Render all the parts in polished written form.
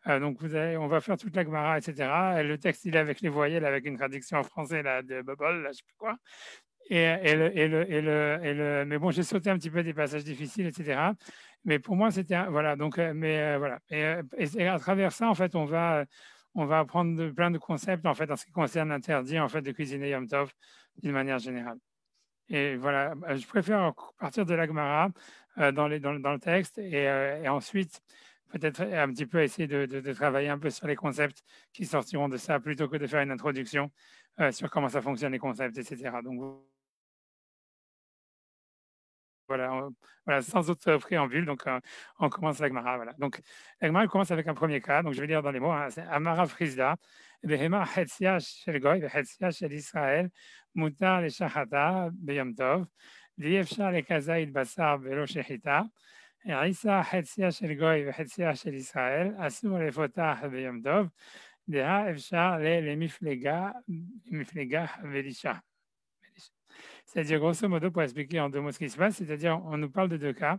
Donc, on va faire toute la Gemara, etc. Et le texte, il est avec les voyelles, avec une traduction en français là, de Bobol, là, je sais plus quoi. Mais bon, j'ai sauté un petit peu des passages difficiles, etc. Mais pour moi, c'était voilà. Donc, voilà. Et à travers ça, en fait, on va apprendre plein de concepts en fait en ce qui concerne l'interdit en fait de cuisiner Yom Tov d'une manière générale. Et voilà, je préfère partir de la Gemara dans le texte et ensuite peut-être un petit peu essayer de travailler un peu sur les concepts qui sortiront de ça plutôt que de faire une introduction sur comment ça fonctionne les concepts, etc. Donc voilà, voilà, sans autre préambule, donc on commence la Gemara. Voilà. Donc la Gemara commence avec un premier cas, donc je vais lire dans les mots, hein, c'est Amara Frisda, Behema Hetzia Shel Goy, Hetzia Shel Israël, Mutar le Shachata, Beyom Tov, Viefshar le Kazaïd Basar, Belo Shechita, Isa Hetzia Shel Goy, Hetzia Shel Israël, Asur le Fotah, Beyom Tov, Deha Efshar le Miflega, Velisha. C'est-à-dire, grosso modo, pour expliquer en deux mots ce qui se passe, c'est-à-dire, on nous parle de deux cas.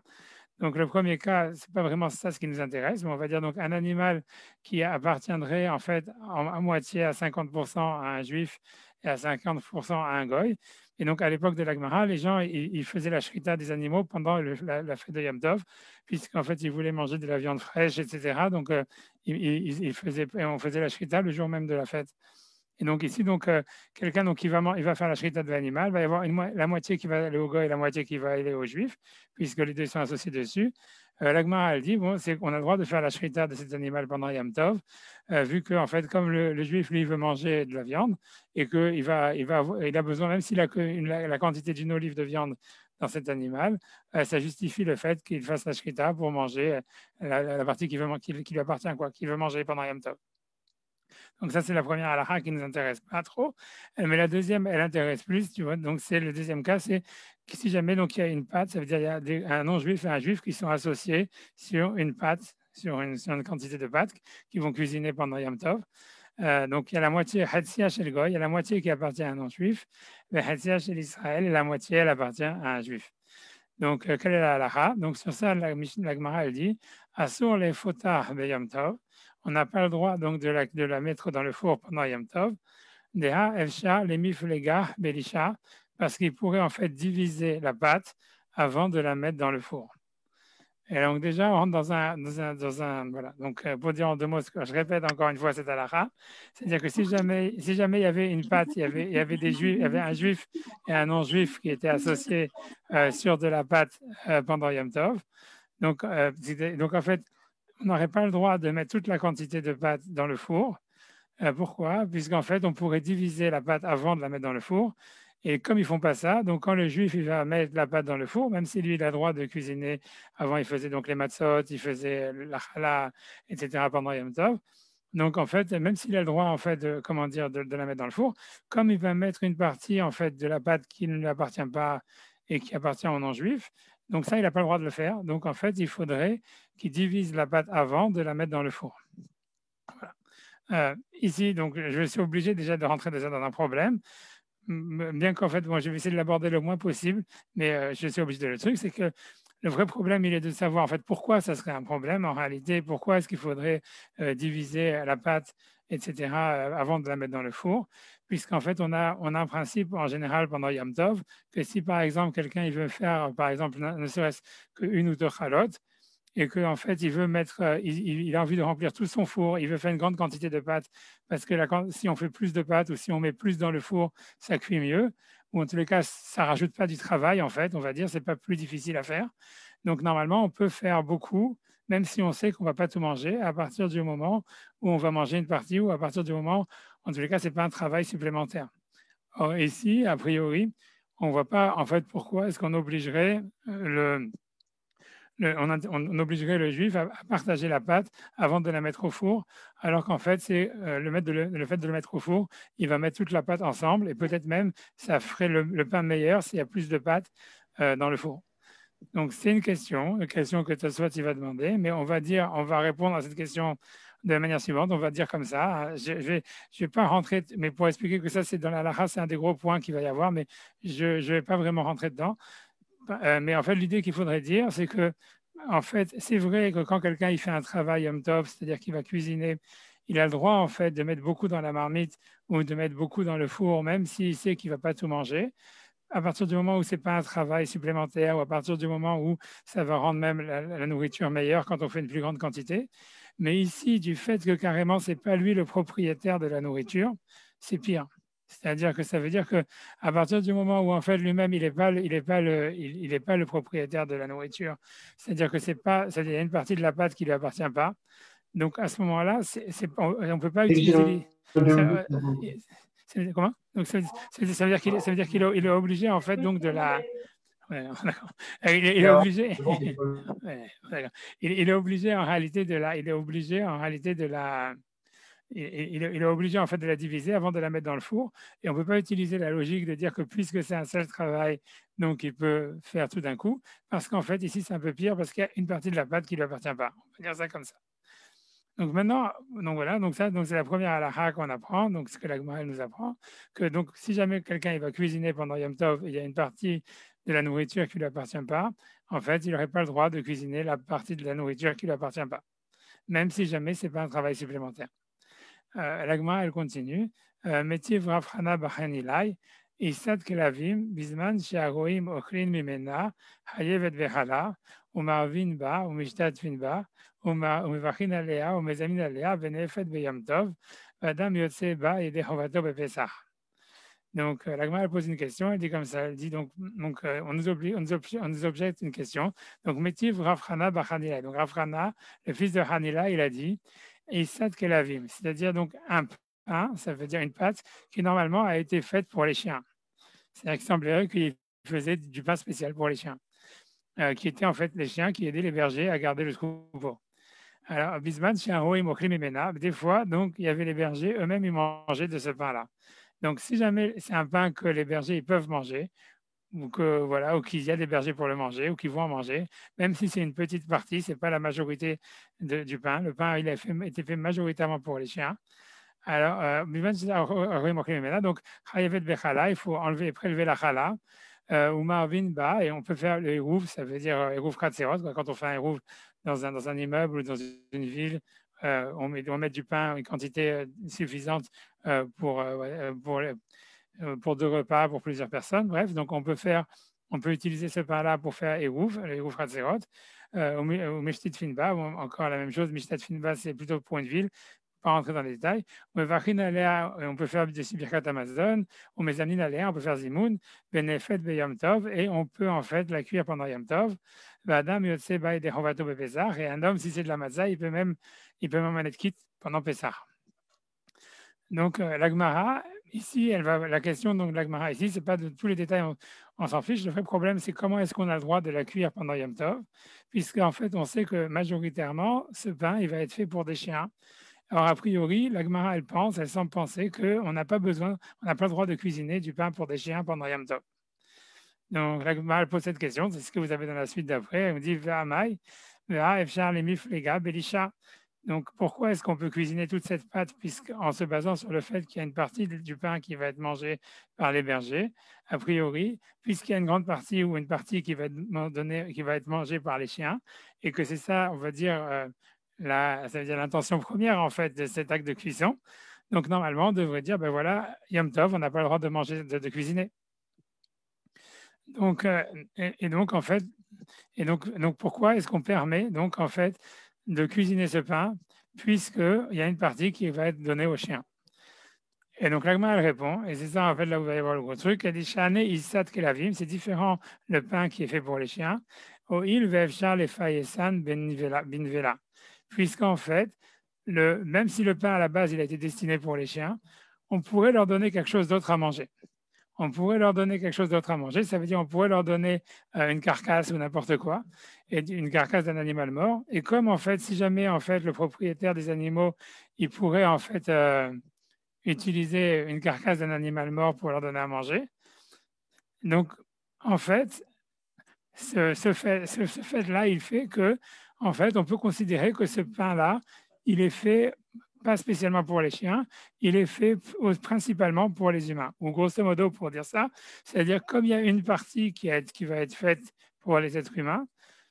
Donc, le premier cas, c'est pas vraiment ça ce qui nous intéresse, mais on va dire donc un animal qui appartiendrait en fait à moitié à 50% à un juif et à 50% à un goy. Et donc, à l'époque de l'Agmara, les gens, ils faisaient la shrita des animaux pendant la fête de Yom Tov, puisqu'en fait, ils voulaient manger de la viande fraîche, etc. Donc, on faisait la shrita le jour même de la fête. Et donc ici, quelqu'un il va faire la shrita de l'animal, il va y avoir la moitié qui va aller au goy et la moitié qui va aller aux juifs, puisque les deux sont associés dessus. La Gemara, elle dit, bon, c'est qu'on a le droit de faire la shrita de cet animal pendant Yom Tov, vu que, en fait, comme le juif, lui, veut manger de la viande, et qu'il il a besoin, même s'il a que la quantité d'une olive de viande dans cet animal, ça justifie le fait qu'il fasse la shrita pour manger la partie qui lui appartient, quoi, qu'il veut manger pendant Yom Tov. Donc ça, c'est la première halakha qui ne nous intéresse pas trop. Mais la deuxième, elle intéresse plus, tu vois. Donc c'est le deuxième cas, c'est que si jamais donc, il y a une pâte, ça veut dire qu'il y a un non-juif et un juif qui sont associés sur une pâte, sur une quantité de pâtes qui vont cuisiner pendant Yom Tov. Donc il y a la moitié Hatzia chez le Goy, il y a la moitié qui appartient à un non-juif, mais Hatzia chez l'Israël, et la moitié, elle appartient à un juif. Donc, quelle est la halakha? Donc, sur ça, la Gemara, elle dit Asur les fotah Yom Tov. On n'a pas le droit donc de la mettre dans le four pendant Yom Tov. Deha Efsha les miflega belisha, parce qu'il pourrait en fait diviser la pâte avant de la mettre dans le four. Et donc déjà, on rentre voilà. Donc pour dire en deux mots, je répète encore une fois cette halakha, c'est-à-dire que si jamais il y avait une pâte, il y avait des juifs, il y avait un juif et un non-juif qui étaient associés sur de la pâte pendant Yom Tov. Donc en fait, on n'aurait pas le droit de mettre toute la quantité de pâte dans le four. Pourquoi? Puisqu'en fait, on pourrait diviser la pâte avant de la mettre dans le four. Et comme ils font pas ça, donc quand le juif il va mettre la pâte dans le four, même si lui il a le droit de cuisiner, avant il faisait donc les matzot, il faisait la challah, etc. pendant Yom Tov. Donc en fait, même s'il a le droit en fait de, comment dire, de la mettre dans le four, comme il va mettre une partie en fait de la pâte qui ne lui appartient pas et qui appartient au non-juif, donc ça il n'a pas le droit de le faire. Donc en fait, il faudrait qu'il divise la pâte avant de la mettre dans le four. Ici, donc, je suis obligé déjà de rentrer déjà dans un problème, bien qu'en fait, moi, je vais essayer de l'aborder le moins possible, mais je suis obligé de le truc, c'est que le vrai problème, il est de savoir en fait pourquoi ça serait un problème en réalité, pourquoi est-ce qu'il faudrait diviser la pâte, etc., avant de la mettre dans le four, puisqu'en fait, on a un principe en général pendant Yom Tov, que si par exemple quelqu'un il veut faire, par exemple, ne serait-ce qu'une ou deux chalotes, et qu'en fait, il veut mettre, il a envie de remplir tout son four, il veut faire une grande quantité de pâtes, parce que si on fait plus de pâtes ou si on met plus dans le four, ça cuit mieux, ou en tous les cas, ça rajoute pas du travail, en fait, on va dire, c'est pas plus difficile à faire. Donc, normalement, on peut faire beaucoup, même si on sait qu'on va pas tout manger, à partir du moment où on va manger une partie, ou à partir du moment, en tous les cas, c'est pas un travail supplémentaire. Or, ici, a priori, on voit pas, en fait, pourquoi est-ce qu'on obligerait on obligerait le juif à partager la pâte avant de la mettre au four, alors qu'en fait, c'est le fait de le mettre au four, il va mettre toute la pâte ensemble et peut-être même ça ferait le pain meilleur s'il y a plus de pâte dans le four. Donc, c'est une question que soit tu vas demander, mais on va répondre à cette question de la manière suivante. On va dire comme ça. Je vais pas rentrer, mais pour expliquer que ça, c'est dans la halakha, c'est un des gros points qu'il va y avoir, mais je vais pas vraiment rentrer dedans. Mais en fait, l'idée qu'il faudrait dire, c'est que en fait, c'est vrai que quand quelqu'un il fait un travail Yom Tov, c'est-à-dire qu'il va cuisiner, il a le droit en fait de mettre beaucoup dans la marmite ou de mettre beaucoup dans le four, même s'il sait qu'il ne va pas tout manger. À partir du moment où c'est pas un travail supplémentaire ou à partir du moment où ça va rendre même la nourriture meilleure quand on fait une plus grande quantité. Mais ici, du fait que carrément c'est pas lui le propriétaire de la nourriture, c'est pire. C'est-à-dire que ça veut dire que à partir du moment où en fait lui-même il est pas le propriétaire de la nourriture, c'est-à-dire que c'est pas, il y a une partie de la pâte qui lui appartient pas. Donc à ce moment-là, on ne peut pas utiliser. Ça, comment? Donc ça veut dire ça veut dire il est obligé en fait donc de la. Ouais, d'accord. Il est obligé. Ouais, d'accord. Il est obligé en réalité de la. Il est obligé en réalité de la. Il est obligé en fait de la diviser avant de la mettre dans le four. Et on ne peut pas utiliser la logique de dire que puisque c'est un seul travail, donc il peut faire tout d'un coup. Parce qu'en fait, ici, c'est un peu pire parce qu'il y a une partie de la pâte qui ne lui appartient pas. On va dire ça comme ça. Donc maintenant, donc voilà, donc ça, donc c'est la première halakha qu'on apprend, donc ce que la Gemara nous apprend, que donc si jamais quelqu'un il va cuisiner pendant Yom Tov, il y a une partie de la nourriture qui ne lui appartient pas, en fait, il n'aurait pas le droit de cuisiner la partie de la nourriture qui ne lui appartient pas, même si jamais c'est pas un travail supplémentaire. La Gemara, elle continue, Metiv Rafrana Bachen Ilai, Isad Kelavim, Bisman Shearoim Ochlin Mimena, Hayevet Vechala, Umarvin Ba, Umishtatvin Ba, ומברכין עליה ומזמין עליה ונאפת ביום טוב, ואדם יוצא בה ידי חובתו בפסח. Donc, la Gemara pose une question, elle dit comme ça, elle dit donc on nous objecte une question. Donc, Métiv Rav Hana bar Hanila. Donc, Rav Hana, le fils de Hanila, il a dit, Isad Kelavim, c'est-à-dire donc un pain, ça veut dire une pâte qui normalement a été faite pour les chiens. C'est-à-dire qu'il semblerait qu'il faisait du pain spécial pour les chiens, qui étaient en fait les chiens qui aidaient les bergers à garder le troupeau. Alors, Bisman, chez un des fois, donc, il y avait les bergers eux-mêmes, ils mangeaient de ce pain-là. Donc, si jamais c'est un pain que les bergers ils peuvent manger, ou que voilà, ou qu'il y a des bergers pour le manger, ou qu'ils vont en manger, même si c'est une petite partie, c'est pas la majorité du pain. Le pain, il a été fait majoritairement pour les chiens. Alors, donc, il faut enlever et prélever la chala. Ou marvin ba, et on peut faire le hérouf, ça veut dire hérouf kratserot, quand on fait un hérouf dans un immeuble ou dans une ville, on met du pain, une quantité suffisante pour 2 repas, pour plusieurs personnes. Bref, donc on peut utiliser ce pain-là pour faire hérouf, le hérouf kratserot, ou mishtit finba, encore la même chose, mishtat finba, c'est plutôt pour une ville, pas rentrer dans les détails. On peut faire des birkat Amazon, ou mezanin aléa, on peut faire zimoun, benefet beyom tov, et on peut en fait la cuire pendant yom tov. Adam yotse bay de chovato bepesach, et un homme, si c'est de la matzah, il peut même en être quitte pendant Pessah. Donc la Gemara, ici, la question donc de la Gemara ici, c'est pas de tous les détails, on s'en fiche. Le vrai problème, c'est comment est-ce qu'on a le droit de la cuire pendant Yom Tov, puisqu'en fait, on sait que majoritairement, ce pain, il va être fait pour des chiens. Alors, a priori, la Gemara, elle semble penser qu'on n'a pas besoin, on n'a pas le droit de cuisiner du pain pour des chiens pendant Yom Tov. Donc, la Gemara, elle pose cette question, c'est ce que vous avez dans la suite d'après. Elle me dit, Ve'amai, Ve'a, Efshar, Lemif, Lega, Belisha. Donc, pourquoi est-ce qu'on peut cuisiner toute cette pâte en se basant sur le fait qu'il y a une partie du pain qui va être mangée par les bergers, a priori, puisqu'il y a une grande partie ou une partie qui va être mangée par les chiens, et que c'est ça, on va dire, ça veut dire l'intention première en fait de cet acte de cuisson. Donc normalement, on devrait dire, ben voilà, Yom Tov, on n'a pas le droit de manger, de cuisiner. Donc, donc en fait, donc pourquoi est-ce qu'on permet donc en fait de cuisiner ce pain puisqu'il y a une partie qui va être donnée aux chiens? Et donc l'agma elle répond, et c'est ça en fait là où vous allez voir le gros truc, elle dit Shane Isat Kelavim, c'est différent le pain qui est fait pour les chiens, au il vevchar les fayesan binvela, puisqu'en fait, même si le pain à la base il a été destiné pour les chiens, on pourrait leur donner quelque chose d'autre à manger. On pourrait leur donner quelque chose d'autre à manger, ça veut dire on pourrait leur donner une carcasse ou n'importe quoi, et une carcasse d'un animal mort. Et comme en fait, si jamais en fait le propriétaire des animaux, il pourrait en fait utiliser une carcasse d'un animal mort pour leur donner à manger. Donc, en fait, ce fait-là, il fait que, en fait, on peut considérer que ce pain-là, il est fait pas spécialement pour les chiens, il est fait principalement pour les humains. Ou grosso modo, pour dire ça, c'est-à-dire comme il y a une partie qui va être faite pour les êtres humains,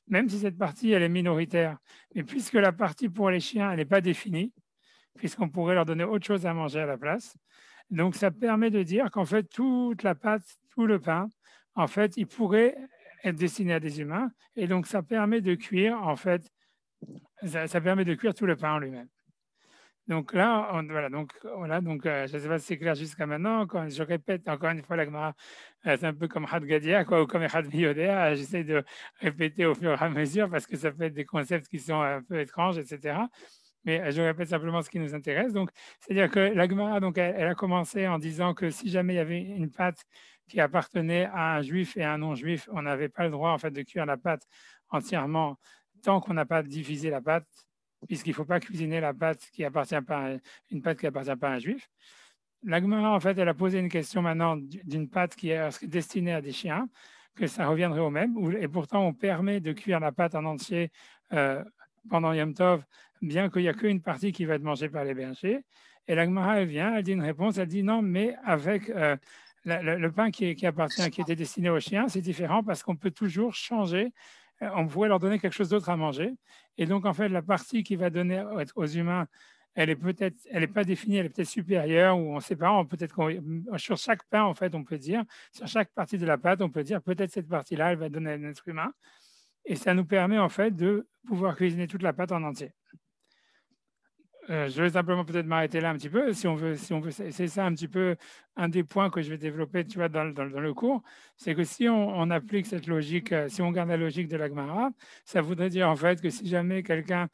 même si cette partie, elle est minoritaire. Mais puisque la partie pour les chiens, elle n'est pas définie, puisqu'on pourrait leur donner autre chose à manger à la place. Donc, ça permet de dire qu'en fait, toute la pâte, tout le pain, en fait, il pourrait être destiné à des humains. Et donc, ça permet de cuire, en fait, ça permet de cuire tout le pain en lui-même. Donc là, je ne sais pas si c'est clair jusqu'à maintenant. Quand je répète encore une fois la Gemara, c'est un peu comme Had Gadia, quoi, ou comme Had Miyodea. J'essaie de répéter au fur et à mesure parce que ça peut être des concepts qui sont un peu étranges, etc. Mais je répète simplement ce qui nous intéresse. Donc, c'est-à-dire que la Gemara, donc, elle a commencé en disant que si jamais il y avait une pâte qui appartenait à un juif et à un non-juif, on n'avait pas le droit en fait de cuire la pâte entièrement tant qu'on n'a pas divisé la pâte, puisqu'il ne faut pas cuisiner la pâte qui appartient pas une pâte qui appartient pas à un juif. La Gemara, en fait, elle a posé une question maintenant d'une pâte qui est destinée à des chiens, que ça reviendrait au même, et pourtant on permet de cuire la pâte en entier pendant Yom Tov, bien qu'il n'y a qu'une partie qui va être mangée par les bergers. Et la Gemara, elle vient, elle dit une réponse, elle dit non, mais avec le pain qui appartient, qui était destiné aux chiens, c'est différent parce qu'on peut toujours changer. On pourrait leur donner quelque chose d'autre à manger. Et donc, en fait, la partie qui va donner aux humains, elle n'est pas définie, elle est peut-être supérieure ou on ne sait pas. Peut-être sur chaque pain, en fait, on peut dire, sur chaque partie de la pâte, on peut dire peut-être cette partie-là, elle va donner à notre humain. Et ça nous permet en fait de pouvoir cuisiner toute la pâte en entier. Je vais simplement peut-être m'arrêter là un petit peu, si on veut. C'est ça un petit peu un des points que je vais développer, tu vois, dans le cours. C'est que si on applique cette logique, si on garde la logique de la Gemara, ça voudrait dire en fait que si jamais quelqu'un,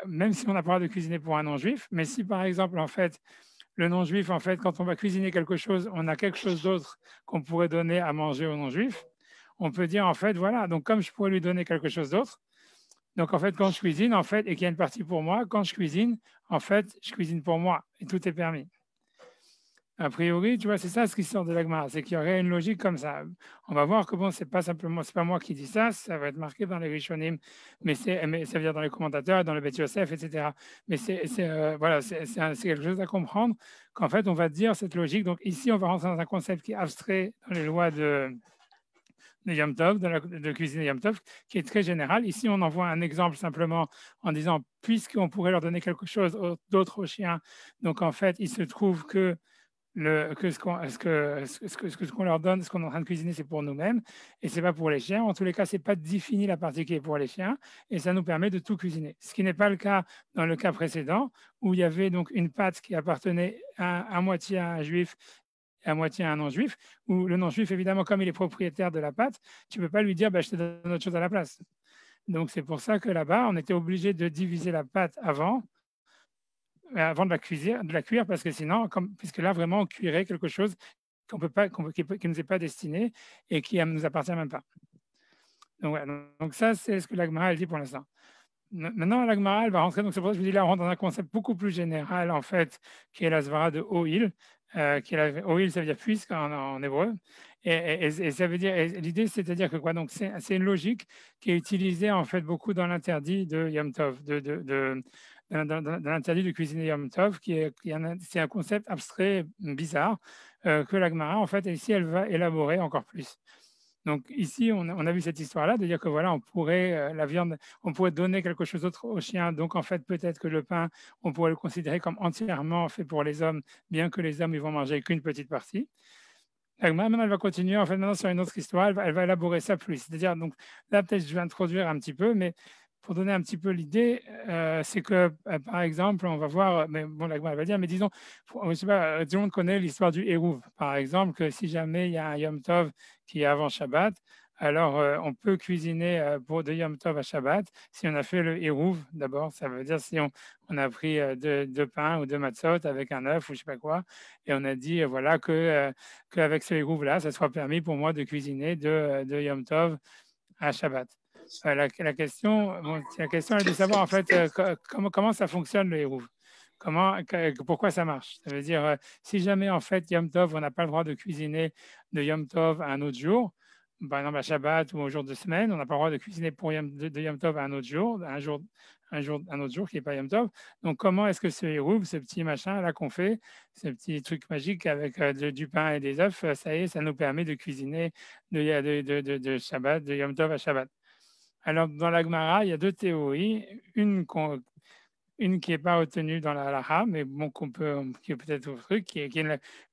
même si on n'a pas le droit de cuisiner pour un non-juif, mais si par exemple, en fait, le non-juif, en fait, quand on va cuisiner quelque chose, on a quelque chose d'autre qu'on pourrait donner à manger au non-juif, on peut dire en fait, voilà, donc comme je pourrais lui donner quelque chose d'autre, donc en fait, quand je cuisine, en fait, et qu'il y a une partie pour moi, quand je cuisine, en fait, je cuisine pour moi et tout est permis. A priori, tu vois, c'est ça ce qui sort de l'agma, c'est qu'il y aurait une logique comme ça. On va voir que bon, c'est pas moi qui dis ça, ça va être marqué dans les Rishonim, mais ça veut dire dans les commentateurs, dans le Bet Yosef, etc. Mais voilà, c'est quelque chose à comprendre qu'en fait, on va dire cette logique. Donc ici, on va rentrer dans un concept qui est abstrait dans les lois de Yom Tov, de cuisine Yom Tov, qui est très général. Ici, on envoie un exemple simplement en disant, puisqu'on pourrait leur donner quelque chose d'autre aux chiens, donc en fait, il se trouve que ce qu'on leur donne, ce qu'on est en train de cuisiner, c'est pour nous-mêmes et c'est pas pour les chiens. En tous les cas, c'est pas défini la partie qui est pour les chiens et ça nous permet de tout cuisiner. Ce qui n'est pas le cas dans le cas précédent où il y avait donc une pâte qui appartenait à moitié à un juif et à moitié à un non-juif, où le non-juif, évidemment, comme il est propriétaire de la pâte, tu ne peux pas lui dire bah, je te donne autre chose à la place. Donc c'est pour ça que là-bas, on était obligé de diviser la pâte avant de la cuire, parce que sinon, puisque là, vraiment, on cuirait quelque chose qui ne nous est pas destiné et qui ne nous appartient même pas. Donc, voilà, donc ça, c'est ce que la Gemara dit pour l'instant. Maintenant, la Gemara, elle va rentrer, donc c'est pour ça que je vous dis là, on rentre dans un concept beaucoup plus général, en fait, qui est la svara de Oil. Oil, ça veut dire puisque en hébreu. Et ça veut dire, l'idée, c'est-à-dire que quoi? Donc, c'est une logique qui est utilisée, en fait, beaucoup dans l'interdit de Yom Tov, dans l'interdit de cuisiner Yom Tov, c'est un concept abstrait, bizarre, que la Gemara, en fait, ici, elle va élaborer encore plus. Donc ici, on a vu cette histoire-là, de dire que voilà, on pourrait la viande, on pourrait donner quelque chose d'autre aux chiens. Donc en fait, peut-être que le pain, on pourrait le considérer comme entièrement fait pour les hommes, bien que les hommes ils vont manger qu'une petite partie. Maintenant, elle va continuer en fait maintenant sur une autre histoire. Elle va élaborer ça plus. C'est-à-dire donc là peut-être je vais introduire un petit peu, mais pour donner un petit peu l'idée, c'est que par exemple, on va voir, mais bon, la Gemara va dire, mais disons, je sais pas, tout le monde connaît l'histoire du Hérouv, par exemple, que si jamais il y a un Yom Tov qui est avant Shabbat, alors on peut cuisiner pour de Yom Tov à Shabbat si on a fait le Hérouv d'abord. Ça veut dire si on a pris deux pains ou deux matzot avec un œuf ou je sais pas quoi, et on a dit voilà qu'avec ce Hérouv-là, ça soit permis pour moi de cuisiner de Yom Tov à Shabbat. La question, la question est de savoir en fait comment ça fonctionne le Hérouv. Pourquoi ça marche? Ça veut dire, si jamais en fait Yom Tov, on n'a pas le droit de cuisiner de Yom Tov à un autre jour, par exemple à Shabbat ou au jour de semaine, on n'a pas le droit de cuisiner de Yom Tov à un autre jour, un autre jour qui n'est pas Yom Tov. Donc comment est-ce que ce Hérouv, ce petit machin là qu'on fait, ce petit truc magique avec du pain et des œufs, ça y est, ça nous permet de cuisiner de Shabbat, de Yom Tov à Shabbat. Alors, dans la Gemara, il y a deux théories. Une qui n'est pas retenue dans la halakha, mais bon, qui est peut-être au truc, qui est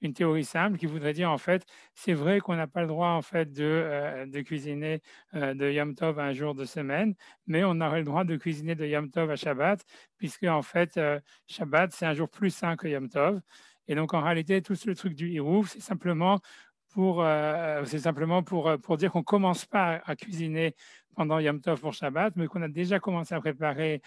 une théorie simple, qui voudrait dire, en fait, c'est vrai qu'on n'a pas le droit, en fait, de cuisiner de Yom Tov un jour de semaine, mais on aurait le droit de cuisiner de Yom Tov à Shabbat, puisque, en fait, Shabbat, c'est un jour plus saint que Yom Tov. Et donc, en réalité, tout le truc du Hirouf, c'est simplement pour dire qu'on ne commence pas à cuisiner pendant Yom Tov pour Shabbat, mais qu'on a déjà commencé à préparer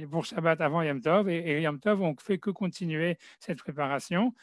pour Shabbat avant Yom Tov. Et Yom Tov, on ne fait que continuer cette préparation.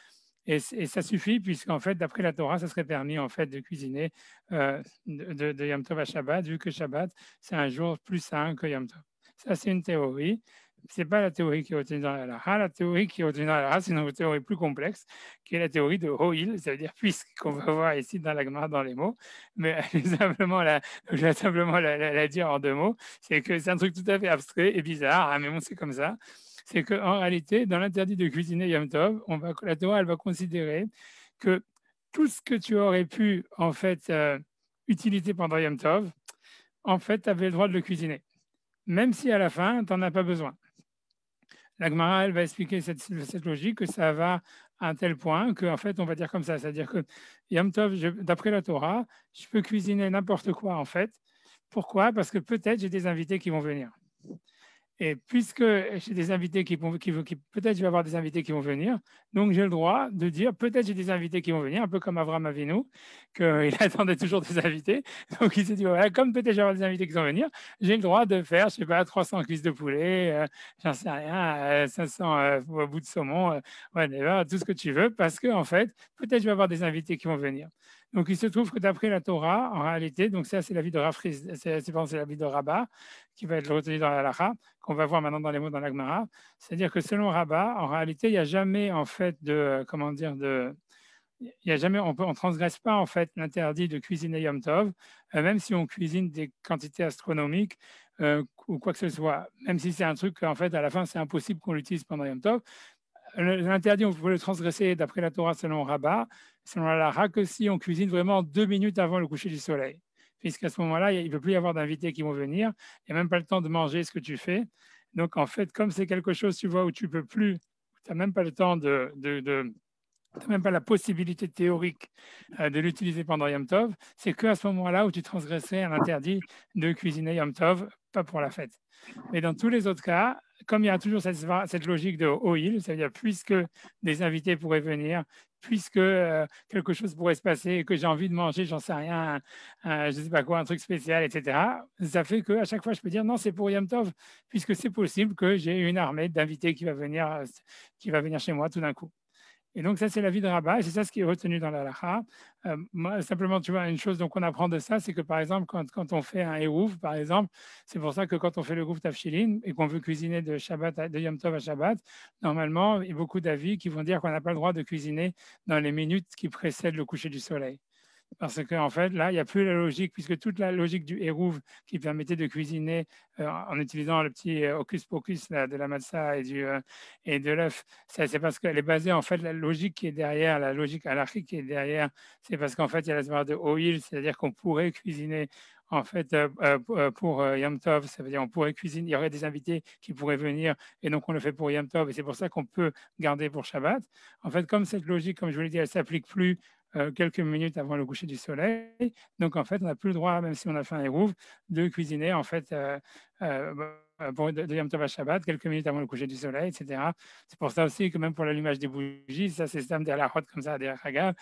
Et ça suffit, puisqu'en fait, d'après la Torah, ça serait permis en fait de cuisiner de Yom Tov à Shabbat, vu que Shabbat, c'est un jour plus saint que Yom Tov. Ça, c'est une théorie. Ce n'est pas la théorie qui est retenue dans la halakha. La théorie qui est retenue dans la halakha, c'est une théorie plus complexe, qui est la théorie de Ho'il, ça veut dire puisque, qu'on va voir ici dans la Gemara, dans les mots. Mais je vais simplement la dire en deux mots. C'est que c'est un truc tout à fait abstrait et bizarre, hein, mais bon, c'est comme ça. C'est qu'en réalité, dans l'interdit de cuisiner Yom Tov, la Torah, elle va considérer que tout ce que tu aurais pu, en fait, utiliser pendant Yom Tov, en fait, tu avais le droit de le cuisiner, même si à la fin, tu n'en as pas besoin. La Gemara, elle va expliquer cette logique, que ça va à un tel point qu'en fait, on va dire comme ça, c'est-à-dire que Yom Tov, d'après la Torah, je peux cuisiner n'importe quoi, en fait. Pourquoi? Parce que peut-être j'ai des invités qui vont venir. Et puisque j'ai des invités peut-être je vais avoir des invités qui vont venir, donc j'ai le droit de dire peut-être j'ai des invités qui vont venir, un peu comme Avram Avinu, qu'il attendait toujours des invités. Donc il s'est dit voilà, comme peut-être je vais avoir des invités qui vont venir, j'ai le droit de faire, je sais pas, 300 cuisses de poulet, j'en sais rien, 500 bouts de saumon, whatever, tout ce que tu veux, parce que en fait, peut-être je vais avoir des invités qui vont venir. Donc il se trouve que d'après la Torah, en réalité, donc ça c'est l'avis de c'est l'avis de Rabbah, qui va être retenu dans la halakha, qu'on va voir maintenant dans les mots dans la Gemara. C'est-à-dire que selon Rabbah, en réalité, il n'y a jamais en fait comment dire, il y a jamais, on transgresse pas en fait l'interdit de cuisiner Yom Tov, même si on cuisine des quantités astronomiques ou quoi que ce soit, même si c'est un truc en fait à la fin c'est impossible qu'on l'utilise pendant Yom Tov. L'interdit, on peut le transgresser d'après la Torah selon Rabbah, selon la halakha, que si on cuisine vraiment 2 minutes avant le coucher du soleil. Puisqu'à ce moment-là, il ne peut plus y avoir d'invités qui vont venir, il n'y a même pas le temps de manger ce que tu fais. Donc en fait, comme c'est quelque chose, tu vois, où tu peux plus, tu n'as même pas le temps tu n'as même pas la possibilité théorique de l'utiliser pendant Yom Tov, c'est qu'à ce moment-là où tu transgressais un interdit de cuisiner Yom Tov, pas pour la fête. Mais dans tous les autres cas, comme il y a toujours cette logique de oil, c'est-à-dire puisque des invités pourraient venir, puisque quelque chose pourrait se passer et que j'ai envie de manger, j'en sais rien, je ne sais pas quoi, un truc spécial, etc., ça fait qu'à chaque fois, je peux dire non, c'est pour Yom Tov, puisque c'est possible que j'ai une armée d'invités qui va venir chez moi tout d'un coup. Et donc, ça, c'est l'avis de Rabbah, et c'est ça ce qui est retenu dans la halakha. Simplement, tu vois, une chose qu'on apprend de ça, c'est que par exemple, quand on fait un Eruv, par exemple, c'est pour ça que quand on fait le Eruv Tafshilin et qu'on veut cuisiner de Yom Tov à Shabbat, normalement, il y a beaucoup d'avis qui vont dire qu'on n'a pas le droit de cuisiner dans les minutes qui précèdent le coucher du soleil. Parce qu'en fait, là, il n'y a plus la logique, puisque toute la logique du hérouve qui permettait de cuisiner en utilisant le petit hocus pocus là, de la matzah et de l'œuf, c'est parce qu'elle est basée, en fait, la logique qui est derrière, la logique halachique qui est derrière, c'est parce qu'en fait, il y a la semence de oil, c'est-à-dire qu'on pourrait cuisiner, en fait, pour Yom Tov, ça veut dire on pourrait cuisiner, il y aurait des invités qui pourraient venir, et donc on le fait pour Yom Tov, et c'est pour ça qu'on peut garder pour Shabbat. En fait, comme cette logique, comme je vous l'ai dit, elle ne s'applique plus quelques minutes avant le coucher du soleil. Donc, en fait, on n'a plus le droit, même si on a fait un érouve, de cuisiner, en fait, pour de Yom Tov à Shabbat, quelques minutes avant le coucher du soleil, etc. C'est pour ça aussi que même pour l'allumage des bougies, ça, c'est Stam derrière la comme ça, derrière Hagav,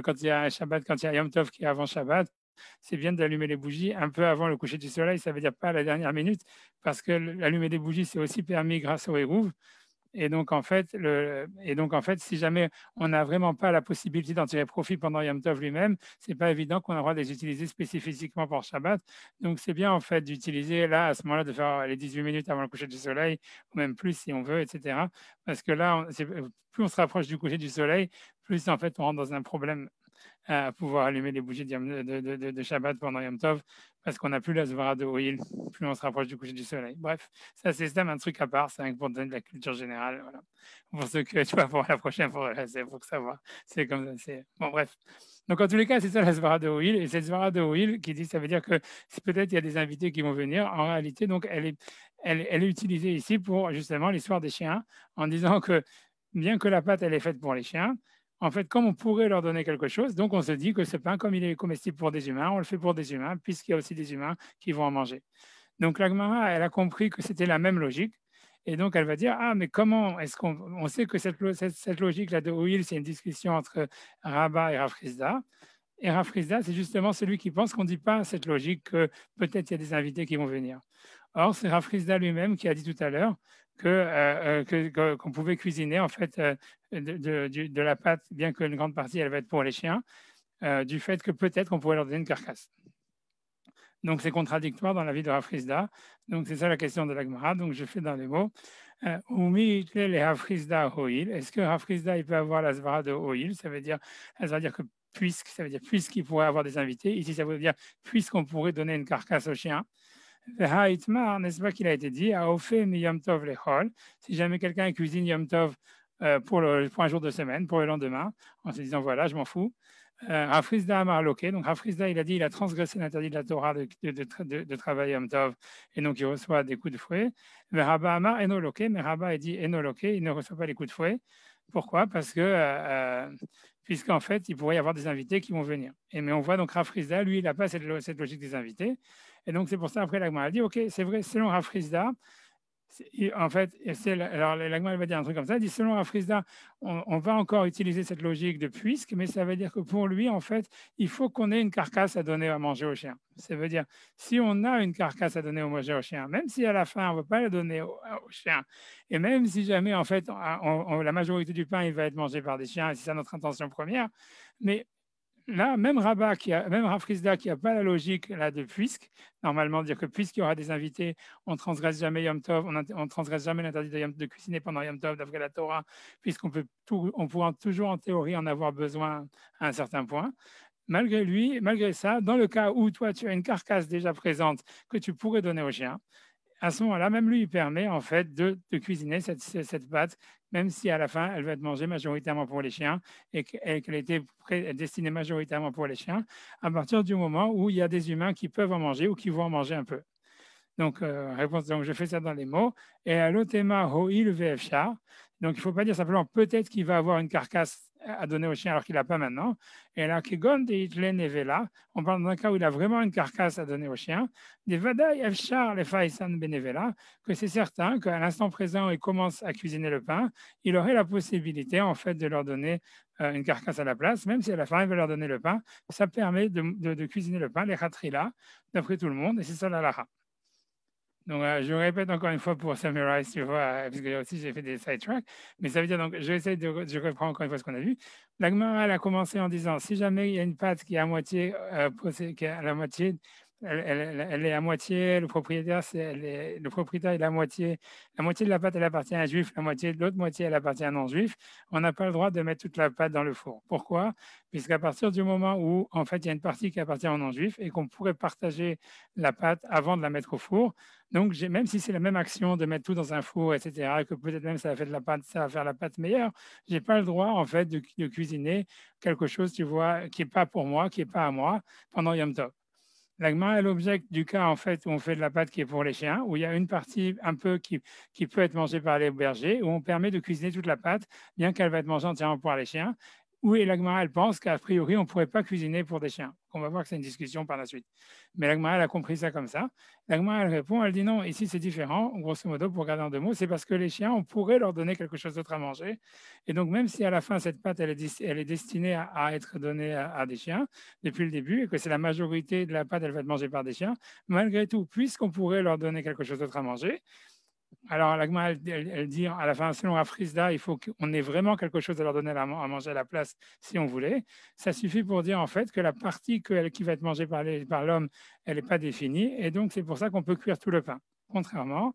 quand il y a un Shabbat, quand il y a Yom Tov qui est avant Shabbat, c'est bien d'allumer les bougies un peu avant le coucher du soleil, ça veut dire pas à la dernière minute, parce que l'allumer des bougies, c'est aussi permis grâce au érouve. Et donc, en fait, si jamais on n'a vraiment pas la possibilité d'en tirer profit pendant Yom Tov lui-même, c'est pas évident qu'on aura de les utiliser spécifiquement pour Shabbat. Donc, c'est bien, en fait, d'utiliser là, à ce moment-là, de faire les 18 minutes avant le coucher du soleil, ou même plus si on veut, etc. Parce que là, plus on se rapproche du coucher du soleil, plus, en fait, on rentre dans un problème. à pouvoir allumer les bougies de Shabbat pendant Yom Tov, parce qu'on n'a plus la svara de Hoïl, plus on se rapproche du coucher du soleil. Bref, ça c'est un truc à part, c'est pour donner de la culture générale. Voilà. Pour ceux que tu vas pour la prochaine fois, c'est pour savoir. C'est comme ça. Bon, bref. Donc, en tous les cas, c'est ça la svara de Hoïl. Et cette svara de Hoïl qui dit, ça veut dire que peut-être il y a des invités qui vont venir. En réalité, donc, elle est utilisée ici pour justement l'histoire des chiens, en disant que bien que la pâte, elle est faite pour les chiens, en fait, comme on pourrait leur donner quelque chose, donc on se dit que ce pain, comme il est comestible pour des humains, on le fait pour des humains, puisqu'il y a aussi des humains qui vont en manger. Donc la Gemara, elle a compris que c'était la même logique. Et donc elle va dire, ah, mais comment est-ce qu'on sait que cette logique-là de Oil, c'est une discussion entre Rabat et Rav Chizda. Et Rav Chizda, c'est justement celui qui pense qu'on ne dit pas cette logique que peut-être il y a des invités qui vont venir. Or, c'est Rav Chizda lui-même qui a dit tout à l'heure qu'on pouvait cuisiner en fait de la pâte, bien qu'une grande partie elle va être pour les chiens, du fait que peut-être qu'on pourrait leur donner une carcasse. Donc c'est contradictoire dans la vie de Rav Chizda. Donc c'est ça la question de la Gemara. Donc je fais dans les mots. Est-ce que Rav Chizda il peut avoir la svara de Hoïl? Ça veut dire que puisqu'il pourrait avoir des invités. Ici ça veut dire puisqu'on pourrait donner une carcasse au chien. N'est-ce pas qu'il a été dit, Yom Tov lechol, si jamais quelqu'un cuisine Yom Tov pour un jour de semaine, pour le lendemain, en se disant voilà, je m'en fous. Rav Chizda Amar Loké, donc Rav Chizda il a dit il a transgressé l'interdit de la Torah de travailler Yom Tov, et donc il reçoit des coups de fouet. Mais Rabba Amar Eno Loké, mais Rabba a dit Eno Loké, il ne reçoit pas les coups de fouet. Pourquoi? Parce que puisqu'en fait il pourrait y avoir des invités qui vont venir. Mais on voit donc Rav Chizda, lui il n'a pas cette logique des invités. Et donc, c'est pour ça, après, l'Agma a dit, OK, c'est vrai, selon Rav Chizda, en fait, alors l'Agma va dire un truc comme ça, il dit, selon Rav Chizda, on va encore utiliser cette logique de puisque, mais ça veut dire que pour lui, en fait, il faut qu'on ait une carcasse à donner à manger au chien. Ça veut dire, si on a une carcasse à donner à manger au chien, même si à la fin, on ne veut pas la donner au chien, et même si jamais, en fait, la majorité du pain, il va être mangé par des chiens, et c'est ça notre intention première, mais là, même Rav Chizda qui n'a pas la logique là, de puisque, normalement dire que puisqu'il y aura des invités, on ne transgresse jamais Yom Tov, on transgresse jamais l'interdit de cuisiner pendant Yom Tov d'après la Torah, on pourra toujours en théorie en avoir besoin à un certain point. Malgré ça, dans le cas où toi tu as une carcasse déjà présente que tu pourrais donner au chien, à ce moment-là, même lui, il permet en fait de cuisiner cette pâte, même si à la fin, elle va être mangée majoritairement pour les chiens et qu'elle était destinée majoritairement pour les chiens, à partir du moment où il y a des humains qui peuvent en manger ou qui vont en manger un peu. Donc, réponse, donc je fais ça dans les mots. Et à l'otema ho'il vefshar. Donc, il ne faut pas dire simplement peut-être qu'il va avoir une carcasse à donner au chien alors qu'il n'a pas maintenant. Et là, on parle d'un cas où il a vraiment une carcasse à donner au chien. Des vadaï efshar le faisan benevela, que c'est certain qu'à l'instant présent, il commence à cuisiner le pain, il aurait la possibilité en fait de leur donner une carcasse à la place, même si à la fin, il va leur donner le pain. Ça permet de cuisiner le pain, les khatrila, d'après tout le monde, et c'est ça la lacha. Donc, je répète encore une fois pour summarize, tu vois, parce que aussi j'ai fait des sidetracks, mais ça veut dire, donc, je reprends encore une fois ce qu'on a vu. La Gemara, elle a commencé en disant, si jamais il y a une pâte qui est à moitié, qui est à la moitié, elle est à moitié, le propriétaire, le propriétaire, il est à la moitié de la pâte, elle appartient à un juif, l'autre moitié, elle appartient à un non-juif. On n'a pas le droit de mettre toute la pâte dans le four. Pourquoi? Puisqu'à partir du moment où, en fait, il y a une partie qui appartient aux non-juifs et qu'on pourrait partager la pâte avant de la mettre au four, donc même si c'est la même action de mettre tout dans un four, etc., et que peut-être même ça va faire de la pâte, ça va faire la pâte meilleure, j'ai pas le droit, en fait, de cuisiner quelque chose, tu vois, qui est pas pour moi, qui est pas à moi, pendant Yom Tov. L'agma est l'objet du cas en fait où on fait de la pâte qui est pour les chiens, où il y a une partie un peu qui peut être mangée par les bergers, où on permet de cuisiner toute la pâte, bien qu'elle va être mangée entièrement par les chiens. Où l'agma elle pense qu'a priori on ne pourrait pas cuisiner pour des chiens. On va voir que c'est une discussion par la suite. Mais l'agma elle a compris ça comme ça. L'agma elle répond, elle dit non, ici c'est différent, grosso modo pour garder en deux mots, c'est parce que les chiens on pourrait leur donner quelque chose d'autre à manger. Et donc même si à la fin cette pâte elle est destinée à être donnée à des chiens depuis le début et que c'est la majorité de la pâte elle va être mangée par des chiens, malgré tout, puisqu'on pourrait leur donner quelque chose d'autre à manger, alors, l'agma, elle dit à la fin, selon Afrizda, il faut qu'on ait vraiment quelque chose à leur donner à manger à la place si on voulait. Ça suffit pour dire en fait que la partie qui va être mangée par l'homme, elle n'est pas définie. Et donc, c'est pour ça qu'on peut cuire tout le pain. Contrairement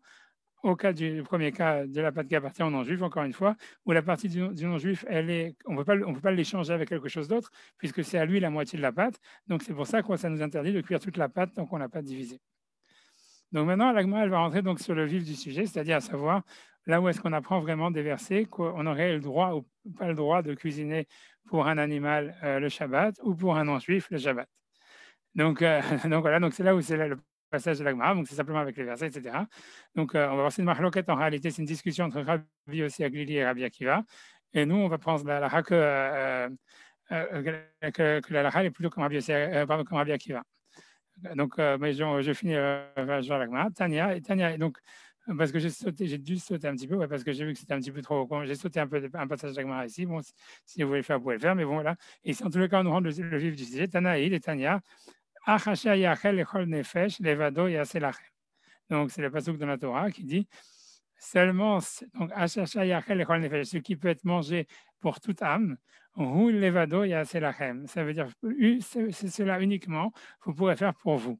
au cas du premier cas de la pâte qui appartient au non-juif, encore une fois, où la partie du non-juif, on ne peut pas l'échanger avec quelque chose d'autre, puisque c'est à lui la moitié de la pâte. Donc c'est pour ça que ça nous interdit de cuire toute la pâte tant qu'on n'a pas divisé. Donc maintenant, la Gemara, elle va rentrer donc sur le vif du sujet, c'est-à-dire à savoir là où est-ce qu'on apprend vraiment des versets qu'on aurait le droit ou pas le droit de cuisiner pour un animal le Shabbat ou pour un non-juif le Shabbat. Donc, donc voilà, donc c'est là où c'est le passage de la Gemara, donc c'est simplement avec les versets, etc. Donc on va voir, c'est une marloquette en réalité, c'est une discussion entre Rabbi Yossi Aglili et Rabbi Akiva. Et nous, on va prendre la halakha que la halakha est plutôt comme Rabbi Yossi, pardon, comme Rabbi Akiva. Donc, mais je finis la Gemara. Tania, et Tania, donc, parce que j'ai dû sauter un petit peu, ouais, parce que j'ai vu que c'était un petit peu trop. J'ai sauté un peu un passage de la Gemara ici. Bon, si vous voulez le faire, vous pouvez le faire, mais bon, voilà. Et en tous les cas, on nous rend le vif du sujet. Tanaïd et Tania. Donc, c'est le pasuk de la Torah qui dit seulement, donc, ce qui peut être mangé pour toute âme, ça veut dire c'est cela uniquement que vous pourrez faire pour vous.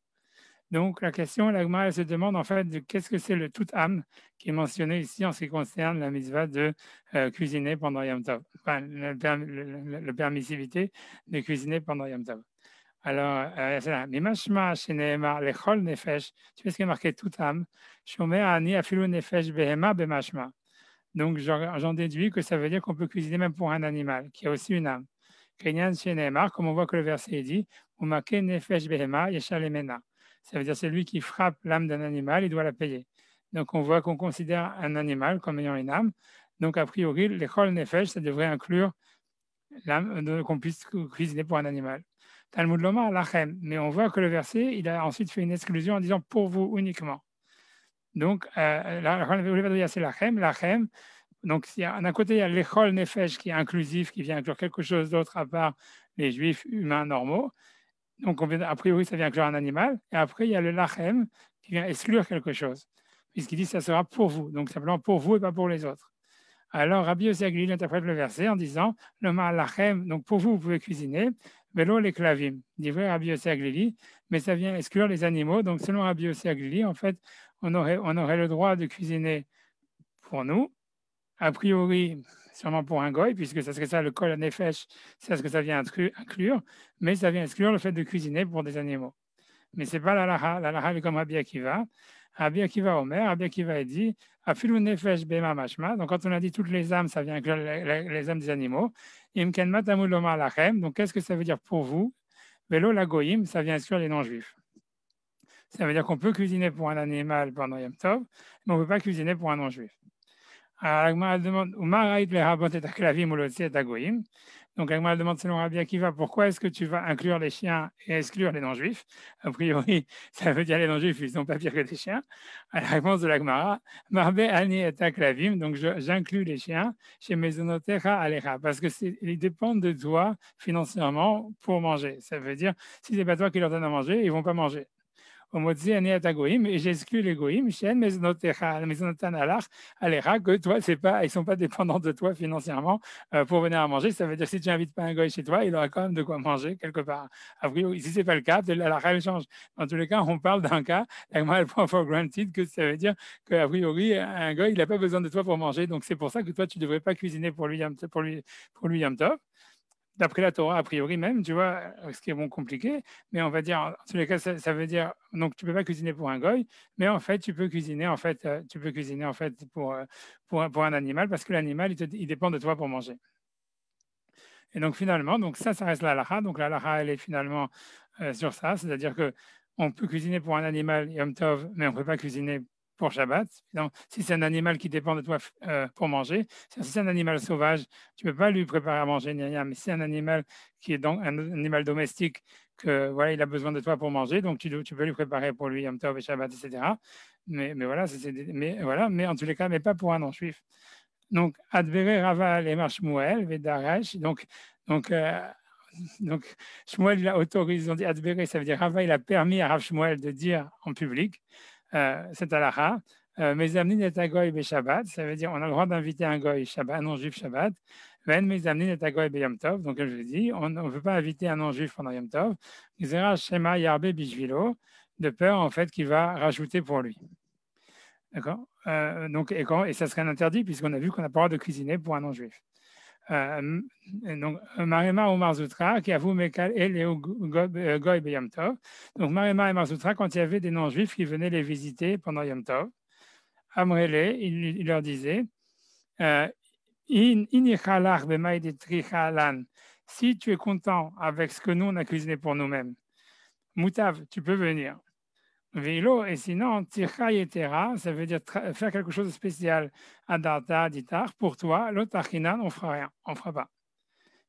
Donc, la question, la Gemara se demande en fait de qu'est-ce que c'est le toute âme qui est mentionné ici en ce qui concerne la mitzvah de cuisiner pendant Yom Tov, enfin, la permissivité de cuisiner pendant Yom Tov. Alors, c'est là. Mimashma sheneemar lechol nefesh. Tu vois ce qui est marqué toute âme. Shomer ani afilu nefesh behema bemashma. Donc, j'en déduis que ça veut dire qu'on peut cuisiner même pour un animal qui a aussi une âme. Kenyan sheneemar, comme on voit que le verset dit, umake nefesh behema yeshalemena. Ça veut dire c'est lui qui frappe l'âme d'un animal, il doit la payer. Donc, on voit qu'on considère un animal comme ayant une âme. Donc, a priori, lechol nefesh, ça devrait inclure l'âme qu'on puisse cuisiner pour un animal. Talmud Lomar, lachem. Mais on voit que le verset, il a ensuite fait une exclusion en disant pour vous uniquement. Donc, c'est lachem, lachem. Donc, d'un côté, il y a l'echol nefesh qui est inclusif, qui vient inclure quelque chose d'autre à part les juifs humains normaux. Donc, a priori, ça vient inclure un animal. Et après, il y a le lachem qui vient exclure quelque chose, puisqu'il dit que ça sera pour vous. Donc, simplement pour vous et pas pour les autres. Alors, Rabbi Yossi Aglili interprète le verset en disant le ma'alachem, donc pour vous, vous pouvez cuisiner, vélo les clavim, dit vrai Rabbi Yossi Aglili, mais ça vient exclure les animaux. Donc, selon Rabbi Yossi Aglili, en fait, on aurait le droit de cuisiner pour nous, a priori, sûrement pour un goy, puisque ça serait ça le kol nefesh, c'est ce que ça vient inclure, mais ça vient exclure le fait de cuisiner pour des animaux. Mais ce n'est pas la laha est comme Rabbi Akiva. Rabbi Akiva Omer, Rabbi Akiva dit Afilu nefesh bema mashma. Donc, quand on a dit toutes les âmes, ça vient inclure les âmes des animaux. Imken matamul lomar lachem. Donc, qu'est-ce que ça veut dire pour vous? Velo lagoyim, ça vient exclure les non-juifs. Ça veut dire qu'on peut cuisiner pour un animal pendant Yom Tov, mais on ne peut pas cuisiner pour un non-juif. Alors, elle demande donc, elle demande selon Rabbi Akiva, pourquoi est-ce que tu vas inclure les chiens et exclure les non-juifs? A priori, ça veut dire les non-juifs, ils sont pas pires que des chiens. À la réponse de la Gemara, Marbe ani et aklavim, donc j'inclus les chiens chez Mesonotecha Alecha, parce qu'ils dépendent de toi financièrement pour manger. Ça veut dire, si c'est pas toi qui leur donne à manger, ils vont pas manger. Et j'exclus les goïms, que toi, c'est pas, ils sont pas dépendants de toi financièrement pour venir à manger. Ça veut dire que si tu n'invites pas un goï chez toi, il aura quand même de quoi manger quelque part. A priori, si c'est pas le cas, la règle change. Dans tous les cas, on parle d'un cas, elle prend for granted que ça veut dire qu'a priori, un goï, il n'a pas besoin de toi pour manger. Donc c'est pour ça que toi, tu ne devrais pas cuisiner pour lui Yom Tov. D'après la Torah, a priori même, tu vois, ce qui est bon compliqué, mais on va dire, en tous les cas, ça veut dire, donc tu peux pas cuisiner pour un goy, mais en fait, tu peux cuisiner en fait, pour un animal, parce que l'animal, il dépend de toi pour manger. Et donc finalement, donc ça reste la halakha. Donc la halakha, elle est finalement sur ça, c'est-à-dire que on peut cuisiner pour un animal Yom Tov, mais on ne peut pas cuisiner pour Shabbat. Donc, si c'est un animal qui dépend de toi pour manger, si c'est un animal sauvage, tu ne peux pas lui préparer à manger ni rien, mais si c'est un animal qui est donc un animal domestique, que voilà, il a besoin de toi pour manger, donc tu peux lui préparer pour lui Yom Tov et Shabbat, etc. Mais voilà, mais en tous les cas, mais pas pour un non-juif. Donc, Adbere Rava et Shmuel, Vedaresh. Donc, Shmuel il a autorisé, on dit Adbere, ça veut dire Rava, il a permis à Rav Shmuel de dire en public cette halakha. Mes amnin et agoy be Shabbat, ça veut dire on a le droit d'inviter un goy Shabbat, un non-juif Shabbat. Ven mes amnin et agoy be Yom Tov. Donc, comme je l'ai dit, on ne veut pas inviter un non-juif pendant Yom Tov. Zera Shema Yarbe Bishvilo, de peur en fait qu'il va rajouter pour lui. D'accord. Et ça serait un interdit puisqu'on a vu qu'on n'a pas le droit de cuisiner pour un non-juif. Donc, Marema ou Marzoutra, qui avoue Mekal et Léo Goy Yom Tov. Donc, Marema et Marzoutra, quand il y avait des non-juifs qui venaient les visiter pendant Yom Tov, Amrele, il leur disait si tu es content avec ce que nous on a cuisiné pour nous-mêmes, Moutav, tu peux venir. Vélo, et sinon, tircha yetera, ça veut dire faire quelque chose de spécial. Adarta, ditar, pour toi, l'otachinan, on fera rien, on fera pas.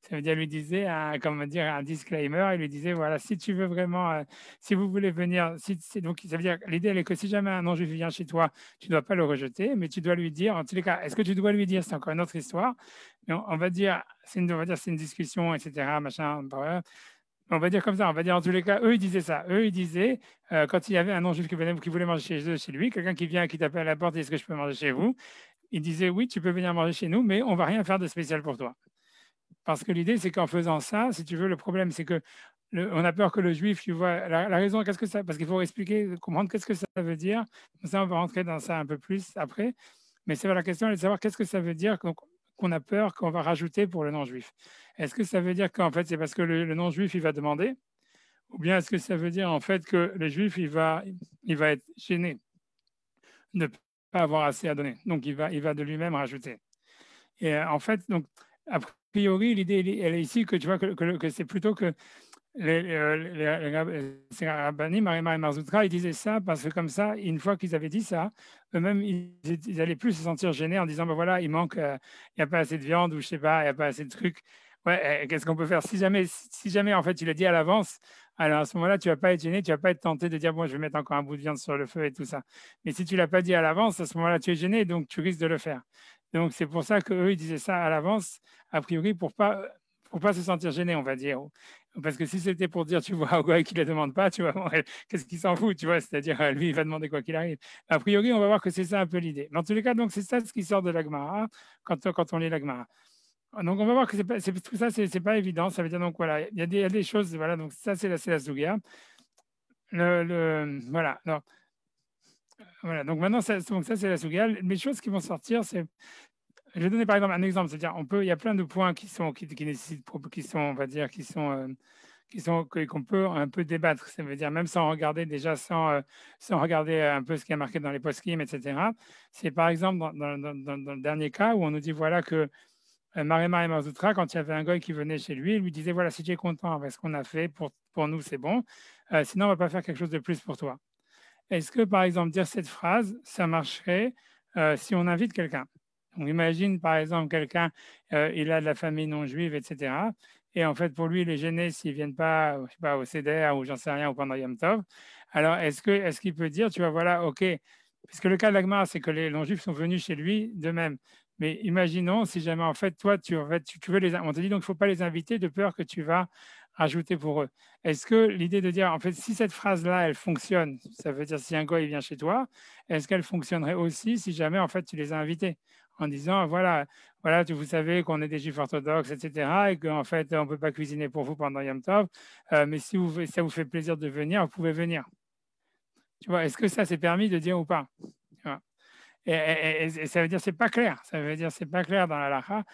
Ça veut dire, lui disait, un disclaimer, il lui disait, voilà, si tu veux vraiment, si vous voulez venir, donc ça veut dire, l'idée, elle est que si jamais un non-juif vient chez toi, tu ne dois pas le rejeter, mais tu dois lui dire, en tous les cas, est-ce que tu dois lui dire, c'est encore une autre histoire, mais on va dire, c'est une discussion, etc., machin, on va dire comme ça, on va dire en tous les cas, eux, ils disaient ça. Eux, ils disaient, quand il y avait un non-juif qui voulait manger chez lui, quelqu'un qui vient, qui t'appelle à la porte, est-ce que je peux manger chez vous? Il disait, oui, tu peux venir manger chez nous, mais on va rien faire de spécial pour toi. Parce que l'idée, c'est qu'en faisant ça, si tu veux, le problème, c'est que on a peur que le juif, tu vois, la raison, qu'est-ce que ça, parce qu'il faut expliquer, comprendre qu'est-ce que ça veut dire. Ça, on va rentrer dans ça un peu plus après. Mais c'est la question, elle est de savoir qu'est-ce que ça veut dire qu'on a peur qu'on va rajouter pour le non-juif. Est-ce que ça veut dire qu'en fait, c'est parce que le non-juif, il va demander? Ou bien est-ce que ça veut dire en fait que le juif, il va être gêné de ne pas avoir assez à donner. Donc, il va de lui-même rajouter. Et en fait, donc, a priori, l'idée, elle est ici que tu vois que c'est plutôt que ces rabbinim, Marima et Marzoutra, ils disaient ça parce que comme ça, une fois qu'ils avaient dit ça, eux-mêmes, ils allaient plus se sentir gênés en disant, ben voilà, il manque, il n'y a pas assez de viande ou je sais pas, il n'y a pas assez de trucs. Ouais, qu'est-ce qu'on peut faire si jamais, en fait, tu l'as dit à l'avance, alors à ce moment-là, tu ne vas pas être gêné, tu ne vas pas être tenté de dire, bon, je vais mettre encore un bout de viande sur le feu et tout ça. Mais si tu ne l'as pas dit à l'avance, à ce moment-là, tu es gêné, donc tu risques de le faire. Donc c'est pour ça qu'eux, ils disaient ça à l'avance, a priori, pour pas se sentir gêné, on va dire. Parce que si c'était pour dire, tu vois, au gars qui ne le demande pas, tu vois, bon, qu'est-ce qu'il s'en fout, tu vois, c'est-à-dire, lui, il va demander quoi qu'il arrive. A priori, on va voir que c'est ça un peu l'idée. Mais en tous les cas, donc, c'est ça ce qui sort de l'Agmara quand on lit l'Agmara. Donc, on va voir que tout ça, c'est pas évident. Ça veut dire, donc, voilà, il y a des choses, voilà, donc ça, c'est la Sougia. Voilà, alors, voilà, donc maintenant, ça c'est la Sougia. Les choses qui vont sortir, c'est. Je vais donner par exemple un exemple, c'est-à-dire, il y a plein de points qui nécessitent, qui sont, on va dire, qu'on peut un peu débattre. Ça veut dire même sans regarder déjà, sans regarder un peu ce qui est marqué dans les post-kim, etc. C'est par exemple dans le dernier cas où on nous dit voilà que Marema et Marzoutra, quand il y avait un goy qui venait chez lui, il lui disait voilà, si tu es content avec ce qu'on a fait, pour nous c'est bon, sinon on ne va pas faire quelque chose de plus pour toi. Est-ce que par exemple dire cette phrase, ça marcherait si on invite quelqu'un? On imagine par exemple quelqu'un, il a de la famille non juive, etc. Et en fait, pour lui, il est gêné s'ils ne viennent pas, je sais pas, au CDR ou j'en sais rien, ou pendant Yom Tov. Alors, est-ce qu'il peut dire, tu vois, voilà, OK, parce que le cas de l'Agmar, c'est que les non-juifs sont venus chez lui d'eux-mêmes. Mais imaginons si jamais, en fait, toi, tu veux on te dit donc, il ne faut pas les inviter de peur que tu vas rajouter pour eux. Est-ce que l'idée de dire, en fait, si cette phrase-là, elle fonctionne, ça veut dire si un gars, il vient chez toi, est-ce qu'elle fonctionnerait aussi si jamais, en fait, tu les as invités? En disant, voilà, vous savez qu'on est des juifs orthodoxes, etc., et qu'en fait, on ne peut pas cuisiner pour vous pendant Yom Tov, mais si ça vous fait plaisir de venir, vous pouvez venir. Tu vois, est-ce que ça, c'est permis de dire ou pas? Et ça veut dire c'est pas clair. Ça veut dire c'est pas clair dans la lacha.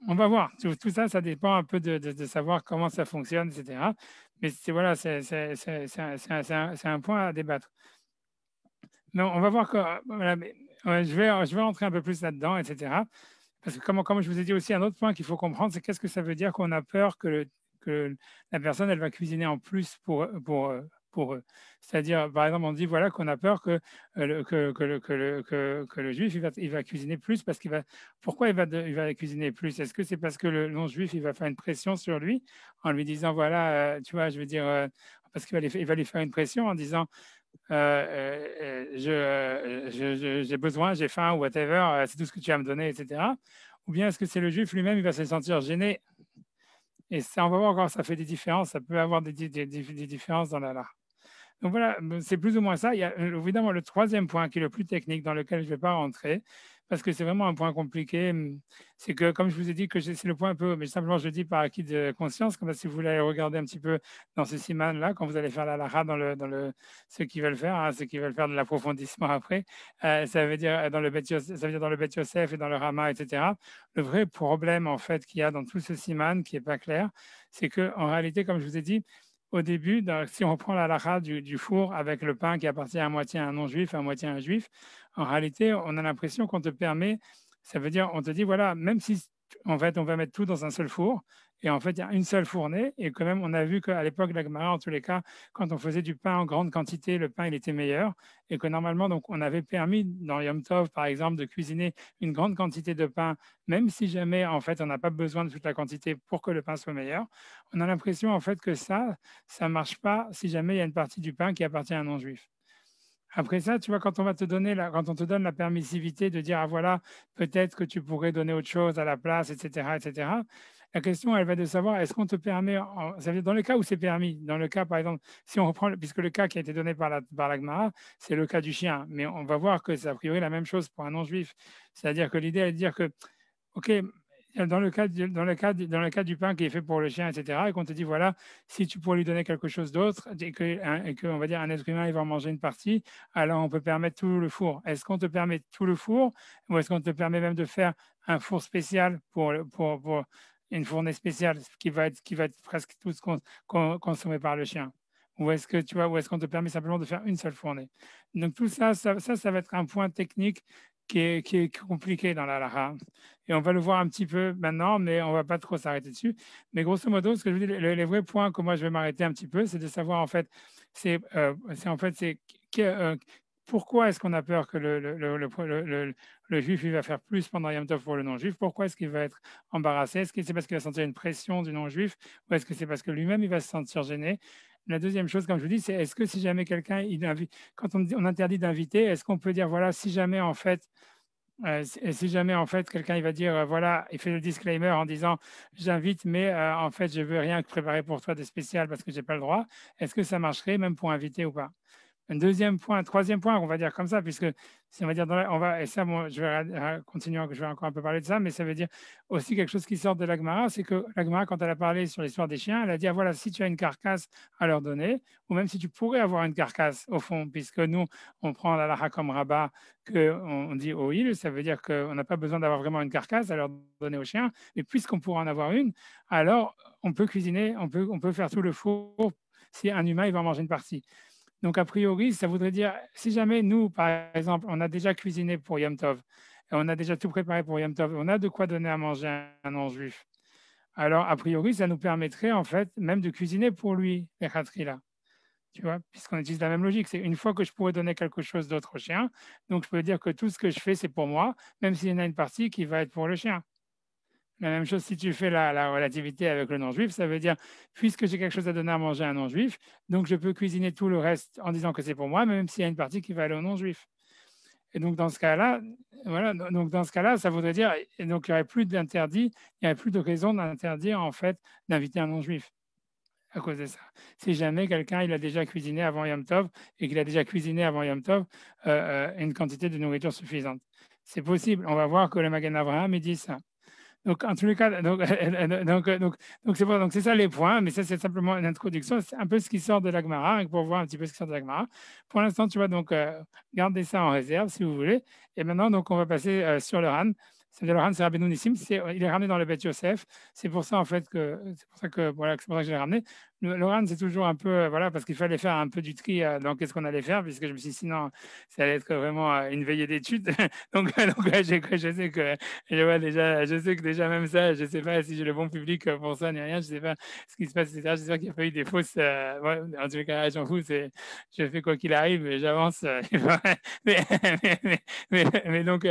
On va voir. Tout ça, ça dépend un peu de savoir comment ça fonctionne, etc. Mais voilà, c'est un point à débattre. Non, on va voir que voilà, mais, je vais rentrer un peu plus là-dedans, etc. Parce que comme je vous ai dit aussi, un autre point qu'il faut comprendre, c'est qu'est-ce que ça veut dire qu'on a peur que la personne, elle va cuisiner en plus pour eux. C'est-à-dire, par exemple, on dit voilà qu'on a peur que le juif il va cuisiner plus parce qu'il va. Pourquoi il va cuisiner plus? Est-ce que c'est parce que le non-juif il va faire une pression sur lui en lui disant voilà, tu vois, je veux dire parce il va lui faire une pression en disant j'ai besoin, j'ai faim, whatever, c'est tout ce que tu vas me donner, etc. Ou bien est-ce que c'est le juif lui-même, il va se sentir gêné? Et ça, on va voir encore, ça fait des différences, ça peut avoir des différences dans la loi. Donc voilà, c'est plus ou moins ça. Il y a évidemment le troisième point qui est le plus technique dans lequel je ne vais pas rentrer, parce que c'est vraiment un point compliqué. C'est que, comme je vous ai dit, que c'est le point un peu, mais simplement je le dis par acquis de conscience, comme ça, si vous voulez aller regarder un petit peu dans ce siman-là, quand vous allez faire la lara ceux qui veulent faire, hein, ceux qui veulent faire de l'approfondissement après, ça veut dire dans le ça veut dire dans le Bet Yosef et dans le Rama, etc. Le vrai problème, en fait, qu'il y a dans tout ce siman, qui n'est pas clair, c'est que en réalité, comme je vous ai dit, au début, si on prend la lacha du four avec le pain qui appartient à moitié à un non-juif, à moitié à un juif, en réalité, on a l'impression qu'on te permet, ça veut dire, on te dit, voilà, même si en fait, on va mettre tout dans un seul four, et en fait, il y a une seule fournée, et quand même, on a vu qu'à l'époque de la Gemara, en tous les cas, quand on faisait du pain en grande quantité, le pain, il était meilleur, et que normalement, donc, on avait permis, dans Yom Tov, par exemple, de cuisiner une grande quantité de pain, même si jamais, en fait, on n'a pas besoin de toute la quantité pour que le pain soit meilleur. On a l'impression, en fait, que ça ne marche pas si jamais il y a une partie du pain qui appartient à un non-juif. Après ça, tu vois, quand on va te donner quand on te donne la permissivité de dire, ah voilà, peut-être que tu pourrais donner autre chose à la place, etc., etc., la question, elle va de savoir, est-ce qu'on te permet, ça veut dire dans le cas où c'est permis, dans le cas, par exemple, si on reprend, puisque le cas qui a été donné par la Gemara, c'est le cas du chien, mais on va voir que c'est a priori la même chose pour un non-juif. C'est-à-dire que l'idée est de dire que, OK, dans le cas du pain qui est fait pour le chien, etc., et qu'on te dit, voilà, si tu pourrais lui donner quelque chose d'autre, et que, on va dire, un être humain, il va en manger une partie, alors on peut permettre tout le four. Est-ce qu'on te permet tout le four, ou est-ce qu'on te permet même de faire un four spécial pour une fournée spéciale qui va être presque tout consommé par le chien? Ou est-ce que tu vois, ou est-ce qu'on te permet simplement de faire une seule fournée? Donc tout ça, ça va être un point technique qui est compliqué dans la lara. Et on va le voir un petit peu maintenant, mais on ne va pas trop s'arrêter dessus. Mais grosso modo, ce que je veux dire, les vrais points que moi je vais m'arrêter un petit peu, c'est de savoir en fait, c'est pourquoi est-ce qu'on a peur que le juif il va faire plus pendant Yom Tov pour le non-juif? Pourquoi est-ce qu'il va être embarrassé? Est-ce que c'est parce qu'il va sentir une pression du non-juif ou est-ce que c'est parce que lui-même il va se sentir gêné? La deuxième chose, comme je vous dis, c'est est-ce que si jamais quelqu'un, quand on interdit d'inviter, est-ce qu'on peut dire, voilà, si jamais en fait si jamais en fait quelqu'un il va dire voilà, il fait le disclaimer en disant j'invite mais en fait je veux rien préparer pour toi de spécial parce que j'ai pas le droit, est-ce que ça marcherait même pour inviter ou pas? Un deuxième point, un troisième point, on va dire comme ça, puisque si on va dire, on va, et ça, moi, je vais continuer, je vais encore un peu parler de ça, mais ça veut dire aussi quelque chose qui sort de l'Agmara, c'est que l'Agmara, quand elle a parlé sur l'histoire des chiens, elle a dit, ah, voilà, si tu as une carcasse à leur donner, ou même si tu pourrais avoir une carcasse, au fond, puisque nous, on prend la lacha comme rabat, qu'on dit au il, ça veut dire qu'on n'a pas besoin d'avoir vraiment une carcasse à leur donner aux chiens, mais puisqu'on pourra en avoir une, alors on peut cuisiner, on peut faire tout le four si un humain il va en manger une partie. Donc, a priori, ça voudrait dire, si jamais nous, par exemple, on a déjà cuisiné pour Yom Tov, et on a déjà tout préparé pour Yom Tov, on a de quoi donner à manger à un non-juif, alors, a priori, ça nous permettrait, en fait, même de cuisiner pour lui, les khatri là. Tu vois, puisqu'on utilise la même logique. C'est une fois que je pourrais donner quelque chose d'autre au chien, donc je peux dire que tout ce que je fais, c'est pour moi, même s'il y en a une partie qui va être pour le chien. La même chose si tu fais la relativité avec le non-juif, ça veut dire, puisque j'ai quelque chose à donner à manger à un non-juif, donc je peux cuisiner tout le reste en disant que c'est pour moi, même s'il y a une partie qui va aller au non-juif. Et donc dans ce cas-là, voilà, donc dans ce cas-là, ça voudrait dire, et donc il n'y aurait plus d'interdit, il n'y aurait plus de raison d'interdire en fait d'inviter un non-juif à cause de ça. Si jamais quelqu'un il a déjà cuisiné avant Yom Tov et qu'il a déjà cuisiné avant Yom Tov une quantité de nourriture suffisante. C'est possible. On va voir que le Magen Avraham il dit ça. Donc, en tous les cas, donc c'est ça les points, mais ça, c'est simplement une introduction. C'est un peu ce qui sort de l'Agmara, hein, pour voir un petit peu ce qui sort de l'Agmara. Pour l'instant, tu vois, donc, gardez ça en réserve si vous voulez. Et maintenant, donc, on va passer sur le Han. C'est-à-dire, le Han, c'est Rabbeinu Nissim, il est ramené dans le Beth Yosef. C'est pour ça, en fait, voilà, c'est pour ça que je l'ai ramené. Le Han, c'est toujours un peu, voilà, parce qu'il fallait faire un peu du tri dans qu'est-ce qu'on allait faire, puisque je me suis dit, sinon, ça allait être vraiment une veillée d'études. donc je sais que je sais que déjà même ça, je ne sais pas si j'ai le bon public pour ça ni rien, je ne sais pas ce qui se passe, etc. J'espère qu'il n'y a pas eu des fausses. Ouais, en tout cas, j'en fous, je fais quoi qu'il arrive, et j'avance. mais, mais donc,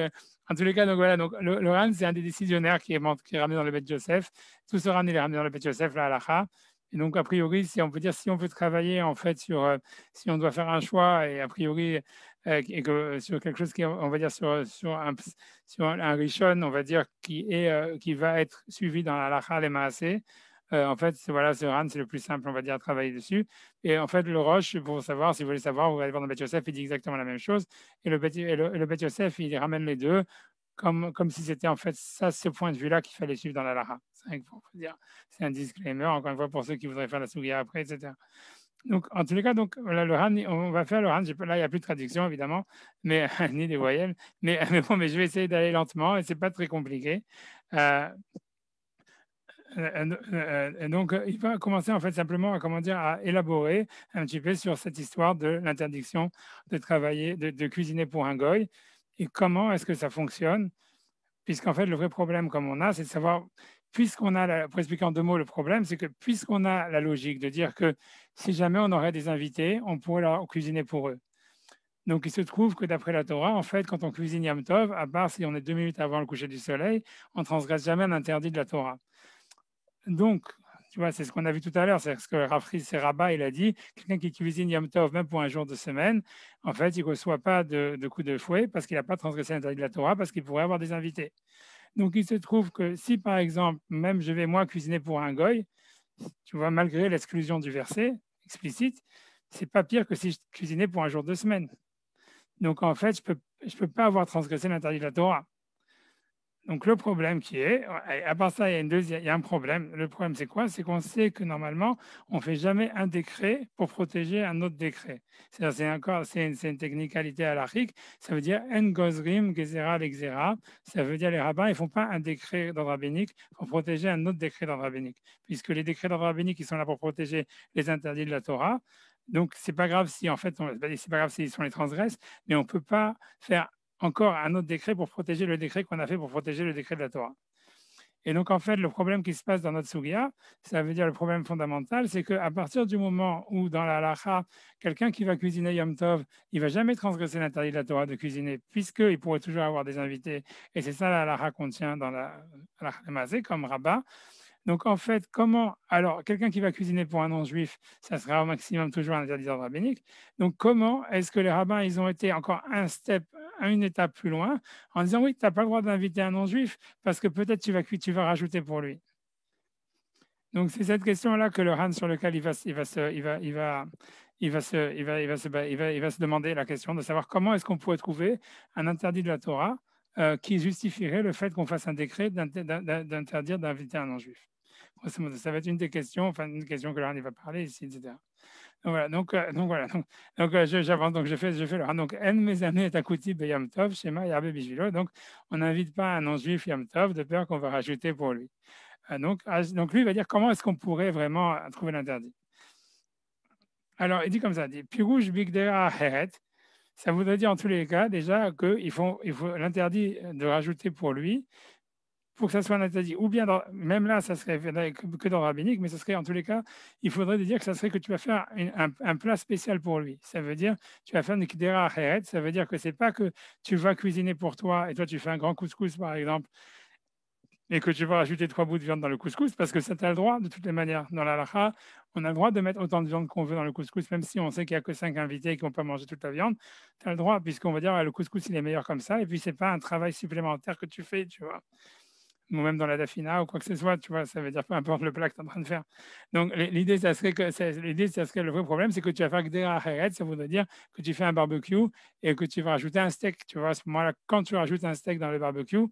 en tous les cas, donc voilà, donc le RAN, c'est un des décisionnaires qui est ramené dans le Beth Joseph. Tout ce RAN, il est ramené dans le Beth Joseph, là, à l'Acha. Et donc, a priori, si on peut dire, si on veut travailler en fait si on doit faire un choix, et a priori, et que sur quelque chose qui, on va dire, sur un rishon, on va dire, qui va être suivi dans la lacha les maaseh, en fait, voilà, ce ran, c'est le plus simple, on va dire, à travailler dessus. Et en fait, le roche, pour savoir, si vous voulez savoir, vous allez voir dans Beth Yosef, il dit exactement la même chose. Et le Bet Yosef, il ramène les deux. comme si c'était en fait ça, ce point de vue-là qu'il fallait suivre dans la Lara. C'est vrai qu'il faut dire, c'est un disclaimer, encore une fois, pour ceux qui voudraient faire la Sougia après, etc. Donc, en tous les cas, donc, voilà, le Han, on va faire le Han. Là, il n'y a plus de traduction, évidemment, mais ni des voyelles. Mais bon, mais je vais essayer d'aller lentement et c'est pas très compliqué. Donc, il va commencer en fait simplement à, comment dire, à élaborer un petit peu sur cette histoire de l'interdiction de travailler, de cuisiner pour un goy et comment est-ce que ça fonctionne. Puisqu'en fait, le vrai problème, comme on a, c'est de savoir, puisqu'on a, pour expliquer en 2 mots le problème, c'est que puisqu'on a la logique de dire que si jamais on aurait des invités, on pourrait leur cuisiner pour eux. Donc, il se trouve que d'après la Torah, en fait, quand on cuisine Yom Tov, à part si on est 2 minutes avant le coucher du soleil, on ne transgresse jamais un interdit de la Torah. Donc, tu vois, c'est ce qu'on a vu tout à l'heure, c'est ce que Rabat, il a dit, quelqu'un qui cuisine Yom Tov, même pour un jour de semaine, en fait, il ne reçoit pas de coup de fouet parce qu'il n'a pas transgressé l'interdit de la Torah, parce qu'il pourrait avoir des invités. Donc, il se trouve que si, par exemple, même je vais moi cuisiner pour un goy, tu vois, malgré l'exclusion du verset explicite, c'est pas pire que si je cuisinais pour un jour de semaine. Donc, en fait, je peux pas avoir transgressé l'interdit de la Torah. Donc, le problème qui est, à part ça, il y a un problème. Le problème, c'est quoi? C'est qu'on sait que normalement, on ne fait jamais un décret pour protéger un autre décret. C'est une technicalité halachique. Ça veut dire en gozrim gezerah l'exera. Ça veut dire les rabbins, ils ne font pas un décret d'ordre rabbinique pour protéger un autre décret d'ordre rabbinique. Puisque les décrets d'ordre rabbinique, ils sont là pour protéger les interdits de la Torah. Donc, c'est pas grave si, en fait, c'est pas grave s'ils sont les transgresses, mais on ne peut pas faire encore un autre décret pour protéger le décret qu'on a fait pour protéger le décret de la Torah. Et donc, en fait, le problème qui se passe dans notre Sugia, ça veut dire le problème fondamental, c'est qu'à partir du moment où, dans la halacha, quelqu'un qui va cuisiner Yom Tov, il ne va jamais transgresser l'interdit de la Torah de cuisiner, puisqu'il pourrait toujours avoir des invités. Et c'est ça la halacha qu'on tient dans la halacha comme rabat. Donc, en fait, comment. Alors, quelqu'un qui va cuisiner pour un non-juif, ça sera au maximum toujours un interdit d'ordre rabbinique. Donc, comment est-ce que les rabbins, ils ont été encore une étape plus loin en disant oui, tu n'as pas le droit d'inviter un non-juif parce que peut-être tu vas rajouter pour lui. Donc, c'est cette question-là que le Han sur lequel il va se demander la question de savoir comment est-ce qu'on pourrait trouver un interdit de la Torah qui justifierait le fait qu'on fasse un décret d'interdire d'inviter un non-juif. Ça va être une des questions, enfin une question que le Han va parler ici, etc. Donc voilà, j'avance, donc je fais le Han. Donc, en mes années est akuti beyam tov, shema yarbe bishvilo. Donc, on n'invite pas un non-juif yam tov de peur qu'on va rajouter pour lui. Donc lui, il va dire comment est-ce qu'on pourrait vraiment trouver l'interdit. Alors, il dit comme ça, il dit Pirouj bigdera heret. Ça voudrait dire en tous les cas déjà qu'il faut l'interdit de rajouter pour lui, pour que ça soit un interdit. Ou bien, même là, ça serait que dans le rabbinique, mais ce serait en tous les cas, il faudrait dire que ça serait que tu vas faire un plat spécial pour lui. Ça veut dire, tu vas faire une kdera heret. Ça veut dire que c'est pas que tu vas cuisiner pour toi et toi tu fais un grand couscous par exemple et que tu vas rajouter 3 bouts de viande dans le couscous, parce que ça, tu as le droit de toutes les manières. Dans la lacha, on a le droit de mettre autant de viande qu'on veut dans le couscous, même si on sait qu'il n'y a que 5 invités et qu'ils ne vont pas manger toute la viande. Tu as le droit, puisqu'on va dire le couscous, il est meilleur comme ça, et puis ce n'est pas un travail supplémentaire que tu fais, tu vois. Ou même dans la dafina ou quoi que ce soit, tu vois, ça veut dire peu importe le plat que tu es en train de faire. Donc l'idée, ça serait le vrai problème, c'est que tu vas faire que des acheret, ça voudrait dire que tu fais un barbecue et que tu vas rajouter un steak. Tu vois, à ce moment-là, quand tu rajoutes un steak dans le barbecue,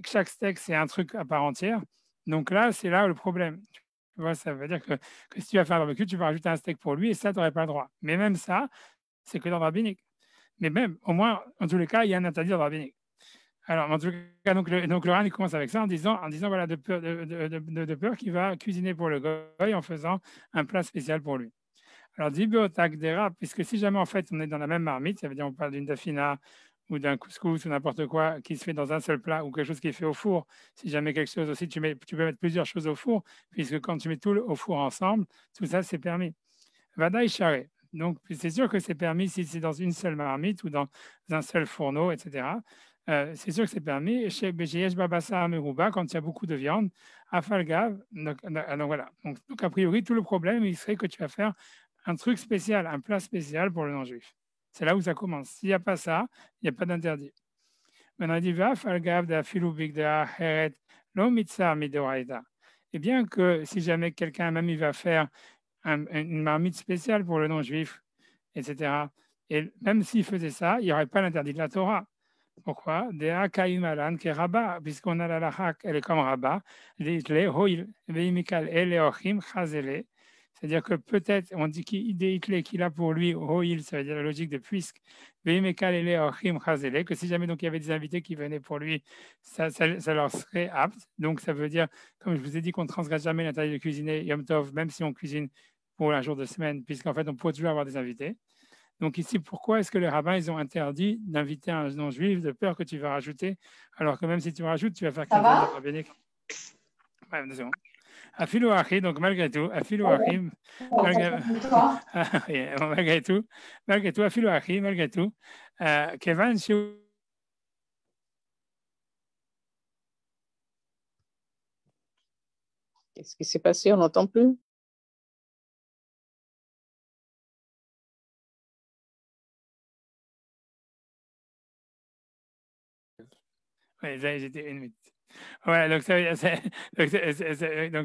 chaque steak, c'est un truc à part entière. Donc là, c'est là le problème. Tu vois, ça veut dire que si tu vas faire un barbecue, tu vas rajouter un steak pour lui et ça, tu n'aurais pas le droit. Mais même ça, c'est que dans le rabbinique. Mais même, au moins, en tous les cas, il y a un interdit dans le rabbinique. Alors, en tout cas, donc le Ran, il commence avec ça en disant voilà, de peur qu'il va cuisiner pour le goy en faisant un plat spécial pour lui. Alors, Dibio Takdera, puisque si jamais en fait on est dans la même marmite, ça veut dire on parle d'une dafina ou d'un couscous ou n'importe quoi qui se fait dans un seul plat ou quelque chose qui est fait au four, si jamais quelque chose aussi, tu peux mettre plusieurs choses au four, puisque quand tu mets tout au four ensemble, tout ça c'est permis. Vada Ishare. Donc, c'est sûr que c'est permis si c'est dans une seule marmite ou dans un seul fourneau, etc. C'est sûr que c'est permis. Chez Bejeyesh Babasa Ameruba, quand il y a beaucoup de viande, Afalgav. Donc, voilà. Donc, a priori, tout le problème, il serait que tu vas faire un truc spécial, un plat spécial pour le non-juif. C'est là où ça commence. S'il n'y a pas ça, il n'y a pas d'interdit. Maintenant, il dit Afalgav da filubik da heret lo mitzah midoraita. Et bien que si jamais quelqu'un, même il va faire une marmite spéciale pour le non-juif, etc. Et même s'il faisait ça, il n'y aurait pas l'interdit de la Torah. Pourquoi? Dea Kaimalan, qui est rabat, puisqu'on a la lacha, elle est comme rabat. Leitle, hoil, veimikal, ele, ochim, chazele. C'est-à-dire que peut-être, on dit qu'il a pour lui, hoil, ça veut dire la logique de puisque, veimikal, ele, ochim, chazele, que si jamais donc il y avait des invités qui venaient pour lui, ça leur serait apte. Donc ça veut dire, comme je vous ai dit, qu'on ne transgresse jamais l'interdit de cuisiner Yom Tov, même si on cuisine pour un jour de semaine, puisqu'en fait, on peut toujours avoir des invités. Donc ici, pourquoi est-ce que les rabbins ils ont interdit d'inviter un non-juif de peur que tu vas rajouter, alors que même si tu rajoutes, tu vas faire 15 ans de rabbinique. Ouais, Afilou Achim, donc malgré tout, Afilou Achim, malgré tout, Afilou Achim, malgré tout, Kevan Shu. Qu'est-ce qui s'est passé? On n'entend plus. Oui, j'étais une minute. Ouais, donc ça, donc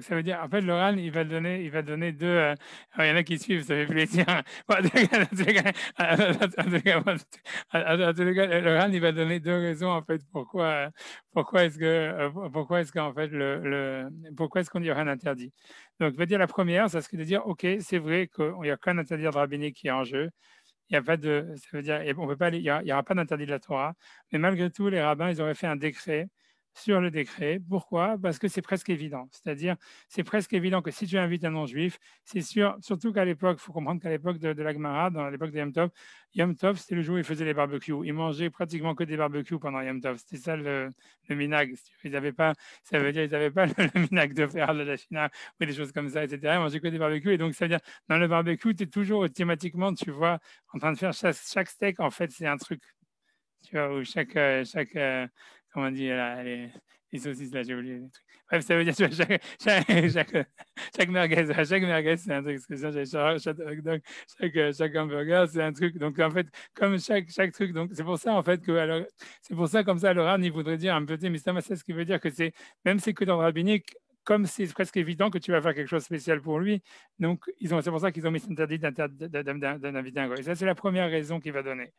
ça veut dire, en fait, Laurent, il va donner deux. Il y en a qui suivent, ça fait plaisir. En tous les cas, Laurent, il va donner deux raisons, en fait, pourquoi est-ce qu'en fait, pourquoi est-ce qu'on y aura un interdit. Donc, je veux dire, la première, c'est ce que de dire, OK, c'est vrai qu'il n'y a qu'un interdit de rabbinique qui est en jeu. Il n'y a pas de, ça veut dire, on peut pas, il y aura pas d'interdit de la Torah, mais malgré tout, les rabbins, ils auraient fait un décret sur le décret. Pourquoi? Parce que c'est presque évident. C'est-à-dire, c'est presque évident que si tu invites un non-juif, c'est sûr, surtout qu'à l'époque, il faut comprendre qu'à l'époque de la Gemara, dans l'époque de Yom Tov, c'était le jour où ils faisaient les barbecues. Ils mangeaient pratiquement que des barbecues pendant Yom Tov. C'était ça le minag. Ils n'avaient pas, ça veut dire, ils n'avaient pas le minag de faire de la china ou des choses comme ça, etc. Ils mangeaient que des barbecues. Et donc, ça veut dire, dans le barbecue, tu es toujours automatiquement, tu vois, en train de faire chaque steak, en fait, c'est un truc. Tu vois, où comment on dit, là, les saucisses, là, j'ai oublié les trucs. Bref, ça veut dire, tu vois, chaque merguez, c'est un truc. Chaque hamburger, c'est un truc. Donc, en fait, comme chaque truc, donc, c'est pour ça, en fait, que, alors, c'est pour ça, comme ça, Laurent, il voudrait dire un petit, mais c'est ce qui veut dire que c'est, même si c'est que dans le rabbinique, comme c'est presque évident que tu vas faire quelque chose de spécial pour lui, donc c'est pour ça qu'ils ont mis cet interdit d'inviter un gars. Et ça, c'est la première raison qu'il va donner.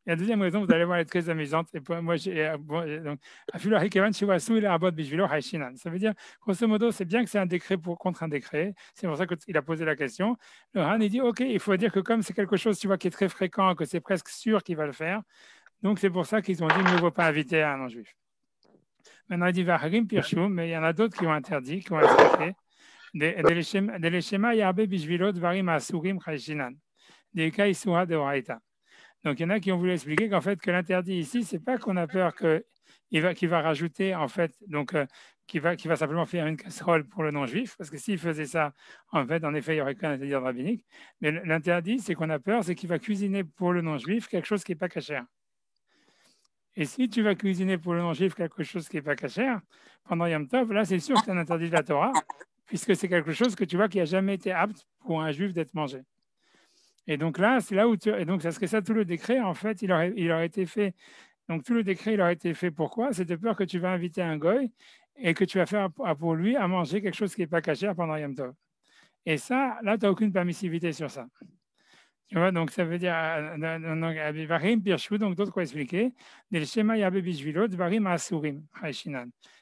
Et la deuxième raison, vous allez voir, elle est très amusante. Et moi, donc, ça veut dire, grosso modo, c'est bien que c'est un décret contre un décret. C'est pour ça qu'il a posé la question. Le Han, il dit, OK, il faut dire que comme c'est quelque chose, tu vois, qui est très fréquent, que c'est presque sûr qu'il va le faire, donc c'est pour ça qu'ils ont dit, mieux vaut pas inviter un non-juif. Maintenant, il dit, Vaharim Pirchou, mais il y en a d'autres qui ont interdit, qui ont expliqué. Des schémas, Yarbe Bishvilot, Varim Asurim Chayshinan. Des cas, Isura de Oraita. Donc, il y en a qui ont voulu expliquer qu'en fait, que l'interdit ici, c'est pas qu'on a peur qu'il va rajouter, en fait, donc, qu'il va simplement faire une casserole pour le non-juif, parce que s'il faisait ça, en fait, en effet, il n'y aurait qu'un interdit rabbinique. Mais l'interdit, c'est qu'on a peur, c'est qu'il va cuisiner pour le non-juif quelque chose qui n'est pas cachère. Et si tu vas cuisiner pour le non-juif quelque chose qui n'est pas cachère, pendant Yom Tov, là, c'est sûr que c'est un interdit de la Torah, puisque c'est quelque chose que tu vois qui n'a jamais été apte pour un juif d'être mangé. Et donc là, c'est là où et donc ça serait ça tout le décret. En fait, il aurait été fait. Donc tout le décret, il aurait été fait. Pourquoi? C'est de peur que tu vas inviter un goy et que tu vas faire pour lui à manger quelque chose qui n'est pas caché pendant Yom Tov. Et ça, là, tu n'as aucune permissivité sur ça. Tu vois, donc ça veut dire, donc d'autres quoi expliquer,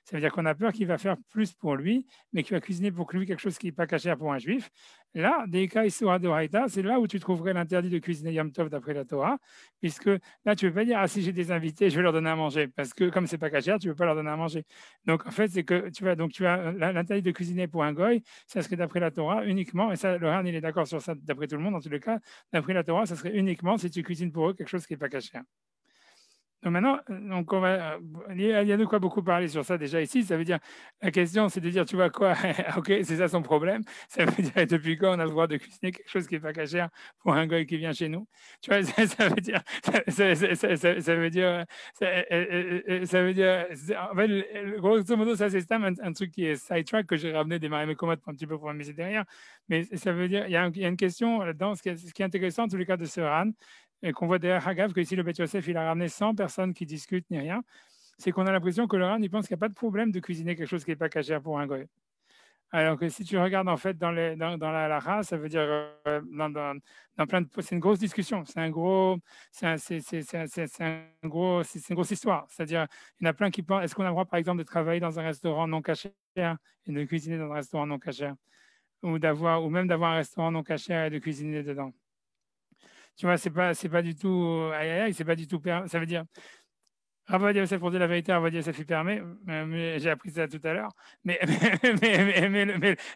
ça veut dire qu'on a peur qu'il va faire plus pour lui, mais qu'il va cuisiner pour lui quelque chose qui n'est pas caché pour un juif. Là, des cas c'est là où tu trouverais l'interdit de cuisiner Yom Tov d'après la Torah, puisque là, tu ne peux pas dire, ah, si j'ai des invités, je vais leur donner à manger, parce que comme c'est pas caché, tu ne peux pas leur donner à manger. Donc, en fait, c'est que tu as l'interdit de cuisiner pour un goy, ça serait d'après la Torah uniquement, et ça, le Han, il est d'accord sur ça d'après tout le monde, en tous les cas, d'après la Torah, ça serait uniquement si tu cuisines pour eux quelque chose qui n'est pas caché. Donc maintenant, donc il y a de quoi beaucoup parler sur ça déjà ici. Ça veut dire, la question c'est de dire, tu vois quoi, ok, c'est ça son problème. Ça veut dire, depuis quand on a le droit de cuisiner quelque chose qui n'est pas cachère pour un gars qui vient chez nous. Tu vois, ça veut dire, ça veut dire, en fait, grosso modo, ça c'est un truc qui est sidetrack que j'ai ramené des Marais Comètes un petit peu pour m'amuser derrière. Mais ça veut dire, il y a une question là-dedans, ce qui est intéressant, en tous les cas de ce RAN, et qu'on voit derrière Hagav, que ici le Beth Yosef, il a ramené 100 personnes qui discutent ni rien, c'est qu'on a l'impression que le RAN, il pense qu'il n'y a pas de problème de cuisiner quelque chose qui n'est pas cachère pour un goy. Alors que si tu regardes en fait dans la halakha, ça veut dire dans plein de, c'est une grosse discussion, c'est un gros, c'est un gros, c'est une grosse histoire. C'est-à-dire, il y en a plein qui pensent, est-ce qu'on a le droit par exemple de travailler dans un restaurant non cachère et de cuisiner dans un restaurant non cachère, ou même d'avoir un restaurant non cachère et de cuisiner dedans. Tu vois, c'est pas du tout, aïe, aïe, aïe, c'est pas du tout, ça veut dire Rav Yosef, pour dire la vérité, Rav Yosef il permet, mais j'ai appris ça tout à l'heure. Mais,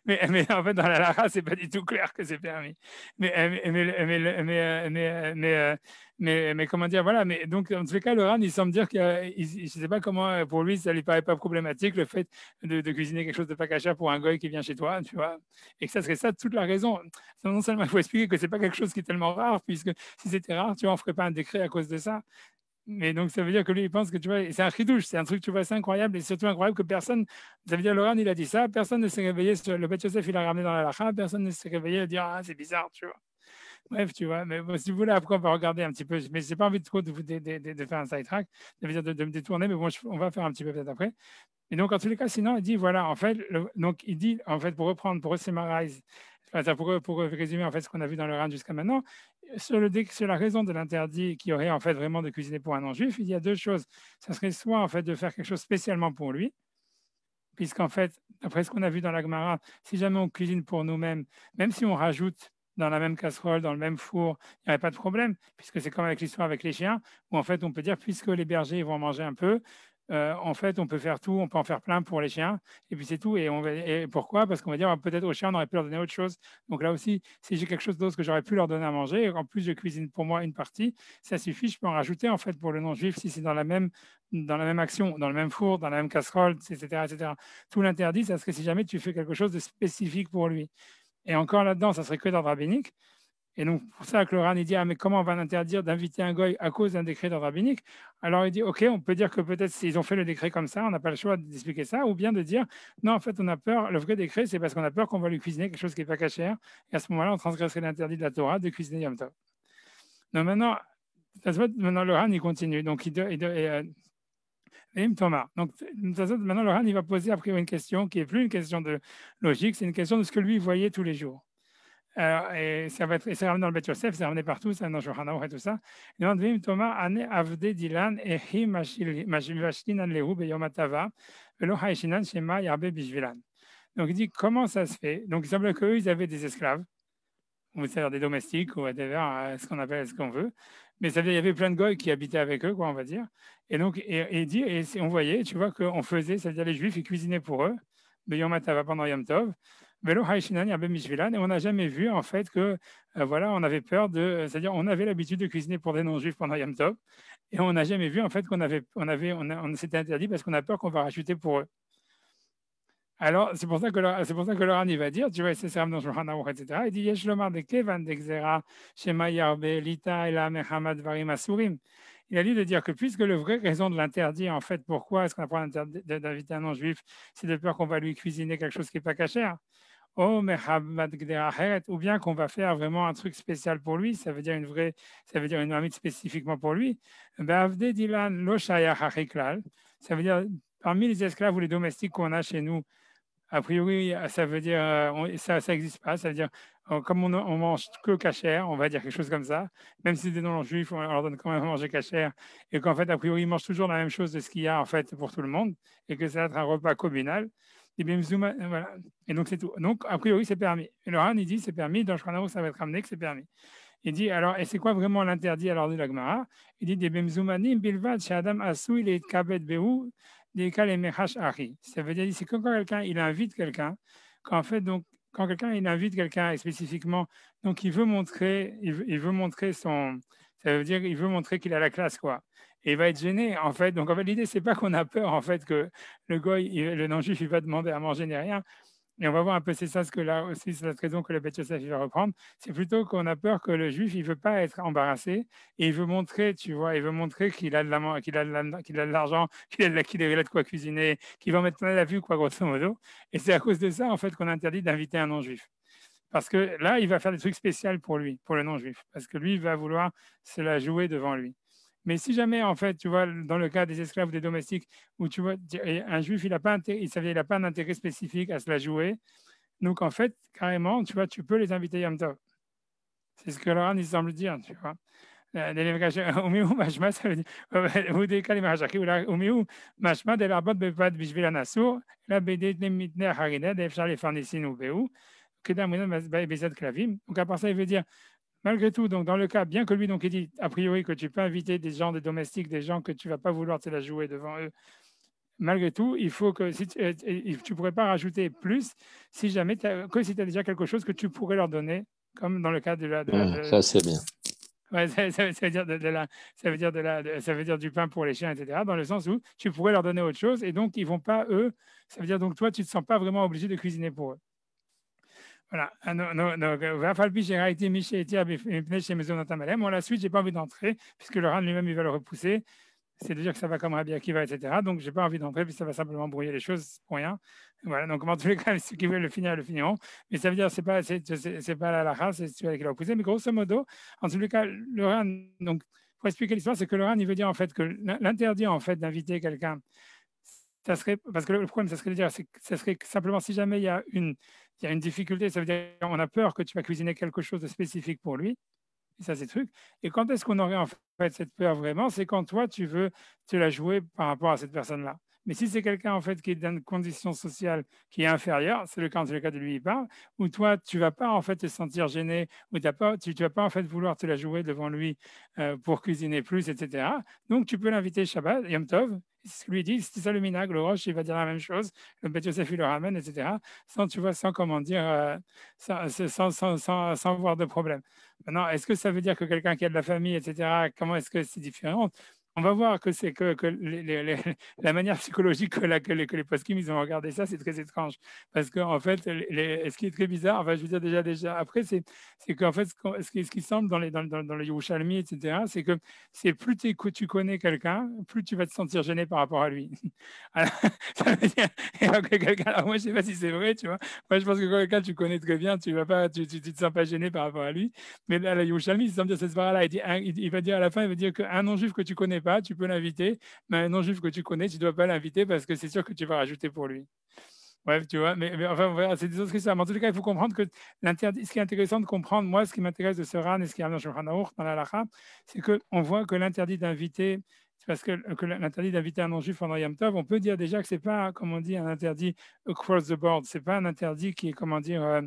mais en fait, dans la Lara, c'est pas du tout clair que c'est permis. Mais comment dire, voilà. Mais donc, en tous les cas, le Ran, il semble dire que, je ne sais pas comment, pour lui, ça lui paraît pas problématique le fait de cuisiner quelque chose de pas cachère pour un goy qui vient chez toi, tu vois. Et que ça serait ça toute la raison. Non seulement il faut expliquer que c'est pas quelque chose qui est tellement rare, puisque si c'était rare, tu vois, on ferait pas un décret à cause de ça. Mais donc, ça veut dire que lui, il pense que, tu vois, c'est un chidouche, c'est un truc, tu vois, c'est incroyable, et surtout incroyable que personne, ça veut dire, Laurent, il a dit ça, personne ne s'est réveillé, le Beth Yosef, il a ramené dans la lacha, personne ne s'est réveillé à dire, ah, c'est bizarre, tu vois. Bref, tu vois, mais bon, si vous voulez, après, on va regarder un petit peu, mais j'ai pas envie de trop de faire un sidetrack, ça veut dire de me détourner, mais bon, on va faire un petit peu peut-être après. Et donc, en tous les cas, sinon, il dit, voilà, en fait, donc, il dit, en fait, pour reprendre, pour summarize, enfin, pour résumer, en fait, ce qu'on a vu dans le RAN jusqu'à maintenant, sur la raison de l'interdit qui aurait, en fait, vraiment de cuisiner pour un non-juif, il y a deux choses. Ça serait soit, en fait, de faire quelque chose spécialement pour lui, puisqu'en fait, après ce qu'on a vu dans la Gemara, si jamais on cuisine pour nous-mêmes, même si on rajoute dans la même casserole, dans le même four, il n'y aurait pas de problème, puisque c'est comme avec l'histoire avec les chiens, où en fait on peut dire, puisque les bergers vont manger un peu, en fait on peut faire tout, on peut en faire plein pour les chiens, et puis c'est tout. Et pourquoi? Parce qu'on va dire, peut-être aux chiens, on aurait pu leur donner autre chose. Donc là aussi, si j'ai quelque chose d'autre que j'aurais pu leur donner à manger, et en plus je cuisine pour moi une partie, ça suffit, je peux en rajouter en fait pour le non-juif si c'est dans la même action, dans le même four, dans la même casserole, etc., etc. Tout l'interdit, ça serait si jamais tu fais quelque chose de spécifique pour lui. Et encore là-dedans, ça serait que d'ordre rabbinique. Et donc, pour ça que le Ran, il dit, ah, mais comment on va interdire d'inviter un goy à cause d'un décret d'ordre rabbinique? Alors, il dit, OK, on peut dire que peut-être s'ils ont fait le décret comme ça, on n'a pas le choix d'expliquer ça, ou bien de dire, non, en fait, on a peur, le vrai décret, c'est parce qu'on a peur qu'on va lui cuisiner quelque chose qui n'est pas cachère, et à ce moment-là, on transgresserait l'interdit de la Torah de cuisiner Yom Tov. Donc maintenant, le Ran, il continue. Donc, Thomas. Donc, maintenant, le Ran, il va poser après une question qui n'est plus une question de logique, c'est une question de ce que lui voyait tous les jours. Et ça va être, et c'est ramené dans le Beth Yosef, c'est ramené partout, c'est dans Shulchan Aruch et tout ça. Il demande, Thomas, Ane Avde Dilan, Ehi Mashlinan Lehu Beyom Atava, Velo Haishinan Shema Yarbe Bishvilan. Donc, il dit, comment ça se fait? Donc, il semble qu'eux, ils avaient des esclaves, ou c'est-à-dire des domestiques, ou whatever, ce qu'on appelle, ce qu'on veut. Mais ça veut dire qu'il y avait plein de goy qui habitaient avec eux, quoi, on va dire. Et donc, il dit, et on voyait, tu vois, qu'on faisait, c'est-à-dire les Juifs, ils cuisinaient pour eux, Beyom Atava pendant Yom Tov. Velo Haishinan Yarbe Bishvilan, et on n'a jamais vu en fait que voilà, on avait peur de, c'est-à-dire on avait l'habitude de cuisiner pour des non-juifs pendant Yom Tov, et on n'a jamais vu en fait on s'était interdit parce qu'on a peur qu'on va rajouter pour eux. Alors c'est pour ça que Laurent il va dire, tu vois, c'est ça dans Shulchan Aruch, etc. Il dit Yesh lomar de kevan dexera shema yarbe lita ela mechamad varim asurim. Il a dit de dire que puisque la vraie raison de l'interdit, en fait, pourquoi est-ce qu'on a pas d'inviter un non-juif, c'est de peur qu'on va lui cuisiner quelque chose qui n'est pas cachère. Oh, mais ou bien qu'on va faire vraiment un truc spécial pour lui, ça veut dire ça veut dire une marmite spécifiquement pour lui. Ben, ça veut dire parmi les esclaves ou les domestiques qu'on a chez nous, a priori, ça veut dire ça n'existe pas. Ça veut dire comme on mange que cachère, on va dire quelque chose comme ça. Même si c'est des non-juifs, on leur donne quand même à manger cachère et qu'en fait, a priori, ils mangent toujours la même chose de ce qu'il y a en fait pour tout le monde et que ça va être un repas communal. Et bien, voilà. Et donc, c'est tout. Donc, a priori, c'est permis. Et le Han, il dit c'est permis. Dans Shulchan ça va être ramené que c'est permis. Il dit alors, et c'est quoi vraiment l'interdit alors de la Gemara? Il dit des bemzumanim bilvad shadam asu il est kabed behu des cas les mechash ari. Ça veut dire c'est quand quelqu'un il invite quelqu'un, qu'en fait donc quand quelqu'un il invite quelqu'un et spécifiquement donc il veut montrer son, ça veut dire il veut montrer qu'il a la classe quoi. Et il va être gêné en fait. Donc en fait l'idée c'est pas qu'on a peur en fait que le goy, le non-juif il va demander à manger ni rien. Et on va voir un peu, c'est ça ce que là aussi, c'est la raison que le Beth Yosef va reprendre. C'est plutôt qu'on a peur que le juif, il veut pas être embarrassé et il veut montrer, tu vois, il veut montrer qu'il a qu'il a de l'argent, qu'il a de quoi cuisiner, qu'il va en mettre plein la vue, quoi, grosso modo. Et c'est à cause de ça, en fait, qu'on interdit d'inviter un non-juif. Parce que là, il va faire des trucs spéciaux pour lui, pour le non-juif. Parce que lui, il va vouloir se la jouer devant lui. Mais si jamais, en fait, tu vois, dans le cas des esclaves ou des domestiques, où tu vois, un juif, il n'a pas, il a pas un intérêt spécifique à se la jouer. Donc, en fait, carrément, tu vois, tu peux les inviter Yom Tov. C'est ce que Laurent, il semble dire, tu vois. ומיהו משמע, הוא דקה למחשכי, ומיהו משמע דלעבוד בבד בשביל הנשוא, אלא בידי מתנה החרידה, דאפשר לפרנסין ובהו, כדאמרינן בעזת כלבים. Donc, à part ça, il veut dire, malgré tout, donc dans le cas, bien que lui, donc, il dit, a priori, que tu peux inviter des gens, des domestiques, des gens que tu ne vas pas vouloir te la jouer devant eux, malgré tout, il faut que si tu ne pourrais pas rajouter plus si jamais que si tu as déjà quelque chose que tu pourrais leur donner, comme dans le cas de Ça, c'est bien. Ouais, ça veut dire ça veut dire du pain pour les chiens, etc. Dans le sens où tu pourrais leur donner autre chose et donc ils vont pas eux. Ça veut dire donc toi tu te sens pas vraiment obligé de cuisiner pour eux. Voilà. Bon, la suite, j'ai pas envie d'entrer puisque le Ran lui-même il va le repousser. C'est de dire que ça va comme Rabbi Akiva, etc. Donc, j'ai pas envie d'entrer, puis ça va simplement brouiller les choses pour rien. Voilà, donc, en tous les cas, ceux qui veulent le finir, le finiront. Mais ça veut dire, c'est pas la halakha, c'est celui qui l'a opposé. Mais grosso modo, en tous les cas, le Ran, donc, pour expliquer l'histoire, c'est que le Ran, il veut dire, en fait, que l'interdit, en fait, d'inviter quelqu'un, ça serait, parce que le problème, ça serait de dire, ça serait simplement si jamais il y a une difficulté, ça veut dire qu'on a peur que tu vas cuisiner quelque chose de spécifique pour lui. Et ça, c'est le truc. Et quand est-ce qu'on aurait en fait cette peur vraiment? C'est quand toi, tu veux te la jouer par rapport à cette personne-là. Mais si c'est quelqu'un en fait qui est dans une condition sociale qui est inférieure, c'est le cas de lui il parle, où toi tu vas pas en fait te sentir gêné, ou tu vas pas en fait vouloir te la jouer devant lui pour cuisiner plus, etc. Donc tu peux l'inviter Shabbat, Yom Tov. Ce lui dit, c'est ça le minag, le roche, il va dire la même chose, le Bet Yosef il le ramène, etc. Sans, tu vois, sans comment dire, sans voir de problème. Maintenant, est-ce que ça veut dire que quelqu'un qui a de la famille, etc., comment est-ce que c'est différent? On va voir que c'est que la manière psychologique que les poskim, ils ont regardé ça, c'est très étrange. Parce qu'en fait, ce qui est très bizarre, enfin, je veux dire déjà après, c'est qu'en fait, ce qui semble dans les Yerushalmi, etc., c'est que c'est plus tu connais quelqu'un, plus tu vas te sentir gêné par rapport à lui. Alors, ça veut dire, alors moi, je ne sais pas si c'est vrai, tu vois. Moi, je pense que quand quelqu'un tu connais très bien, tu te sens pas gêné par rapport à lui. Mais là, la Yerushalmi, il semble dire cette là il va dire à la fin, il va dire qu'un non-juif que tu connais pas, tu peux l'inviter, mais un non-juif que tu connais, tu ne dois pas l'inviter parce que c'est sûr que tu vas rajouter pour lui. Bref, tu vois, mais enfin, voilà, c'est des autres histoires. Mais en tout cas, il faut comprendre que ce qui est intéressant de comprendre, moi, ce qui m'intéresse de ce RAN et ce qui est dans Shulchan Aruch, dans la Halakha, c'est qu'on voit que l'interdit d'inviter, c'est parce que l'interdit d'inviter un non-juif pendant Yom Tov, on peut dire déjà que c'est pas, comme on dit, un interdit across the board. C'est pas un interdit qui est, comment dire,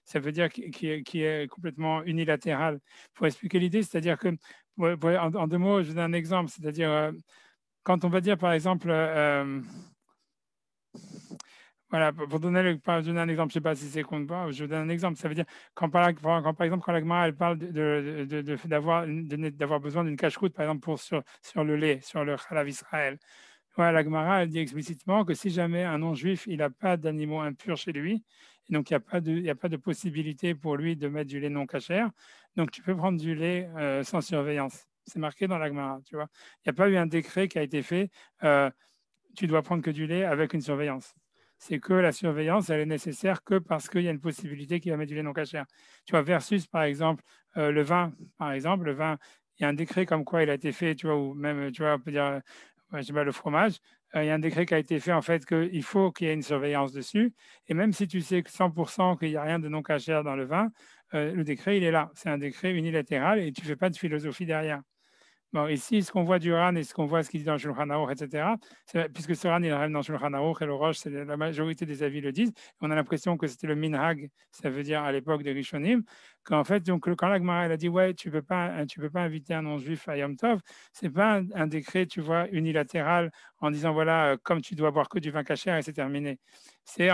ça veut dire qui est complètement unilatéral. Pour expliquer l'idée, c'est-à-dire que, en deux mots, je donne un exemple, c'est-à-dire quand on va dire, par exemple, voilà, pour donner un exemple, je ne sais pas si c'est compte pas, je donne un exemple. Ça veut dire, par exemple, quand la Gemara, elle parle d'avoir besoin d'une cache-croûte, par exemple, sur le lait, sur le Chalav Israël. Ouais, la Gemara, elle dit explicitement que si jamais un non-juif, il n'a pas d'animaux impurs chez lui, et donc il n'y a pas de possibilité pour lui de mettre du lait non cachère, donc tu peux prendre du lait sans surveillance. C'est marqué dans la Gemara, tu vois. Il n'y a pas eu un décret qui a été fait, tu dois prendre que du lait avec une surveillance. C'est que la surveillance, elle est nécessaire que parce qu'il y a une possibilité qu'il va mettre du lait non cachère. Tu vois, versus, par exemple, le vin, le vin, il y a un décret comme quoi il a été fait, tu vois, ou même, tu vois, on peut dire, je sais pas, le fromage, il y a un décret qui a été fait, en fait, qu'il faut qu'il y ait une surveillance dessus. Et même si tu sais que 100% qu'il n'y a rien de non cachère dans le vin, le décret, il est là. C'est un décret unilatéral et tu ne fais pas de philosophie derrière. Bon, ici, ce qu'on voit du Ran et ce qu'on voit ce qu'il dit dans le Shulchan Aruch, etc., puisque ce Ran, il arrive dans le Shulchan Aruch et le Rosh, la majorité des avis le disent, on a l'impression que c'était le Minhag, ça veut dire à l'époque des Rishonim, qu'en fait, donc, quand la Gemara, elle a dit, ouais, tu peux pas inviter un non-juif à Yom Tov, c'est pas un décret, tu vois, unilatéral, en disant, voilà, comme tu dois boire que du vin cachère et c'est terminé. C'est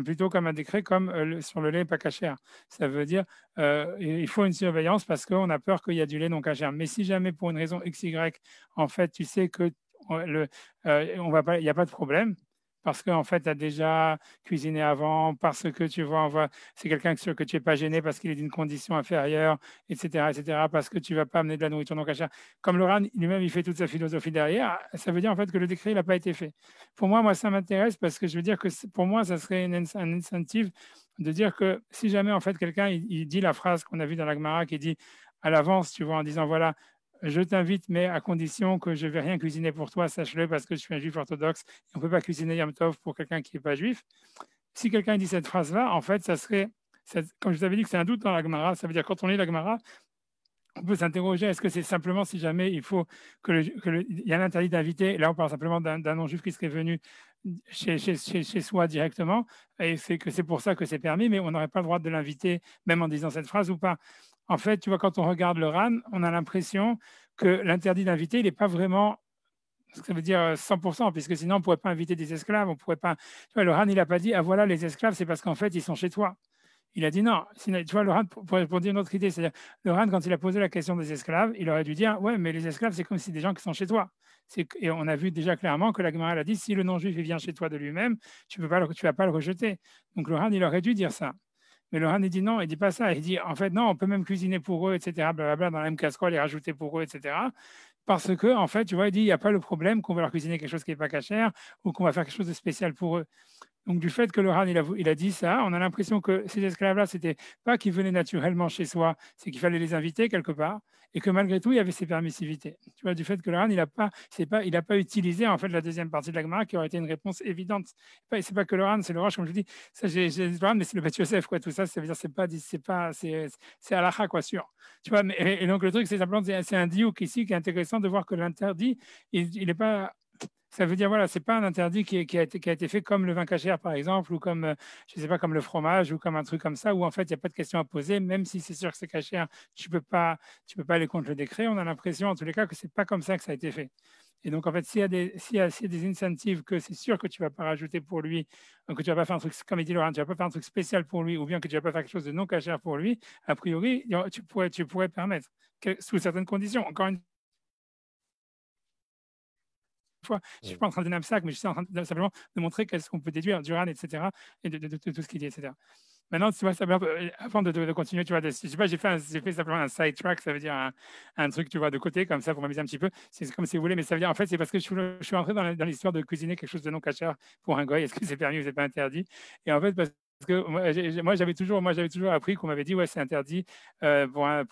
plutôt comme un décret comme sur le lait pas cachère. Ça veut dire il faut une surveillance parce qu'on a peur qu'il y a du lait non cachère. Mais si jamais pour une raison X, Y, en fait, tu sais que il n'y a pas de problème parce qu'en fait, tu as déjà cuisiné avant, parce que tu vois, c'est quelqu'un que tu n'es pas gêné parce qu'il est d'une condition inférieure, etc., parce que tu ne vas pas amener de la nourriture non cachère. Comme Laurent lui-même, il fait toute sa philosophie derrière, ça veut dire en fait que le décret n'a pas été fait. Pour moi, ça m'intéresse parce que je veux dire que pour moi, ça serait un incentive de dire que si jamais en fait quelqu'un il dit la phrase qu'on a vue dans la Gemara qui dit à l'avance, tu vois, en disant voilà, je t'invite, mais à condition que je ne vais rien cuisiner pour toi, sache-le, parce que je suis un juif orthodoxe et on ne peut pas cuisiner Yom Tov pour quelqu'un qui n'est pas juif. Si quelqu'un dit cette phrase-là, en fait, ça serait, comme je vous avais dit que c'est un doute dans la Gemara, ça veut dire quand on lit la Gemara, on peut s'interroger, est-ce que c'est simplement si jamais il faut il y a un interdit d'inviter, là on parle simplement d'un non-juif qui serait venu chez soi directement, et c'est que c'est pour ça que c'est permis, mais on n'aurait pas le droit de l'inviter, même en disant cette phrase ou pas. En fait, tu vois, quand on regarde le RAN, on a l'impression que l'interdit d'inviter, il n'est pas vraiment, ce que ça veut dire 100%, puisque sinon on ne pourrait pas inviter des esclaves, on pourrait pas. Tu vois, le RAN, il n'a pas dit, ah voilà, les esclaves, c'est parce qu'en fait, ils sont chez toi. Il a dit non. Tu vois, le RAN, pour dire une autre idée, c'est-à-dire, le RAN, quand il a posé la question des esclaves, il aurait dû dire, ouais, mais les esclaves, c'est comme si des gens qui sont chez toi. Et on a vu déjà clairement que la Gemara a dit, si le non-juif vient chez toi de lui-même, tu ne vas pas le rejeter. Donc le RAN, il aurait dû dire ça. Mais le RAN, il dit non, il dit pas ça. Il dit, en fait, non, on peut même cuisiner pour eux, etc., blablabla, dans la même casserole et rajouter pour eux, etc. Parce que, en fait, tu vois, il dit, il n'y a pas le problème qu'on va leur cuisiner quelque chose qui n'est pas cachère ou qu'on va faire quelque chose de spécial pour eux. Donc, du fait que le RAN, il a dit ça, on a l'impression que ces esclaves-là, c'était pas qu'ils venaient naturellement chez soi, c'est qu'il fallait les inviter quelque part, et que malgré tout, il y avait ces permissivités. Tu vois, du fait que le RAN, il a pas utilisé en fait la deuxième partie de la Gemara qui aurait été une réponse évidente. C'est pas que le RAN, c'est le Roche, comme je dis. Ça, j'ai le RAN, mais c'est le Beth Yosef, quoi. Tout ça, ça veut dire c'est halakha, quoi, sûr. Tu vois, et donc le truc, c'est simplement, c'est un diouk ici qui est intéressant de voir que l'interdit, il n'est pas. Ça veut dire, voilà, c'est pas un interdit qui a été fait comme le vin cachère, par exemple, ou comme, je sais pas, comme le fromage, ou comme un truc comme ça, où en fait, il n'y a pas de question à poser, même si c'est sûr que c'est cachère, tu peux pas aller contre le décret. On a l'impression, en tous les cas, que c'est pas comme ça que ça a été fait. Et donc, en fait, s'il y a des incentives que c'est sûr que tu vas pas rajouter pour lui, que tu vas pas faire un truc, comme il dit Laurent, tu vas pas faire un truc spécial pour lui, ou bien que tu vas pas faire quelque chose de non cachère pour lui, a priori, tu pourrais permettre, sous certaines conditions. Encore une fois, je ne suis pas en train de donner un sac, mais je suis en train simplement de montrer qu'est-ce qu'on peut déduire du RAN, etc., et de tout ce qu'il dit, etc. Maintenant, tu vois, avant de continuer, tu vois, je sais pas, j'ai fait simplement un side track, ça veut dire un truc, tu vois, de côté, comme ça, pour m'amuser un petit peu. C'est comme si vous voulez, mais ça veut dire, en fait, c'est parce que je suis entré dans l'histoire de cuisiner quelque chose de non cachère pour un goy. Est-ce que c'est permis ou c'est pas interdit? Et en fait, parce que moi, j'avais toujours appris qu'on m'avait dit, ouais, c'est interdit pour un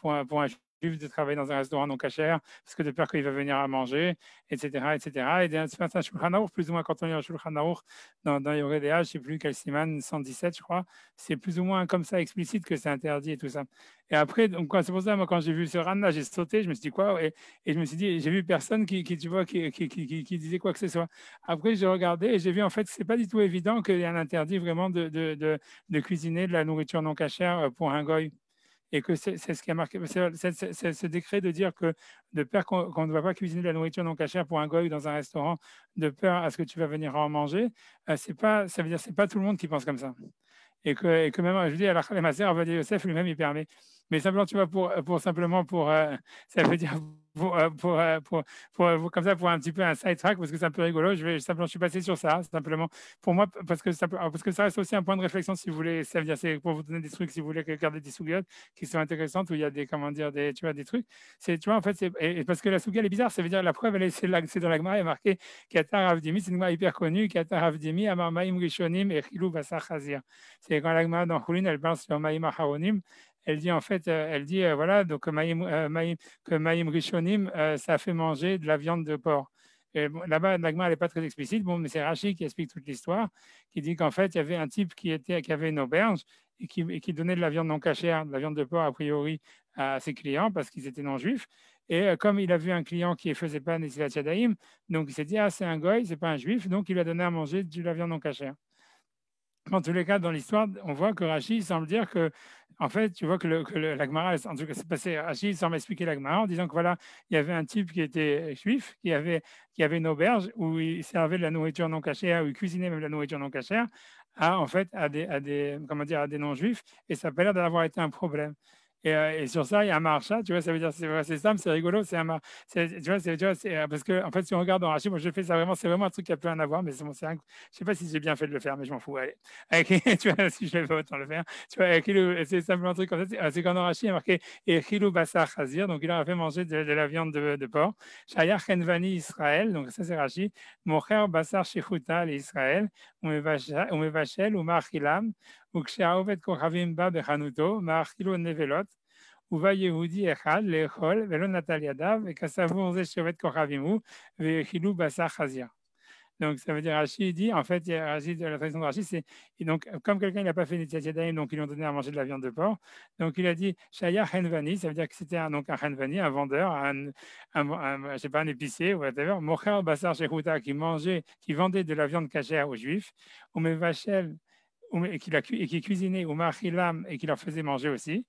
juif de travailler dans un restaurant non cachère parce que de peur qu'il va venir à manger, etc., etc. Et c'est un Shulchan Aruch, plus ou moins, quand on lit un Shulchan Aruch dans Yoreh Deah, je ne sais plus quel siman, 117, je crois, c'est plus ou moins comme ça explicite que c'est interdit et tout ça. Et après, donc, c'est pour ça, moi, quand j'ai vu ce RAN là, j'ai sauté, je me suis dit quoi, et je me suis dit, j'ai vu personne tu vois, qui disait quoi que ce soit. Après, j'ai regardé et j'ai vu en fait, c'est pas du tout évident qu'il y ait un interdit vraiment de cuisiner de la nourriture non cachère pour un goy. Et que c'est ce qui a marqué, c'est ce décret de dire que de peur qu'on ne va pas cuisiner de la nourriture non cachère pour un goy dans un restaurant, de peur à ce que tu vas venir en manger, ça veut dire c'est pas tout le monde qui pense comme ça. Et que même, je dis, alors, les Maser, Avodia Yosef lui-même, il permet. Mais simplement, tu vois, ça veut dire, comme ça, pour un petit peu un side track, parce que c'est un peu rigolo, je suis passé sur ça, simplement, pour moi, parce que ça reste aussi un point de réflexion, si vous voulez, ça veut dire, c'est pour vous donner des trucs, si vous voulez regarder des sougiotes qui sont intéressantes, où il y a des, comment dire, tu vois, des trucs. Tu vois, en fait, et parce que la souga, elle est bizarre, ça veut dire, la preuve, c'est dans la Gemara, il est marqué, Katar Avdimi, c'est une Gemara hyper connue, Katar Avdimi, Amar Maim Rishonim, et Chilou Basar Chazir. C'est quand la Gemara dans Choulin, elle parle sur Maïm Aharonim, elle dit en fait, voilà, donc que Maïm Rishonim, ça a fait manger de la viande de porc. Et bon, là-bas, la Gemara n'est pas très explicite, bon, mais c'est Rachi qui explique toute l'histoire, qui dit qu'en fait, il y avait un type qui avait une auberge et qui donnait de la viande non cachère, de la viande de porc a priori à ses clients parce qu'ils étaient non juifs. Et comme il a vu un client qui ne faisait pas Nesilat Yadayim, donc il s'est dit, ah, c'est un goy, c'est pas un juif, donc il lui a donné à manger de la viande non cachère. En tous les cas, dans l'histoire, on voit que Rachi semble dire que, en fait, tu vois que la Gemara, en tout cas, c'est passé, Rachi semble expliquer la Gemara en disant que voilà, il y avait un type qui était juif, qui avait une auberge où il servait de la nourriture non cachère, où il cuisinait même de la nourriture non cachère, en fait, comment dire, à des non-juifs, et ça n'a pas l'air d'avoir été un problème. Et sur ça, il y a un marcha, tu vois, ça veut dire, c'est simple, c'est rigolo, tu vois, parce que, en fait, si on regarde dans Rachid, moi, je fais ça vraiment, c'est vraiment un truc qui a plus rien à voir, mais je sais pas si j'ai bien fait de le faire, mais je m'en fous, allez. Tu vois, si je le fais, autant le faire. Tu vois, c'est simplement un truc comme ça, c'est quand dans Rachid, il y a marqué, et Chilou Bassar Chazir, donc il leur a fait manger de la viande de porc. Shayar Chenvani Israël, donc ça, c'est Rachid. Mocher Bassar Shechuta Israël, Umevachel, Umar Chilam, וכשהעובד כוכבים בא בחנותו, מאכילו נבלות, uva Yehudi echad leechol velo natal yadav vekasavur ze shevet kochavimu vechilu basar chazir. Donc, ça veut dire, Rashi dit, en fait, la traduction de Rashi, c'est, et donc, comme quelqu'un n'a pas fait Netilat Yadayim, donc ils lui ont donné à manger de la viande de porc, donc il a dit, Shaya Henvani, ça veut dire que c'était donc un Henvani, un vendeur, je sais pas, un épicier, ou whatever, Mocher Basar Shechuta, qui vendait de la viande cachère aux Juifs, ou Mevachel, et qui cuisinait, ou Machilam, et qui leur faisait manger aussi.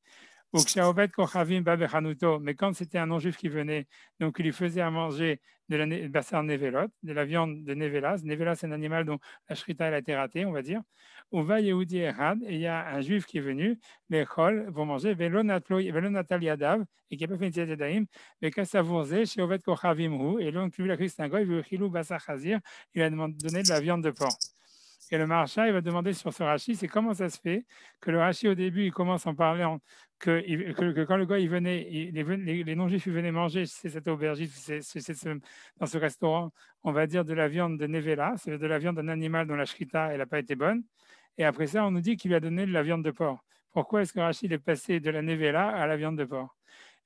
Ou Kshaovet Kochavim Babechanuto, mais quand c'était un non-juif qui venait, donc il lui faisait à manger de la Bassar Nevelot, de la viande de Nevelas. Nevelas, c'est un animal dont la Shrita a été ratée, on va dire. Ou va Yehudi Erad, et il y a un juif qui est venu, l'Echol, pour manger, Velo Natal Yadav, et qui n'a pas fait une Tziat Yadayim, mais Kassavourze, Sheovet Kochavim Hu, et donc lui, la Christ, il veut Chilou Bassar Chazir, il a donné de la viande de porc. Et le Maharsha, il va demander sur ce Rashi, c'est comment ça se fait que le Rashi, au début, il commence en parlant que quand le gars, il venait, les non-juifs, ils venaient manger chez cette aubergiste, dans ce restaurant, on va dire de la viande de Nevela, c'est de la viande d'un animal dont la shrita, elle n'a pas été bonne. Et après ça, on nous dit qu'il lui a donné de la viande de porc. Pourquoi est-ce que Rashi est passé de la Nevela à la viande de porc?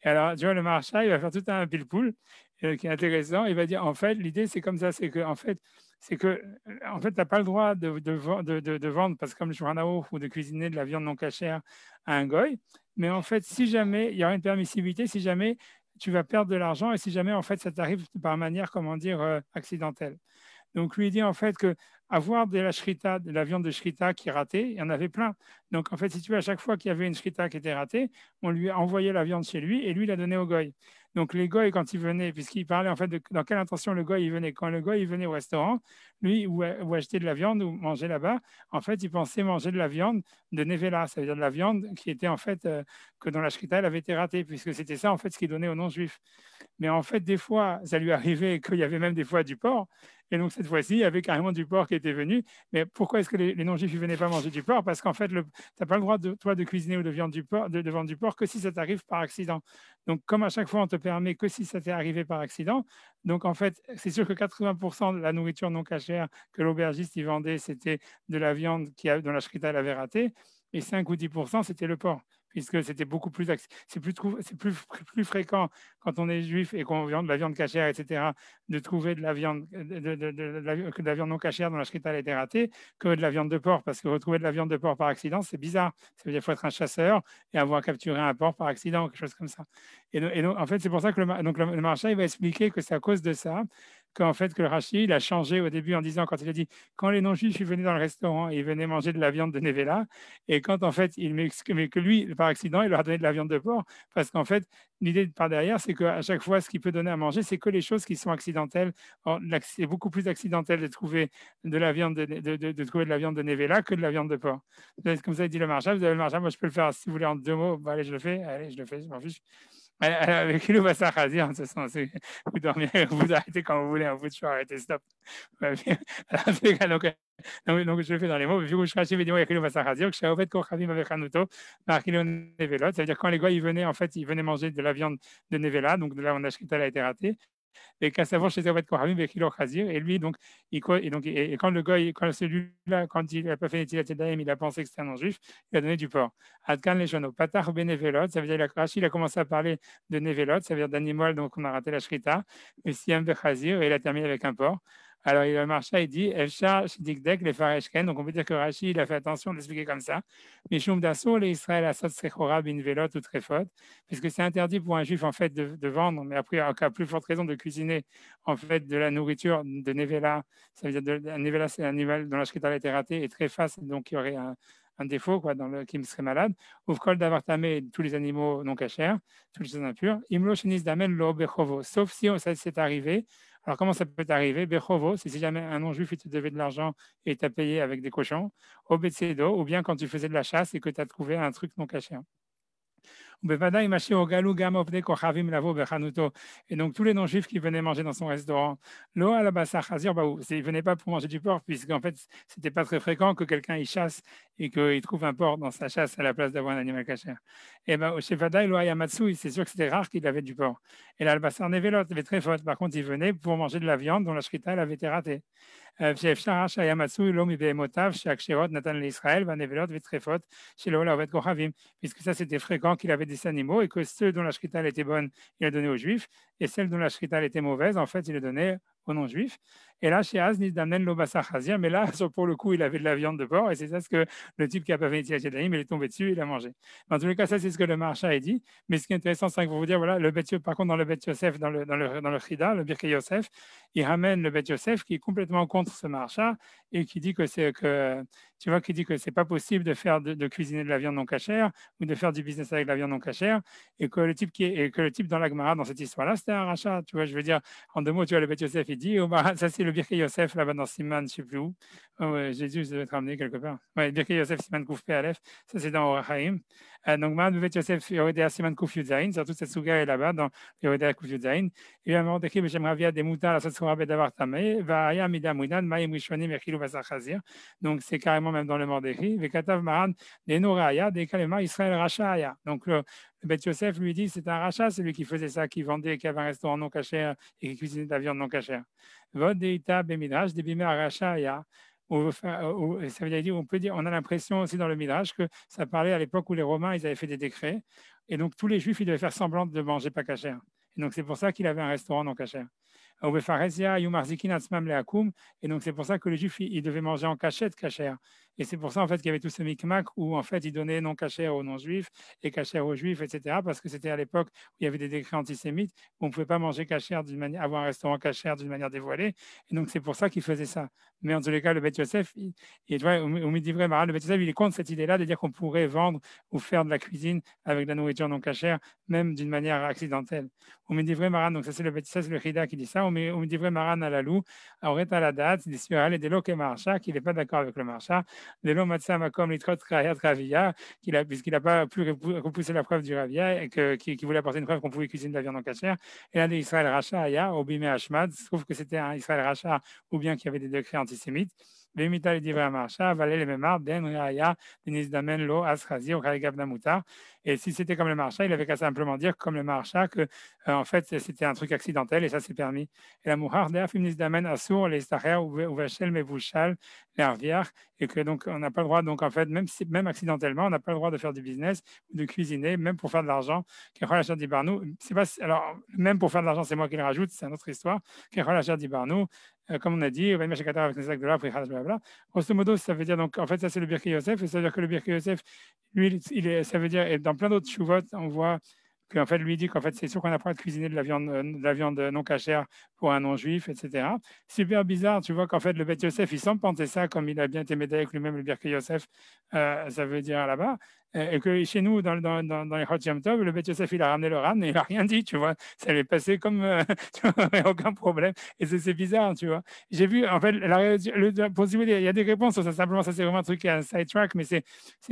Et alors, tu vois, le Maharsha, il va faire tout un pile-poule qui est intéressant. Il va dire, en fait, l'idée, c'est comme ça, c'est que, en fait, tu n'as pas le droit de vendre, parce que comme le Shulchan Aruch, ou de cuisiner de la viande non cachère à un goy. Mais en fait, si jamais il y aura une permissibilité, si jamais tu vas perdre de l'argent et si jamais en fait ça t'arrive par manière, comment dire, accidentelle. Donc lui dit en fait que avoir de la shrita, de la viande de shrita qui est ratée, il y en avait plein. Donc en fait, si tu veux, à chaque fois qu'il y avait une shrita qui était ratée, on lui a envoyé la viande chez lui et lui l'a donnée au goy. Donc les goy, quand ils venaient, puisqu'il parlait en fait de dans quelle intention le goy il venait, quand le goy il venait au restaurant, lui ou acheter de la viande ou manger là-bas, en fait il pensait manger de la viande de nevela, ça veut dire de la viande qui était en fait que dans la shrita elle avait été ratée, puisque c'était ça en fait ce qu'il donnait aux non-juifs. Mais en fait des fois ça lui arrivait qu'il y avait même des fois du porc. Et donc, cette fois-ci, il y avait carrément du porc qui était venu. Mais pourquoi est-ce que les non-juifs ne venaient pas manger du porc? Parce qu'en fait, tu n'as pas le droit, toi, de cuisiner ou de vendre du porc, de vendre du porc que si ça t'arrive par accident. Donc, comme à chaque fois, on te permet que si ça t'est arrivé par accident. Donc, en fait, c'est sûr que 80% de la nourriture non cachère que l'aubergiste y vendait, c'était de la viande dont la shrita l'avait ratée. Et 5 ou 10%, c'était le porc, puisque c'était beaucoup plus, plus fréquent quand on est juif et qu'on vend de la viande cachère, etc., de trouver de la viande, que de la viande non cachère dont la shrita a été ratée, que de la viande de porc, parce que retrouver de la viande de porc par accident, c'est bizarre. Ça veut dire qu'il faut être un chasseur et avoir capturé un porc par accident, quelque chose comme ça. Et donc en fait, c'est pour ça que le marchand, il va expliquer que c'est à cause de ça qu'en fait, que le Rashi, il a changé au début en disant, quand il a dit, quand les non-juifs ils venaient dans le restaurant, ils venaient manger de la viande de Nevela, et quand en fait, mais que lui, par accident, il leur a donné de la viande de porc, parce qu'en fait, l'idée par derrière, c'est qu'à chaque fois, ce qu'il peut donner à manger, c'est que les choses qui sont accidentelles. C'est beaucoup plus accidentel de trouver de la viande trouver de la viande de Nevela que de la viande de porc. Comme ça, il dit le marchand, vous avez le marchand, moi je peux le faire si vous voulez en 2 mots. Bah, allez, je le fais, je m'en fiche. Avec le Bassar Khazir, de toute façon, vous dormez, vous arrêtez quand vous voulez, un bout de choix, arrêtez, stop. Donc, je le fais dans les mots. Vu que je crache, il dit, oui, le Bassar Khazir, que je suis au fait Kochavim avec Hanuto, par kilo Nevelot. Ça veut dire quand les gars, ils venaient, en fait, ils venaient manger de la viande de Nevela, donc de la viande d'Ashkita, elle a été ratée. Et Kassavor chez Zervet Koharim avec Hilo Khazir. Et lui, donc, et quand le gars, quand celui-là, quand il n'a pas fait Netilat Yadayim, il a pensé que c'était un non-juif, il a donné du porc. Adkan les journaux. Patar Benevelot, ça veut dire, il a commencé à parler de Nevelot, ça veut dire d'animal, donc on a raté la Shrita. Et Siam Bechazir, et il a terminé avec un porc. Alors, le marchand, il dit, Efshar, Shidikdek, les Fareshken. Donc, on peut dire que Rashi, il a fait attention de l'expliquer comme ça. Mishum Dasso, les Israël, Asot, Sechora, Binvelot ou Trefot. Puisque c'est interdit pour un juif, en fait, de vendre, mais après, en cas plus forte raison, de cuisiner, en fait, de la nourriture de Nevela. Ça veut dire, Nevela, c'est un animal dont la Shrita a été ratée et très face, donc il y aurait un défaut, quoi, qui me serait malade. Ouvkol d'avartamé, tous les animaux non cachers, tous les choses impures. Imlo, Shenis, Damen, Lo, Bechovo. Sauf si ça s'est arrivé. Alors, comment ça peut arriver? Bechovo, c'est si jamais un non-juif te devait de l'argent et t'a payé avec des cochons. Obetsedo, ou bien quand tu faisais de la chasse et que tu as trouvé un truc non caché. Et donc, tous les non-juifs qui venaient manger dans son restaurant, ils ne venaient pas pour manger du porc, puisqu'en fait, ce n'était pas très fréquent que quelqu'un y chasse et qu'il trouve un porc dans sa chasse à la place d'avoir un animal cachère. Et bien, chez Vadaï, c'est sûr que c'était rare qu'il avait du porc. Et là, le Bassar Nevelot avait très faute. Par contre, il venait pour manger de la viande dont la shrita avait été ratée. שאפשר שהיה מצוי לא מבהמותיו שהכשרות נתן לישראל והנבלות וטרפות שלא לעובד כוכבים, puisque ça c'était fréquent qu'il avait des animaux et que ceux dont la shrita elle était bonne, il les donnait aux juifs, et celles dont la shrita elle était mauvaise, en fait, il les donnait aux non-juifs. Et là, chez Az, Nizdamen lo basar chazir, mais là, pour le coup, il avait de la viande de porc, et c'est ça ce que le type qui a pas fait Netilat Yadayim, il est tombé dessus, il a mangé. En tous les cas, ça, c'est ce que le Maharsha a dit. Mais ce qui est intéressant, c'est pour vous dire, voilà, par contre, dans le Bet Yosef, dans le Chida, le Birkei Yosef, il ramène le Bet Yosef qui est complètement contre ce Maharsha et qui dit que tu vois, qui dit que c'est pas possible de faire de cuisiner de la viande non cachère ou de faire du business avec de la viande non cachère, et que le type dans la Gemara, dans cette histoire-là, c'était un rachat. Tu vois, je veux dire, en deux mots, tu vois, le Bet Yosef, il dit, oh, bah, ça c'est le Birkei Yosef là-bas dans Siman, je sais plus où. Oh, ouais, Jésus, ça doit être ramené quelque part. Ouais, Birkei Yosef, Siman Kouf Aleph, ça c'est dans Orachaim. Donc, Mahan Bet Yosef, Yoredea Siman Kouf Yudzaïn, surtout cette souga est là-bas dans Yoredea Kouf Yudzaïn. Et à Mordechai, Beshem Ravia, des moutons, la Satsura Bedavar Tameh, Vaaya Mida Moudan, Maïm Rishonim, Echilou Basar Chazir. Donc, c'est carrément même dans le Mordechai. Vekatav Mahan, des Noraya, des Kalema, Israël Rachaya. Donc, le Bet Yosef lui dit c'est un rachat, c'est lui qui faisait ça, qui vendait, qui avait un restaurant non cachère et qui cuisinait de la viande non cachère. Vod Deita Bemidrash, des Bimé Rachaya. Ça veut dire, on peut dire, on a l'impression aussi dans le Midrash que ça parlait à l'époque où les Romains ils avaient fait des décrets et donc tous les Juifs ils devaient faire semblant de manger pas cachère. Et donc c'est pour ça qu'il avait un restaurant non cachère. Et donc c'est pour ça que les Juifs ils devaient manger en cachette cachère. Et c'est pour ça en fait qu'il y avait tout ce micmac où en fait ils donnaient non cachère aux non-juifs et cachère aux juifs, etc. Parce que c'était à l'époque où il y avait des décrets antisémites où on ne pouvait pas manger cachère d'une manière, avoir un restaurant cachère d'une manière dévoilée. Et donc c'est pour ça qu'ils faisaient ça. Mais en tous les cas, le Bet Yosef, le Bet Yosef, il est contre cette idée-là de dire qu'on pourrait vendre ou faire de la cuisine avec de la nourriture non cachère, même d'une manière accidentelle. Donc ça c'est le Bet Yosef, c'est le Chida qui dit ça. On me dit vrai Maran à la loue, aurait à la date, des surales et des loques marcha, qu'il n'est pas d'accord avec le marcha. De l'homme Matsa Makom Litrot Krayat Ravia, puisqu'il n'a pas pu repousser la preuve du Ravia et qui voulait apporter une preuve qu'on pouvait cuisiner de la viande en cachère. Et là, l'Israël Racha Aya, Obime Hashmad, se trouve que c'était un Israël Racha ou bien qu'il y avait des décrets antisémites. Vemita le divra marcha, valait les mémar, den raya, denis damen lo, asrazi, au karigab namutar. Et si c'était comme le marcha, il avait qu'à simplement dire, comme le marcha, que en fait c'était un truc accidentel et ça c'est permis. Et la mouhar de afimnis damen assour, les stacher, ou vachel, mevouchal, l'herviar, et que donc on n'a pas le droit, donc en fait, même accidentellement, on n'a pas le droit de faire du business ou de cuisiner, même pour faire de l'argent. C'est pas, alors, même pour faire de l'argent, c'est moi qui le rajoute, c'est une autre histoire. Comme on a dit, grosso modo, ça veut dire, donc, en fait, ça c'est le Birkei Yosef, et ça veut dire que le Birkei Yosef, lui, ça veut dire, et dans plein d'autres chouvot, on voit qu'en fait, lui dit qu'en fait, c'est sûr qu'on n'a pas le droit de cuisiner de la viande non cachère pour un non-juif, etc. Super bizarre, tu vois qu'en fait, le Bet Yosef, il semble penser ça, comme il a bien été médaillé avec lui-même, le Birkei Yosef, ça veut dire là-bas, et que chez nous, dans les Chot Yom Tov, le Bet Yosef, il a ramené le ran et il n'a rien dit, tu vois. Ça lui est passé comme, tu vois, aucun problème. Et c'est bizarre, tu vois. J'ai vu, en fait, il y a des réponses sur ça, simplement, ça c'est vraiment un truc, un sidetrack, mais c'est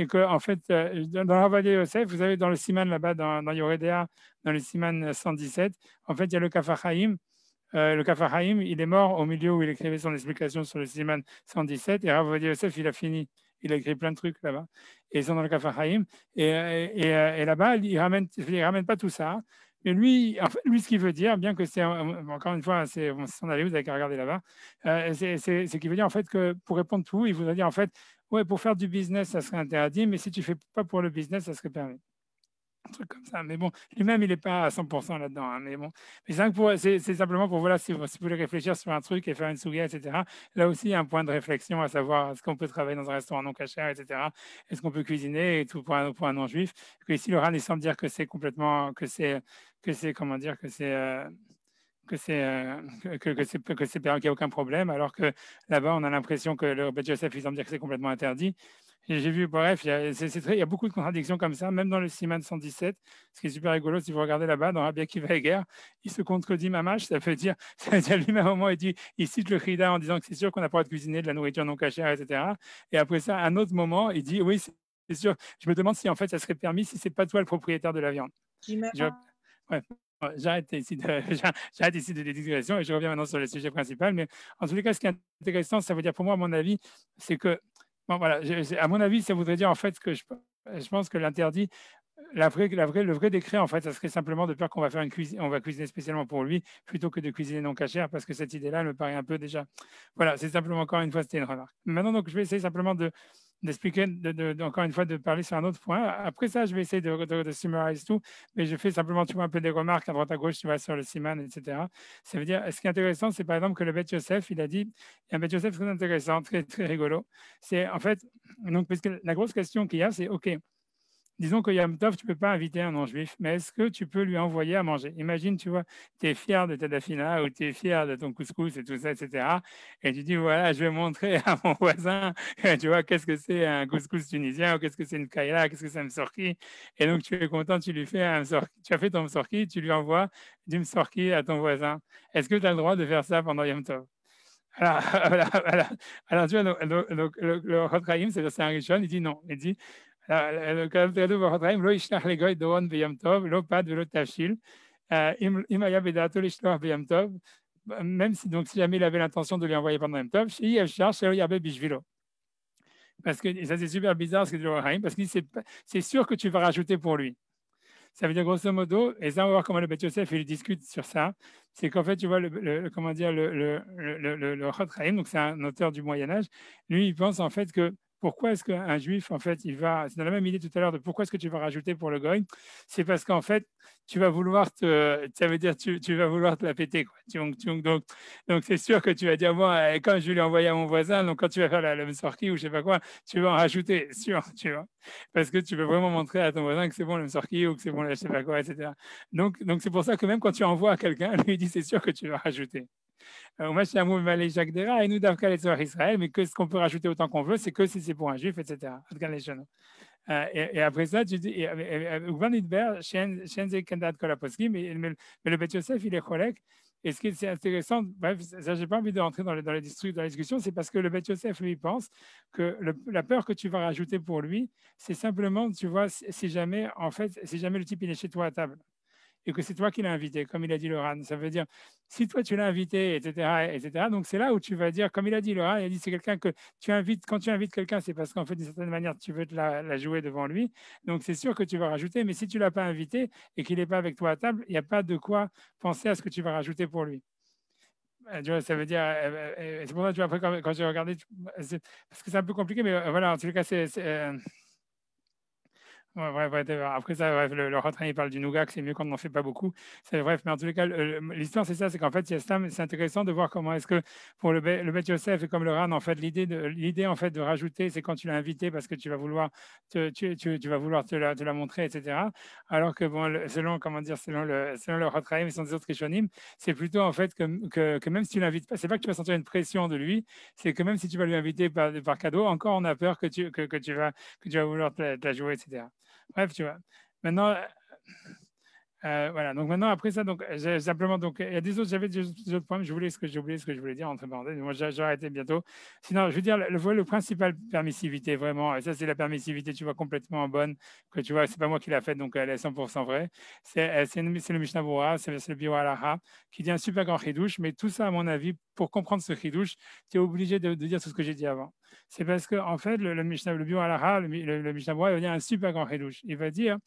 que, en fait, dans Havaya Yosef, vous avez dans le Siman là-bas, dans Yoredea, dans le Siman 117, en fait, il y a le Kafar Haïm. Le Kafar Haïm, il est mort au milieu où il écrivait son explication sur le Siman 117, et Rav Yosef, il a fini. Il a écrit plein de trucs là-bas. Et ils sont dans le Kafar Haïm. Et là-bas, il ne ramène pas tout ça. Mais lui, en fait, lui, ce qu'il veut dire, bien que c'est, encore une fois, c'est son allée, vous avez qu'à regarder là-bas, c'est qu'il veut dire en fait que pour répondre tout, il voudrait dire en fait, ouais, pour faire du business, ça serait interdit, mais si tu ne fais pas pour le business, ça serait permis. Un truc comme ça. Mais bon, lui-même, il n'est pas à 100% là-dedans. Hein, mais bon, c'est simplement pour, voilà, si vous voulez réfléchir sur un truc et faire une souga, etc. Là aussi, il y a un point de réflexion à savoir est-ce qu'on peut travailler dans un restaurant non cachère, etc. Est-ce qu'on peut cuisiner et tout pour un non-juif. Que ici, le RAN, il semble dire que c'est complètement, comment dire, que c'est qu'il n'y a aucun problème, alors que là-bas, on a l'impression que le Bet Yosef, il semble dire que c'est complètement interdit. J'ai vu, bref, il y a beaucoup de contradictions comme ça, même dans le Siman 117, ce qui est super rigolo, si vous regardez là-bas, dans Rabbi Akiva Eger, il se contredit mamash, ça veut dire lui-même à un moment, il cite le Chida en disant que c'est sûr qu'on n'a pas le droit de cuisiner de la nourriture non cachère, etc. Et après ça, à un autre moment, il dit, oui, c'est sûr, je me demande si en fait ça serait permis si c'est pas toi le propriétaire de la viande. Ouais. J'arrête ici de digression et je reviens maintenant sur le sujet principal. Mais en tous les cas, ce qui est intéressant, ça veut dire pour moi, à mon avis, c'est que, bon, voilà, à mon avis, ça voudrait dire en fait que je pense que l'interdit, le vrai décret, en fait, ça serait simplement de peur qu'on va faire une cuisine, on va cuisiner spécialement pour lui, plutôt que de cuisiner non cachère, parce que cette idée-là, elle me paraît un peu déjà. Voilà, c'est simplement encore une fois, c'était une remarque. Maintenant, donc, je vais essayer simplement d'expliquer, encore une fois, de parler sur un autre point. Après ça, je vais essayer de summariser tout, mais je fais simplement, tu vois, un peu des remarques à droite à gauche, tu vois, sur le Siman, etc. Ça veut dire, ce qui est intéressant, c'est par exemple que le Beth Yosef, il a dit, il y a un Beth Yosef très intéressant, très, très rigolo. C'est en fait, donc, parce que la grosse question qu'il y a, c'est, OK, disons que Yom Tov, tu ne peux pas inviter un non-juif, mais est-ce que tu peux lui envoyer à manger? Imagine, tu vois, tu es fier de ta dafina ou tu es fier de ton couscous et tout ça, etc. Et tu dis, voilà, je vais montrer à mon voisin, tu vois, qu'est-ce que c'est un couscous tunisien ou qu'est-ce que c'est une kaila, qu'est-ce que c'est un msorki. Et donc, tu es content, tu lui fais un msorki, tu as fait ton msorki, tu lui envoies du msorki à ton voisin. Est-ce que tu as le droit de faire ça pendant Yom Tov? Alors, alors, tu vois, donc, le Chod Chaim, c'est un Rishon, il dit non. Il dit, כתוב בחטאים לא ישלח לגוי דורון ביום טוב, לא פת ולא תבשיל. אם היה בדעתו לשלוח ביום טוב, même si, donc, si jamais il avait l'intention de lui envoyer pendant Yom Tov, שאי אפשר שלא ירבה בשבילו. Parce que ça, c'est super bizarre ce que dit le Rahim, parce que c'est sûr que tu vas rajouter pour lui. Ça veut dire grosso modo, et ça on va voir comment le Beth Yosef il discute sur ça, c'est qu'en fait tu vois comment dire le Chod Chaim, donc c'est un auteur du Moyen Âge, lui il pense en fait que pourquoi est-ce qu'un juif en fait il va, c'est dans la même idée tout à l'heure de pourquoi est-ce que tu vas rajouter pour le goy, c'est parce qu'en fait tu vas vouloir ça veut dire tu vas vouloir te la péter quoi. Donc c'est sûr que tu vas dire moi quand je lui ai envoyé à mon voisin, donc quand tu vas faire la sortie ou je sais pas quoi, tu vas en rajouter, sûr, tu vois, parce que tu veux vraiment montrer à ton voisin que c'est bon le sortie ou que c'est bon je sais pas quoi, etc. Donc c'est pour ça que même quand tu envoies à quelqu'un, lui il dit c'est sûr que tu vas rajouter. Moi, je suis un mot malais Jacques Dera et nous d'Afka les Israël, mais que ce qu'on peut rajouter autant qu'on veut, c'est que si c'est pour un juif, etc. Et après ça, tu dis, mais le Beth Yosef, il est cholek. Et ce qui est intéressant, bref, ça, j'ai pas envie de rentrer dans la discussion, c'est parce que le Beth Yosef, lui, pense que la peur que tu vas rajouter pour lui, c'est simplement, tu vois, si jamais, en fait, si jamais le type, il est chez toi à table et que c'est toi qui l'as invité, comme il a dit Laurent. Ça veut dire, si toi tu l'as invité, etc., etc., donc c'est là où tu vas dire, comme il a dit Laurent, il a dit, c'est quelqu'un que tu invites, quand tu invites quelqu'un, c'est parce qu'en fait, d'une certaine manière, tu veux te la jouer devant lui. Donc c'est sûr que tu vas rajouter, mais si tu ne l'as pas invité et qu'il n'est pas avec toi à table, il n'y a pas de quoi penser à ce que tu vas rajouter pour lui. Tu vois, ça veut dire, c'est pour ça que tu vois, après, quand j'ai regardé, parce que c'est un peu compliqué, mais voilà, en tout cas, ouais, après ça, bref, le rentrain, il parle du nougat, que c'est mieux quand on n'en fait pas beaucoup. Bref, mais en tous les cas, l'histoire, c'est ça, c'est qu'en fait, c'est intéressant de voir comment est-ce que pour le Beth Yosef et comme le Ran, en fait, l'idée en fait, de rajouter, c'est quand tu l'as invité parce que tu vas vouloir tu vas vouloir te la montrer, etc. Alors que, bon, selon, comment dire, selon le Rotraim et son des autres Rishonim, c'est plutôt en fait que même si tu l'invites pas, c'est pas que tu vas sentir une pression de lui, c'est que même si tu vas lui inviter par cadeau, encore on a peur que tu vas vouloir te la jouer, etc. Bref, tu vois. Maintenant, voilà. Donc maintenant, après ça, donc simplement, donc il y a j'avais des autres points, mais j'ai oublié ce que je voulais dire entre parenthèses. Moi, j'ai arrêté bientôt. Sinon, je veux dire, le principal permissivité, vraiment, et ça, c'est la permissivité, tu vois, complètement bonne, que tu vois, c'est pas moi qui l'a faite, donc elle est 100% vraie. C'est le Mishnah Berurah, c'est le Biur Halacha, qui dit un super grand chidouche, mais tout ça, à mon avis, pour comprendre ce chidouche, tu es obligé de dire tout ce que j'ai dit avant. C'est parce que, en fait, le Biur Halacha, le Mishnah Berurah, il va dire un super grand chidouche. Il va dire,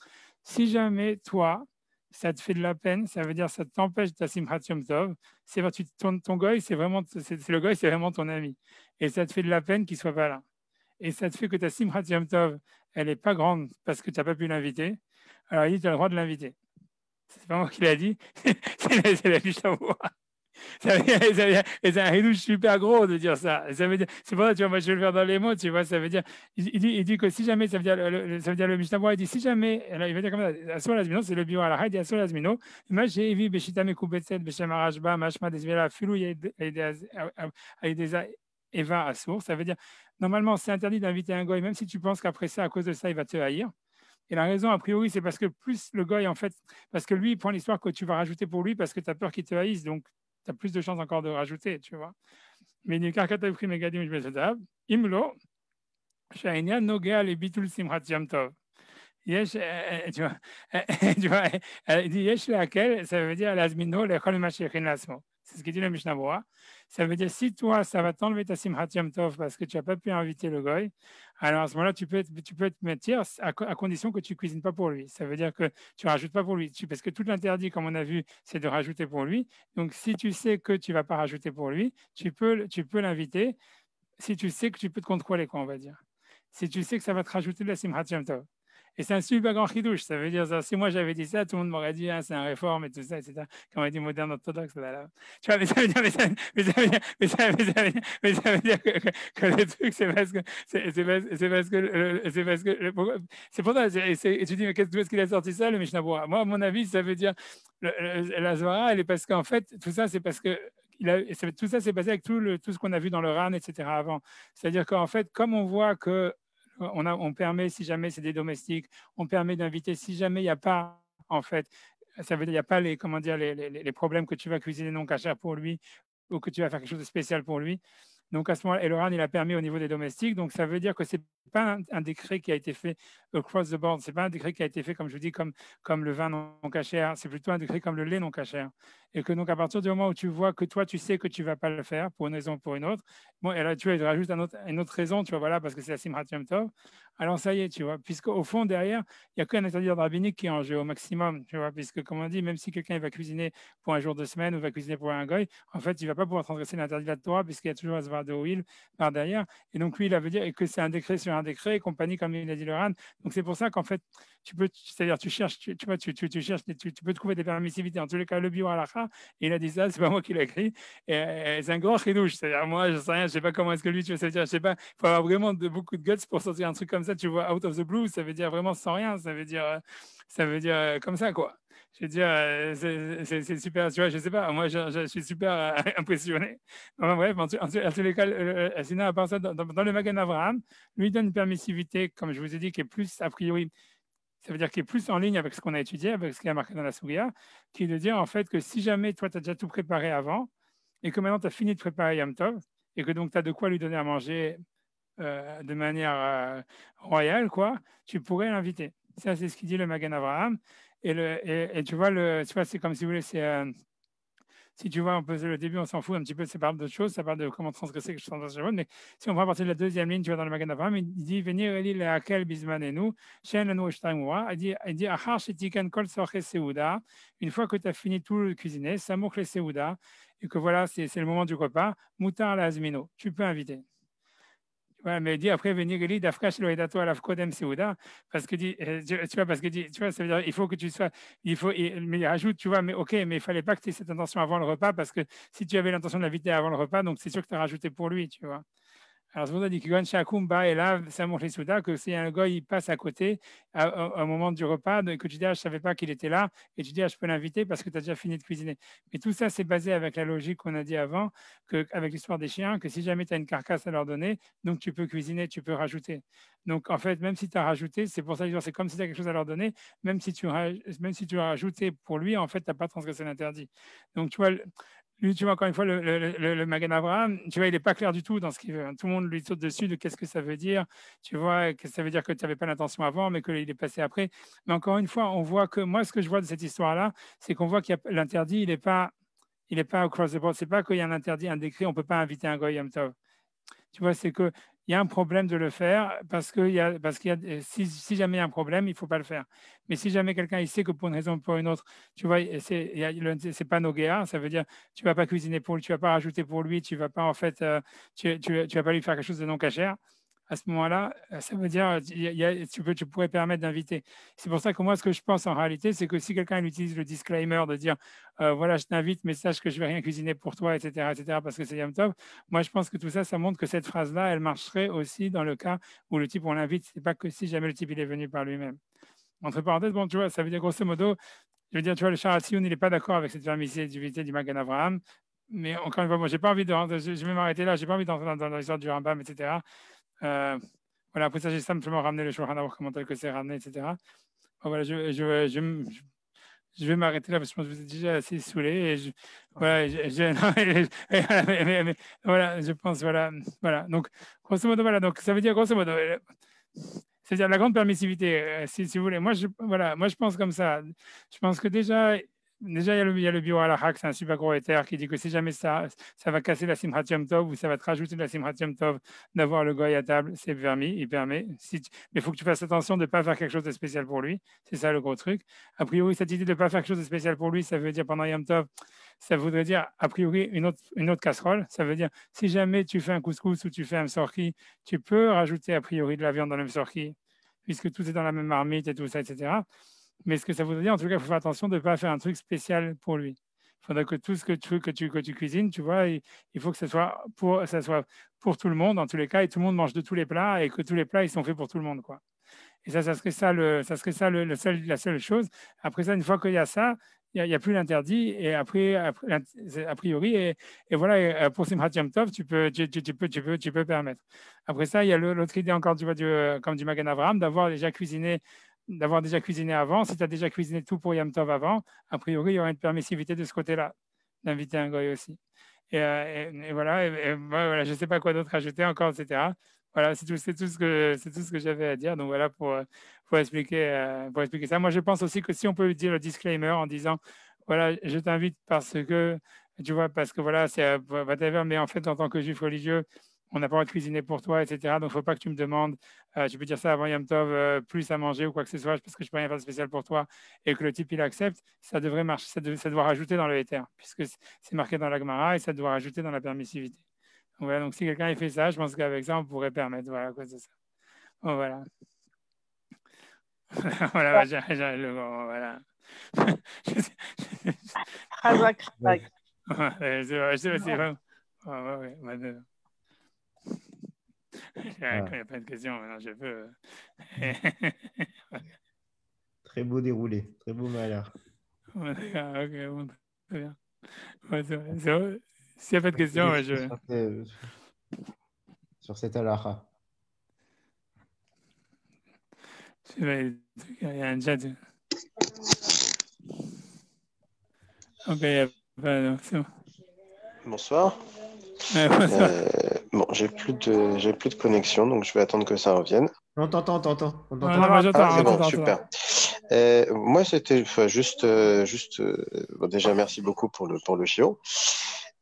si jamais toi, ça te fait de la peine, ça veut dire ça t'empêche ta simchat yom tov. C'est ton goy, c'est vraiment le goy, c'est vraiment ton ami. Et ça te fait de la peine qu'il soit pas là. Et ça te fait que ta simchat yom tov, elle est pas grande parce que tu n'as pas pu l'inviter. Alors il dit tu as le droit de l'inviter. C'est pas moi qui l'a dit, c'est la Mishnah. Et c'est un ridouche super gros de dire ça. Ça veut dire, c'est pour ça, tu vois, moi je vais le faire dans les mots, tu vois, ça veut dire, il dit que si jamais, ça veut dire le Mishnah Berurah, il dit si jamais, alors il va dire comme ça, Asur Lazmino, c'est le bio à la il dit Asur Lazmino, moi j'ai évi Beshita Mekubetset, Beshem Arashba, Mashma Desvela, Filou, Aïdeza, Eva Asur, ça veut dire, normalement c'est interdit d'inviter un goy, même si tu penses qu'après ça, à cause de ça, il va te haïr. Et la raison, a priori, c'est parce que plus le goy, en fait, parce que lui, il prend l'histoire que tu vas rajouter pour lui parce que tu as peur qu'il te haïsse. Donc, tu as plus de chances encore de rajouter, tu vois. Mais imlo, שהעניין נוגע לביטול שמחת יום טוב. tu vois, tu vois, il dit, יש להקל, ça veut dire להזמינו לאכול ממה שהכין לעצמו. C'est ce que dit le Mishnah Berurah. Ça veut dire si toi, ça va t'enlever ta Simchat Yom Tov parce que tu n'as pas pu inviter le goy, alors à ce moment-là, tu peux te mettre à condition que tu cuisines pas pour lui. Ça veut dire que tu rajoutes pas pour lui. Parce que tout l'interdit, comme on a vu, c'est de rajouter pour lui. Donc si tu sais que tu vas pas rajouter pour lui, tu peux l'inviter si tu sais que tu peux te contrôler, quoi, on va dire. Si tu sais que ça va te rajouter de la Simchat Yom Tov. Et c'est un super grand chidouche. Ça veut dire, ça, si moi j'avais dit ça, tout le monde m'aurait dit, ah, c'est un réforme et tout ça, etc. Comme on dit moderne orthodoxe. Là, là. Tu vois, mais ça veut dire, mais ça veut dire, mais ça veut dire que le truc, c'est parce que, c'est parce que, c'est pour ça, et tu dis, mais qu'est-ce qu'il a sorti ça, le Mishnah Berurah? Moi, à mon avis, ça veut dire, la Zohar, elle est parce qu'en fait, tout ça, c'est parce que tout ça s'est passé avec tout ce qu'on a vu dans le RAN, etc. avant. C'est-à-dire qu'en fait, comme on voit que on permet, si jamais c'est des domestiques, on permet d'inviter, si jamais il n'y a pas, en fait, ça veut dire il n'y a pas les, comment dire, les problèmes que tu vas cuisiner non cachère pour lui ou que tu vas faire quelque chose de spécial pour lui. Donc à ce moment-là, Eloran, il a permis au niveau des domestiques. Donc ça veut dire que ce n'est pas un décret qui a été fait across the board. Ce n'est pas un décret qui a été fait, comme je vous dis, comme le vin non cachère. C'est plutôt un décret comme le lait non cachère. Et que donc à partir du moment où tu vois que toi, tu sais que tu ne vas pas le faire pour une raison ou pour une autre, bon, et là, tu vois, il rajoute une autre raison, tu vois, voilà, parce que c'est la Simchat Yom Tov. Alors ça y est, tu vois, puisqu'au fond, derrière, il n'y a qu'un interdit rabbinique qui est en jeu au maximum, tu vois, puisque comme on dit, même si quelqu'un va cuisiner pour un jour de semaine ou va cuisiner pour un goy, en fait, il ne va pas pouvoir transgresser l'interdit de la Torah puisqu'il y a toujours Asvar de Oil par derrière. Et donc lui, il veut dire que c'est un décret sur un décret et compagnie, comme il a dit le RAN. Donc c'est pour ça qu'en fait, c'est-à-dire tu cherches, tu vois, cherches, tu peux trouver des permissivités. En tous les cas, le bio halakha, il a dit ça, c'est pas moi qui l'ai écrit. Et c'est un grand chidouche. C'est-à-dire moi, je sais rien, je sais pas comment est-ce que lui, tu vois, c'est-à-dire, je sais pas, il faut avoir vraiment beaucoup de guts pour sortir un truc comme ça. Tu vois, out of the blue, ça veut dire vraiment sans rien. Ça veut dire comme ça, quoi. Je veux dire, c'est super, tu vois, je sais pas, moi je suis super impressionné. Enfin, bref, en tous les cas, sinon, à part ça, dans le Magen Avraham, lui donne une permissivité, comme je vous ai dit, qui est plus, a priori, ça veut dire qu'il est plus en ligne avec ce qu'on a étudié, avec ce qui a marqué dans la Souria, qui est de dire en fait que si jamais toi, tu as déjà tout préparé avant, et que maintenant tu as fini de préparer Yom Tov, et que donc tu as de quoi lui donner à manger de manière royale, quoi, tu pourrais l'inviter. Ça, c'est ce qu'il dit le Magen Avraham. Et tu vois, c'est comme si vous voulez, si tu vois, le début, on s'en fout un petit peu, ça parle d'autre chose, ça parle de comment transgresser quelque chose dans mais si on va partir de la deuxième ligne, tu vois, dans le Magen Avraham, il dit, venir Eli leakel bizmanenu, shen lanu eshtaimura, il dit, achar shetiken kol sorche seuda, une fois que tu as fini tout le cuisiner, samouk le seuda, et que voilà, c'est le moment du repas, mutar la azmino, tu peux inviter. Ouais, mais il dit après venir Eli d'Afkash lo edato à l'Afkodem Seuda, parce que dit, tu vois, parce que dit, tu vois, ça veut dire il faut que tu sois, mais il rajoute, tu vois, mais ok, mais il fallait pas que tu aies cette intention avant le repas, parce que si tu avais l'intention de l'inviter avant le repas, donc c'est sûr que tu as rajouté pour lui, tu vois. Alors, c'est pour ça dit que Shakumba et là, ça montre les soudas que si un gars il passe à côté à un moment du repas, que tu dis, ah, je ne savais pas qu'il était là, et tu dis, ah, je peux l'inviter parce que tu as déjà fini de cuisiner. Mais tout ça, c'est basé avec la logique qu'on a dit avant, avec l'histoire des chiens, que si jamais tu as une carcasse à leur donner, donc tu peux cuisiner, tu peux rajouter. Donc, en fait, même si tu as rajouté, c'est pour ça que c'est comme si tu as quelque chose à leur donner, même si tu as rajouté pour lui, en fait, tu n'as pas transgressé l'interdit. Donc, tu vois, lui, tu vois, encore une fois, le Magen Avraham, tu vois, il n'est pas clair du tout dans ce qu'il veut. Tout le monde lui saute dessus de qu'est-ce que ça veut dire. Tu vois, que ça veut dire que tu n'avais pas l'intention avant, mais qu'il est passé après. Mais encore une fois, on voit que moi, ce que je vois de cette histoire-là, c'est qu'on voit qu'il y a l'interdit, il n'est pas across the board. C'est pas qu'il y a un interdit, un décret, on ne peut pas inviter un goy Yom Tov. Tu vois, c'est qu'il y a un problème de le faire parce qu'il y a, si jamais il y a un problème, il ne faut pas le faire. Mais si jamais quelqu'un il sait que pour une raison ou pour une autre, tu vois, c'est pas nogéa, ça veut dire tu vas pas cuisiner pour lui, tu vas pas rajouter pour lui, tu vas pas en fait, tu vas pas lui faire quelque chose de non cachère. À ce moment-là, ça veut dire tu pourrais permettre d'inviter. C'est pour ça que moi, ce que je pense en réalité, c'est que si quelqu'un utilise le disclaimer de dire voilà, je t'invite, mais sache que je vais rien cuisiner pour toi, etc., parce que c'est Yom Tov, moi, je pense que tout ça, ça montre que cette phrase-là, elle marcherait aussi dans le cas où le type, on l'invite. C'est pas que si jamais le type, il est venu par lui-même. Entre parenthèses, bon, tu vois, ça veut dire grosso modo, je veux dire, tu vois, le Sharatioun, il n'est pas d'accord avec cette permissivité du Magen Avraham. Mais encore une fois, moi, j'ai pas envie je vais m'arrêter là, j'ai pas envie d'entrer dans l'histoire du Rambam, etc. Voilà, après ça, j'ai simplement ramené le Shulchan Aruch, comment tel que c'est ramené, etc. Bon, voilà, je vais m'arrêter là parce que je pense que vous êtes déjà assez saoulé. Et voilà, voilà, je pense, voilà. Donc, grosso modo, voilà. Donc, ça veut dire, grosso modo, c'est-à-dire la grande permissivité, si vous voulez. Moi, je pense comme ça. Je pense que déjà, déjà, il y a le bio halakha, c'est un super gros éther qui dit que si jamais ça va casser la Simchat Yom Tov ou ça va te rajouter de la Simchat Yom Tov d'avoir le goy à table, c'est permis, il permet. Mais il faut que tu fasses attention de ne pas faire quelque chose de spécial pour lui. C'est ça le gros truc. A priori, cette idée de ne pas faire quelque chose de spécial pour lui, ça veut dire pendant Yom Tov, ça voudrait dire a priori une autre casserole. Ça veut dire si jamais tu fais un couscous ou tu fais un msorki, tu peux rajouter a priori de la viande dans le msorki, puisque tout est dans la même marmite et tout ça, etc. Mais ce que ça voudrait dire, en tout cas, il faut faire attention de ne pas faire un truc spécial pour lui. Il faudrait que tout ce que tu cuisines, tu vois, il faut que ça soit pour tout le monde, en tous les cas, et tout le monde mange de tous les plats, et que tous les plats, ils sont faits pour tout le monde, quoi. Et ça serait ça la seule chose. Après ça, une fois qu'il y a ça, il n'y a plus l'interdit. Et après, a priori, et voilà, pour Simchat Yom Tov, tu peux permettre. Après ça, il y a l'autre idée encore, tu vois, comme du Magan Avraham, d'avoir déjà cuisiné avant. Si tu as déjà cuisiné tout pour Yom Tov avant, a priori, il y aura une permissivité de ce côté-là, d'inviter un goy aussi. Et voilà, moi, voilà, je ne sais pas quoi d'autre ajouter encore, etc. Voilà, c'est tout ce que j'avais à dire. Donc voilà pour expliquer ça. Moi, je pense aussi que si on peut dire le disclaimer en disant, voilà, je t'invite parce que, tu vois, parce que voilà, c'est whatever, mais en fait, en tant que juif religieux, on n'a pas le droit de cuisiner pour toi, etc. Donc, il ne faut pas que tu me demandes, tu peux dire ça avant Yom Tov, plus à manger ou quoi que ce soit, parce que je ne peux rien faire de spécial pour toi, et que le type, il accepte, ça devrait marcher, ça doit rajouter dans le Ether, puisque c'est marqué dans la Gemara et ça doit rajouter dans la permissivité. Voilà, donc si quelqu'un fait ça, je pense qu'avec ça, on pourrait permettre. Voilà, quoi, c'est ça. Bon, voilà. Voilà, voilà. Razak, razak. Ouais, c'est vrai. Ouais, quand il n'y a pas de questions, maintenant je peux. Très beau déroulé, très beau malheur. Ouais, d'accord, ok, bon, très bien. Ouais, c'est vrai, c'est vrai. S'il n'y a pas de questions, ouais, je. Sur cette halakha. Il y a un chat. Ok, il y a pas. Non, c'est bon. Bonsoir. Ouais, bonsoir. Bon, j'ai plus de connexion, donc je vais attendre que ça revienne. On t'entend. On Non, t'entend. moi j'entends, Ah, c'est bon, j'entends. super. Moi, c'était juste, bon, déjà, merci beaucoup pour le chiot.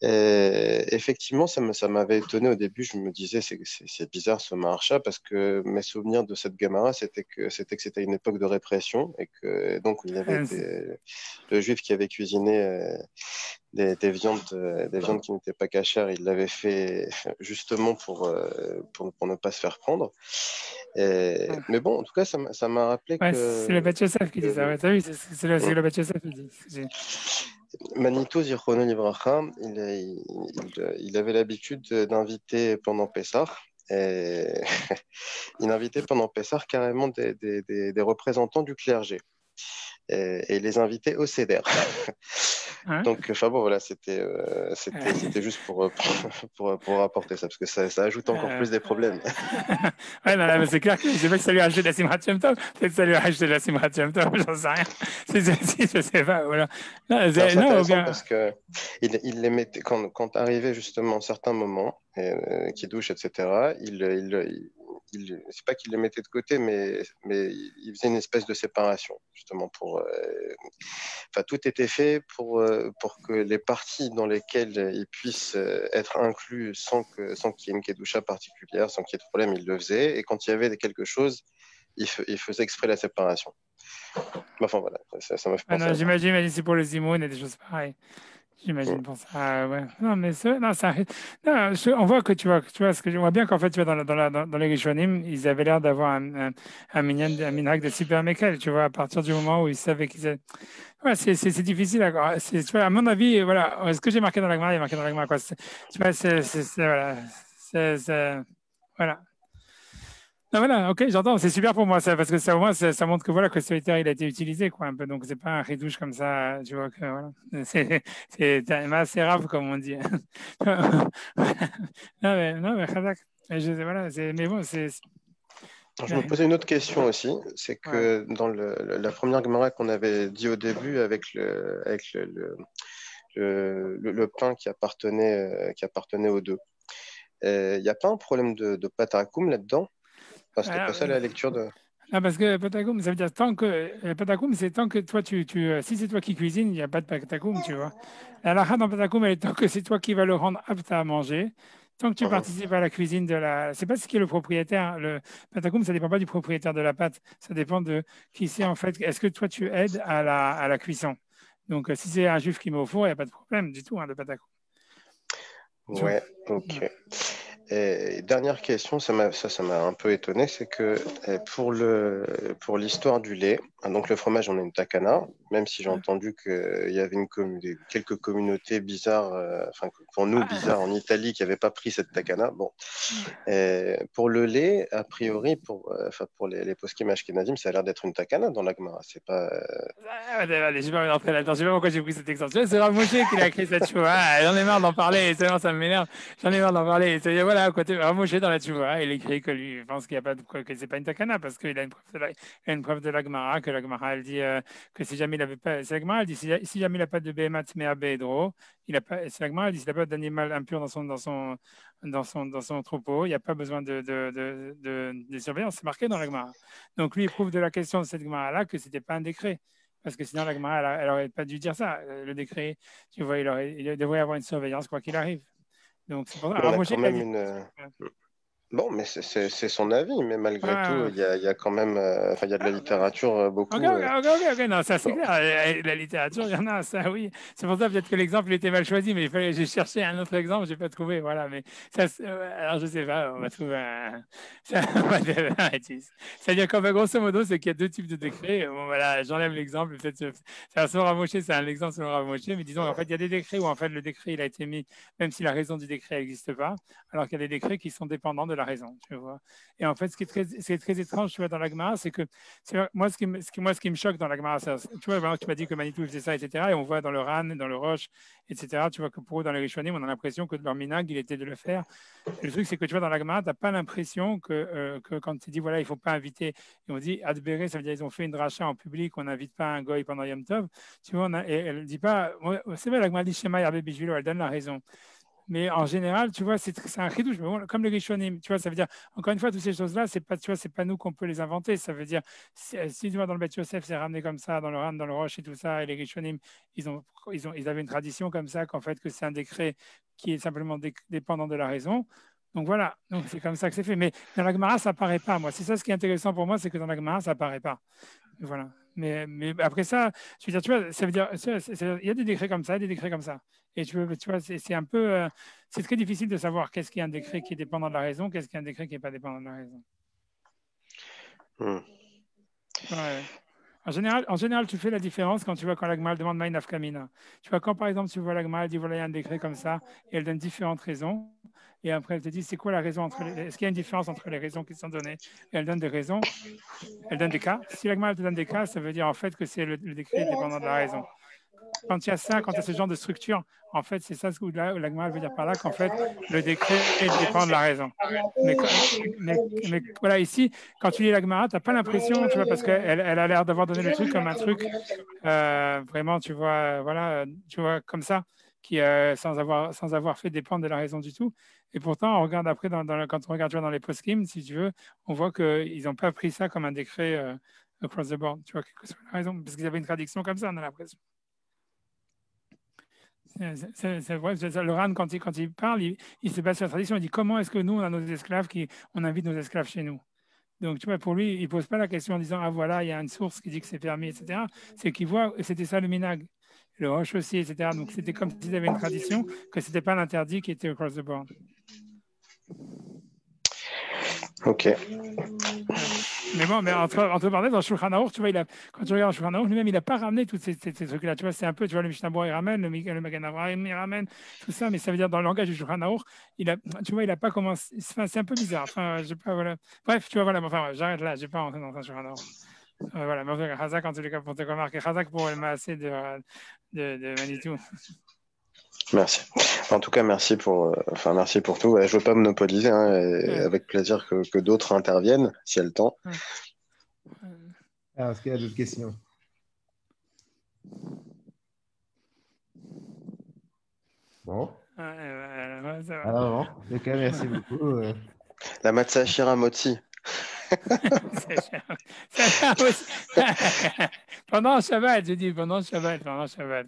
Effectivement, ça m'avait étonné au début. Je me disais, c'est bizarre ce Maharsha, parce que mes souvenirs de cette Gemara, c'était que c'était une époque de répression et que donc il y avait le juif qui avait cuisiné des viandes qui n'étaient pas cachères. Il l'avait fait justement pour ne pas se faire prendre. Mais bon, en tout cas, ça m'a rappelé Ouais, que c'est le Bat Yosef qui dit ça. Ouais, t'as vu, c'est le Bat Yosef qui dit. Manito Zichrono Livracha, il avait l'habitude d'inviter pendant Pessah. Et il invitait pendant Pessah carrément des représentants du clergé et les invitait au Seder. Hein? Donc, enfin bon, voilà, c'était juste pour rapporter ça, parce que ça ajoute encore plus des problèmes. Ouais, non, mais c'est clair que je sais pas si ça lui a acheté de la Simchat Yom Tov, peut-être que ça lui a acheté de la Simchat Yom Tov, j'en sais rien. Je sais pas, voilà. Non, Alors, c'est non, intéressant bien. parce que il les mettait, quand arrivait justement certains moments, qui douche, etc., c'est pas qu'il les mettait de côté, mais il faisait une espèce de séparation, justement, enfin, tout était fait pour que les parties dans lesquelles ils puissent être inclus sans qu'il y ait une kedusha particulière, sans qu'il y ait de problème, il le faisait, et quand il y avait quelque chose, il faisait exprès la séparation. Mais enfin, voilà, ça m'a fait Ah penser non, à ça. j'imagine c'est pour le Zimoun et des choses pareilles. Mm. J'imagine pour ça, ouais. Non, mais non, ça, non, on voit que tu vois, ce que je vois bien qu'en fait, tu vois, dans les Rishonim, ils avaient l'air d'avoir un minhag de super Mekel, tu vois, à partir du moment où ils savaient qu'ils avaient. Ouais, c'est difficile. Tu vois, à mon avis, voilà, ce que j'ai marqué dans la Gemara, il est marqué dans la Gemara, quoi. Tu vois, voilà. Voilà. Non, voilà, ok, j'entends, c'est super pour moi ça, parce que ça au moins ça montre que voilà que ce Twitter il a été utilisé quoi un peu, donc c'est pas un ridouche comme ça, tu vois que voilà, c'est assez rare comme on dit. Non mais Khadak, voilà, mais bon Je me posais une autre question aussi, c'est ouais. que dans la première Gemara qu'on avait dit au début avec le pain qui appartenait aux deux, il n'y a pas un problème de patakoum là-dedans? Enfin, c'était pas ça la lecture de... Ah, parce que patakoum, ça veut dire tant que patakoum, c'est tant que toi si c'est toi qui cuisines, il n'y a pas de patakoum, tu vois. La halakha dans patakoum, elle est tant que c'est toi qui vas le rendre apte à manger. Tant que tu Mhm. participes à la cuisine de la, c'est pas ce qui est le propriétaire. Le patakoum, ça dépend pas du propriétaire de la pâte. Ça dépend de qui c'est en fait. Est-ce que toi tu aides à la cuisson? Donc si c'est un juif qui met au four, il n'y a pas de problème du tout hein, de patakoum. Tu vois. Ouais, ok. Et dernière question, ça m'a un peu étonné, c'est que pour l'histoire du lait, hein, donc le fromage, on a une takana, même si j'ai entendu qu'il y avait quelques communautés bizarres, enfin pour nous bizarres en Italie, qui n'avaient pas pris cette takana. Bon, et pour le lait, a priori, enfin pour les poskim ashkenazim, ça a l'air d'être une takana dans la Gemara. C'est pas. Allez, j'ai pas envie d'entrer là-dedans. Je sais pas pourquoi j'ai pris cet exemple. Tu vois, c'est Rav Moshe qui l'a écrit cette chouva. J'en ai marre d'en parler. C'est bon, ça m'énerve. J'en ai marre d'en parler. Voilà, à côté Rav Moshe dans la chouva, il écrit que lui, il pense qu'il y a pas de, que c'est pas une takana parce qu'il a une preuve il a une preuve de la Gemara, que la Gemara, elle dit que si jamais il avait pas, c'est la Gemara, elle dit si jamais il n'a pas de behemat mea beedro, il a pas, c'est la Gemara, elle dit s'il n'a pas d'animal impur dans son troupeau, il n'y a pas besoin de surveillance. C'est marqué dans la Gemara. Donc lui, il prouve de la question de cette Gemara-là que c'était pas un décret. Parce que sinon, la Gemara, elle n'aurait pas dû dire ça. Le décret, tu vois, il devrait y avoir une surveillance quoi qu'il arrive. Donc, c'est pour ça. Mais on Alors, a moi, quand j'ai pas même dit. une. Bon, mais c'est son avis, mais malgré tout, Ouais, il y a quand même, enfin, il y a de la littérature ok, beaucoup. ok, ok, ok, ok, non, ça c'est Bon. clair. La littérature, il y en a, ça oui. C'est pour ça peut-être que l'exemple était mal choisi, mais j'ai cherché un autre exemple, j'ai pas trouvé, voilà. Mais ça, alors je sais pas, on va trouver un. Ça, c'est-à-dire qu'en fait, grosso modo, c'est qu'il y a deux types de décrets. Bon, voilà, j'enlève l'exemple, peut-être c'est un selon Ramoché, c'est un exemple selon Ramoché, mais disons, en fait, il y a des décrets où en fait le décret il a été mis, même si la raison du décret n'existe pas, alors qu'il y a des décrets qui sont dépendants de la raison, tu vois. Et en fait, ce qui est très étrange, tu vois, dans la Gemara, c'est que moi, ce qui me choque dans la Gemara, tu vois, tu m'as dit que Manitou faisait ça, etc. Et on voit dans le Ran, dans le Roche, etc. Tu vois que pour eux, dans les Rishonim, on a l'impression que leur minag, il était de le faire. Et le truc, c'est que tu vois, dans la Gemara, tu n'as pas l'impression que quand tu dis, voilà, il ne faut pas inviter, et on dit, Adbéré, ça veut dire ils ont fait une dracha en public, on n'invite pas un goy pendant Yom Tov. Tu vois, et elle ne dit pas, c'est vrai, la Gemara dit Shema Yarbe Bijvilo, elle donne la raison. Mais en général, tu vois, c'est un chidouche. Mais bon, comme les Rishonim, tu vois, ça veut dire, encore une fois, toutes ces choses-là, c'est pas, tu vois, c'est pas nous qu'on peut les inventer. Ça veut dire, si tu vois, dans le Beth Yosef, c'est ramené comme ça, dans le Ram, dans le Roche et tout ça, et les Rishonim, ils avaient une tradition comme ça, qu'en fait, que c'est un décret qui est simplement dépendant de la raison. Donc voilà, donc c'est comme ça que c'est fait. Mais dans la Gemara, ça paraît pas. Moi, c'est ça ce qui est intéressant pour moi, c'est que dans la Gemara, ça paraît pas. Voilà. Mais après ça, je veux dire, tu vois, ça veut dire, il y a des décrets comme ça, des décrets comme ça. Et tu vois, c'est un peu, c'est très difficile de savoir qu'est-ce qui est un décret qui est dépendant de la raison, qu'est-ce qui est un décret qui n'est pas dépendant de la raison. Hmm. Ouais. En général, tu fais la différence quand tu vois quand l'Agma demande Maï Nafkamina. Tu vois, quand par exemple, tu vois l'Agma, elle dit voilà, il y a un décret comme ça, et elle donne différentes raisons. Et après, elle te dit c'est quoi la raison entre est-ce qu'il y a une différence entre les raisons qui sont données? Et elle donne des raisons, elle donne des cas. Si l'Agma te donne des cas, ça veut dire en fait que c'est le décret dépendant de la raison. Quand il y a ça, quand il y a ce genre de structure, en fait, c'est ça ce que l'Agma veut dire par là, qu'en fait, le décret dépend de la raison. Mais, voilà, ici, quand tu lis l'Agma, tu n'as pas l'impression, tu vois, parce qu'elle a l'air d'avoir donné le truc comme un truc, vraiment, tu vois, voilà, tu vois, comme ça, qui, sans avoir fait dépendre de la raison du tout. Et pourtant, on regarde après, quand on regarde tu vois, dans les post-kim, si tu veux, on voit qu'ils n'ont pas pris ça comme un décret across the board, tu vois, quelle que soit la raison, parce qu'ils avaient une traduction comme ça, on a l'impression. C'est vrai, le RAN, quand il parle, il se base sur la tradition. Il dit comment est-ce que nous, on a nos esclaves, on invite nos esclaves chez nous. Donc, tu vois, pour lui, il ne pose pas la question en disant ah voilà, il y a une source qui dit que c'est permis, etc. C'est qu'il voit, c'était ça le minag. Le roche aussi, etc. Donc, c'était comme s'il avait une tradition, que ce n'était pas l'interdit qui était across the board. Ok. Mais bon, mais entre parenthèses, dans Shulchan Aruch, tu vois, quand tu regardes Shulchan Aruch, lui-même, il n'a pas ramené tous ces trucs-là. Tu vois, c'est un peu, tu vois, le Mishnah Berurah, il ramène, le Magen Avraham, il ramène, tout ça, mais ça veut dire dans le langage du Shulchan Aruch, tu vois, il n'a pas commencé. Enfin, c'est un peu bizarre. Enfin, je pas, voilà. Bref, tu vois, voilà, enfin, ouais, j'arrête là, je n'ai pas rentré dans un Shulchan Aruch. Voilà, mais enfin, Chazak, en tous les cas, pour te remarquer, Chazak pour le massé de Manitou. Merci. En tout cas, merci pour tout. Je veux pas monopoliser, hein, avec plaisir que d'autres interviennent, si elles le temps. Alors, est-ce qu'il y a d'autres questions? Bon. Ça va. Alors, bon. En tout cas, merci beaucoup. La Matzah Shiramotzi. Pendant Shabbat, je dis, pendant Shabbat,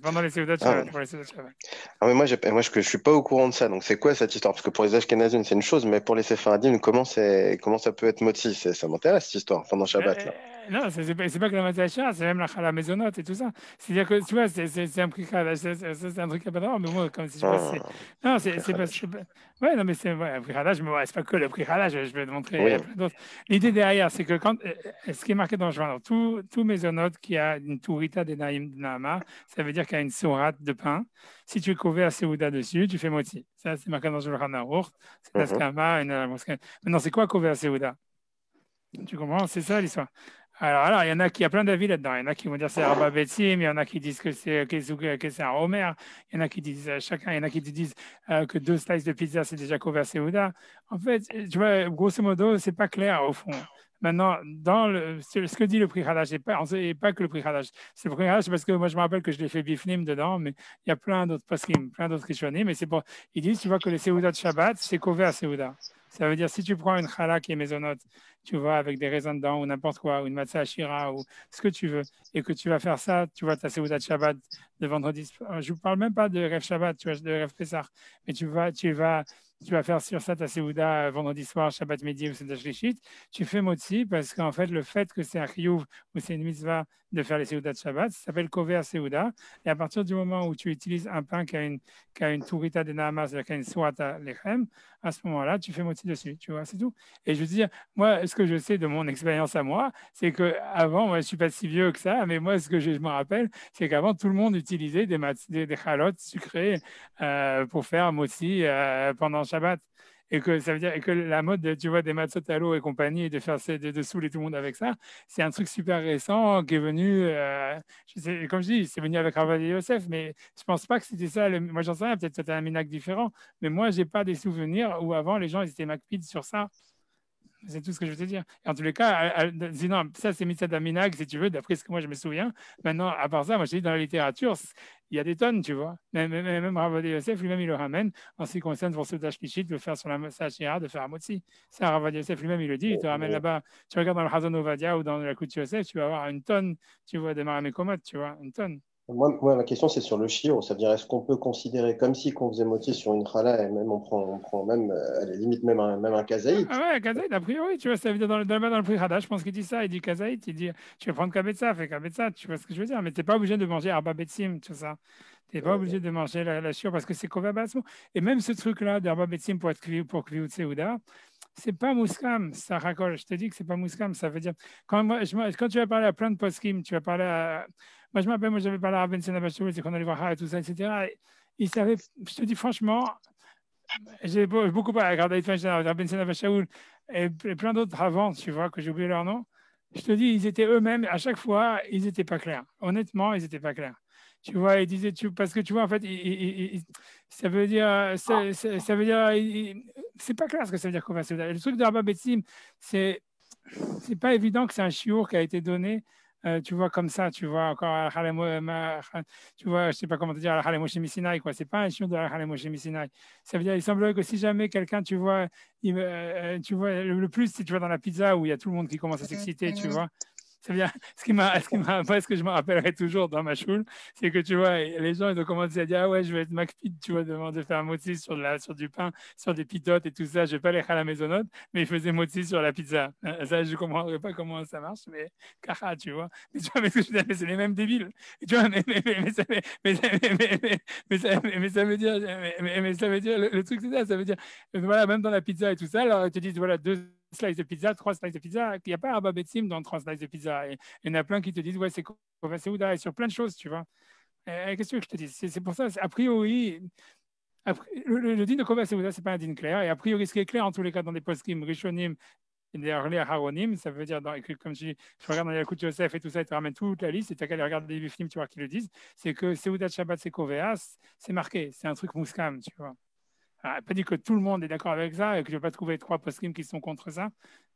pendant les Seudat Shabbat, pour les Seudat Shabbat. Ah, mais moi, je suis pas au courant de ça. Donc, c'est quoi cette histoire? Parce que pour les Ashkenazim, c'est une chose, mais pour les Séfaradim, comment ça peut être moti? Ça m'intéresse, cette histoire, pendant Shabbat, là. Non, c'est pas que la matzah, c'est même la maisonnote et tout ça. C'est-à-dire que, tu vois, c'est un prix c'est un truc à pas d'or, mais moi, comme si je passe. Non, c'est pas. Ouais, non, mais c'est ouais, un prix halal, mais ouais, c'est pas que le prix halal, je vais te montrer Oui. plein d'autres. L'idée derrière, c'est que quand. Ce qui est marqué dans le journal, tout maisonnote qui a une tourita de Naïm de Nahama, ça veut dire qu'il y a une sourate de pain. Si tu es couvert à Seouda dessus, tu fais moti. Ça, c'est marqué dans le Shulchan Aruch. C'est la skama. Maintenant, c'est quoi couvert à Seouda? Tu comprends? C'est ça l'histoire. Alors, il y en a qui, il y a plein d'avis là-dedans. Il y en a qui vont dire c'est Arba Betsim, il y en a qui disent que c'est un Homer, il y en a qui disent il y en a qui disent que 2 slices de pizza c'est déjà couvert Seouda. En fait, tu vois, grosso modo, c'est pas clair au fond. Maintenant, ce que dit le prix Halash, et pas que le prix Halash, c'est le prix Halash parce que moi je me rappelle que je l'ai fait bifnim dedans, mais il y a plein d'autres poskim, plein d'autres rishonim, mais c'est pour. Ils disent, tu vois, que le Seouda de Shabbat, c'est couvert Seouda. Ça veut dire, si tu prends une challah qui est maisonnote, tu vois, avec des raisins dedans ou n'importe quoi, ou une matzah ashira ou ce que tu veux, et que tu vas faire ça, tu vois, ta Seouda de Shabbat de vendredi. Je ne parle même pas de Rêve Shabbat, tu vois, de Rêve Pessah, mais tu vas faire sur ça ta Seouda vendredi soir, Shabbat midi ou Seder Shlishit. Tu fais motzi parce qu'en fait, le fait que c'est un chiyuv ou c'est une mitzvah de faire les Seouda de Shabbat, ça s'appelle Kover Seouda. Et à partir du moment où tu utilises un pain qui a une tourita de Nahama, c'est-à-dire qui a une suata lechem, à ce moment-là, tu fais motzi dessus, tu vois, c'est tout. Et je veux dire, moi, ce que je sais de mon expérience à moi, c'est qu'avant, moi, je ne suis pas si vieux que ça, mais moi, ce que je me rappelle, c'est qu'avant, tout le monde utilisait des chalotes sucrées pour faire motzi pendant Shabbat. Et que ça veut dire que la mode, tu vois, des matzot à l'eau et compagnie, de faire de saouler tout le monde avec ça, c'est un truc super récent qui est venu, comme je dis, c'est venu avec Ravad Yosef, mais je pense pas que c'était ça. Moi, j'en sais rien, peut-être c'était un minac différent, mais moi, j'ai pas des souvenirs où avant les gens ils étaient macpides sur ça. C'est tout ce que je veux te dire. Et en tous les cas, sinon, ça, c'est Mitzad Aminag, si tu veux, d'après ce que moi je me souviens. Maintenant, à part ça, moi, je dis, dans la littérature, il y a des tonnes, tu vois. Même Rav Yosef, lui-même, il le ramène en ce qui concerne pour ce Dashlichit, de le faire sur la Sachira, de faire un motzi. Ça, Rav Yosef lui-même, il le dit, il te ramène là-bas. Tu regardes dans le Hazon Ovadia ou dans la Kout Yosef, tu vas avoir une tonne, tu vois, de Maramekomot, tu vois, une tonne. Moi, ma question, c'est sur le shiur. Ça veut dire, est-ce qu'on peut considérer comme si qu'on faisait moitié sur une challah et même on prend même, à la limite, même un kazaït? Ah ouais, kazaït, a priori, tu vois, ça veut dire dans le prix Hadash, je pense qu'il dit ça, il dit kazaït, il dit, tu vas prendre kabetza, fais kabetza, tu vois ce que je veux dire, mais tu n'es pas obligé de manger arba betsim, tout ça. Tu n'es pas obligé de manger la shiur parce que c'est kova basmo. Et même ce truc-là d'arba betsim pour kviyut seouda, c'est pas mouskam, ça racole. Je te dis que c'est pas mouskam, ça veut dire. Quand tu vas parler à plein de poskim, tu vas parler à. Moi, je m'appelle, j'avais parlé à Ben Senabachou, c'est qu'on allait voir et tout ça, etc. Il savait, je te dis franchement, j'ai beaucoup parlé avec David Feinstein, Ben Senabachou et plein d'autres avant, tu vois, que j'ai oublié leur nom. Je te dis, ils étaient eux-mêmes, à chaque fois, ils n'étaient pas clairs. Honnêtement, ils n'étaient pas clairs. Tu vois, ils disaient, parce que tu vois, en fait, ça veut dire, ça veut dire, c'est pas clair ce que ça veut dire qu'on va se dire. Le truc de Rabba Betsim, c'est pas évident que c'est un chiour qui a été donné, tu vois, comme ça, tu vois, encore, tu vois, je sais pas comment te dire, à Moshe Sinai, quoi. C'est pas un chiour de la Moshe Sinai. Ça veut dire, il semblerait que si jamais quelqu'un, tu vois, tu vois, le plus, c'est, tu vois, dans la pizza où il y a tout le monde qui commence à s'exciter, tu vois. Ça veut dire, ce que je me rappellerai toujours dans ma choule, c'est que tu vois, les gens ils ont commencé à dire ah ouais, je vais être McPit, tu vois, de faire un motzi sur du pain, sur des pitotes et tout ça. Je vais pas aller à la maisonnote, mais ils faisaient motzi sur la pizza. Ça, je comprendrais pas comment ça marche, mais caca, tu vois. Mais tu vois, mais c'est les mêmes débiles. Et tu vois, mais ça veut dire, mais ça veut dire le truc c'est ça, ça veut dire voilà, même dans la pizza et tout ça, alors ils te disent voilà 2 slices de pizza, 3 slices de pizza, il n'y a pas un babetsim dans 3 slices de pizza. Et il y en a plein qui te disent, ouais, c'est Kovaceouda, et sur plein de choses, tu vois. Qu'est-ce que je te dis? C'est pour ça, a priori, le din de Kovaceouda, ce n'est pas un din clair. Et a priori, ce qui est clair en tous les cas dans des poskim, rishonim, et des haronim, ça veut dire, comme je regarde dans les Yakut Yosef et tout ça, ils te ramènent toute la liste, et tu as qu'à aller regarder les films, tu vois, qui le disent, c'est que Seouda Shabbat, c'est Koveas, c'est marqué, c'est un truc mouskam, tu vois. Pas dit que tout le monde est d'accord avec ça et que je ne vais pas trouver 3 poskim qui sont contre ça,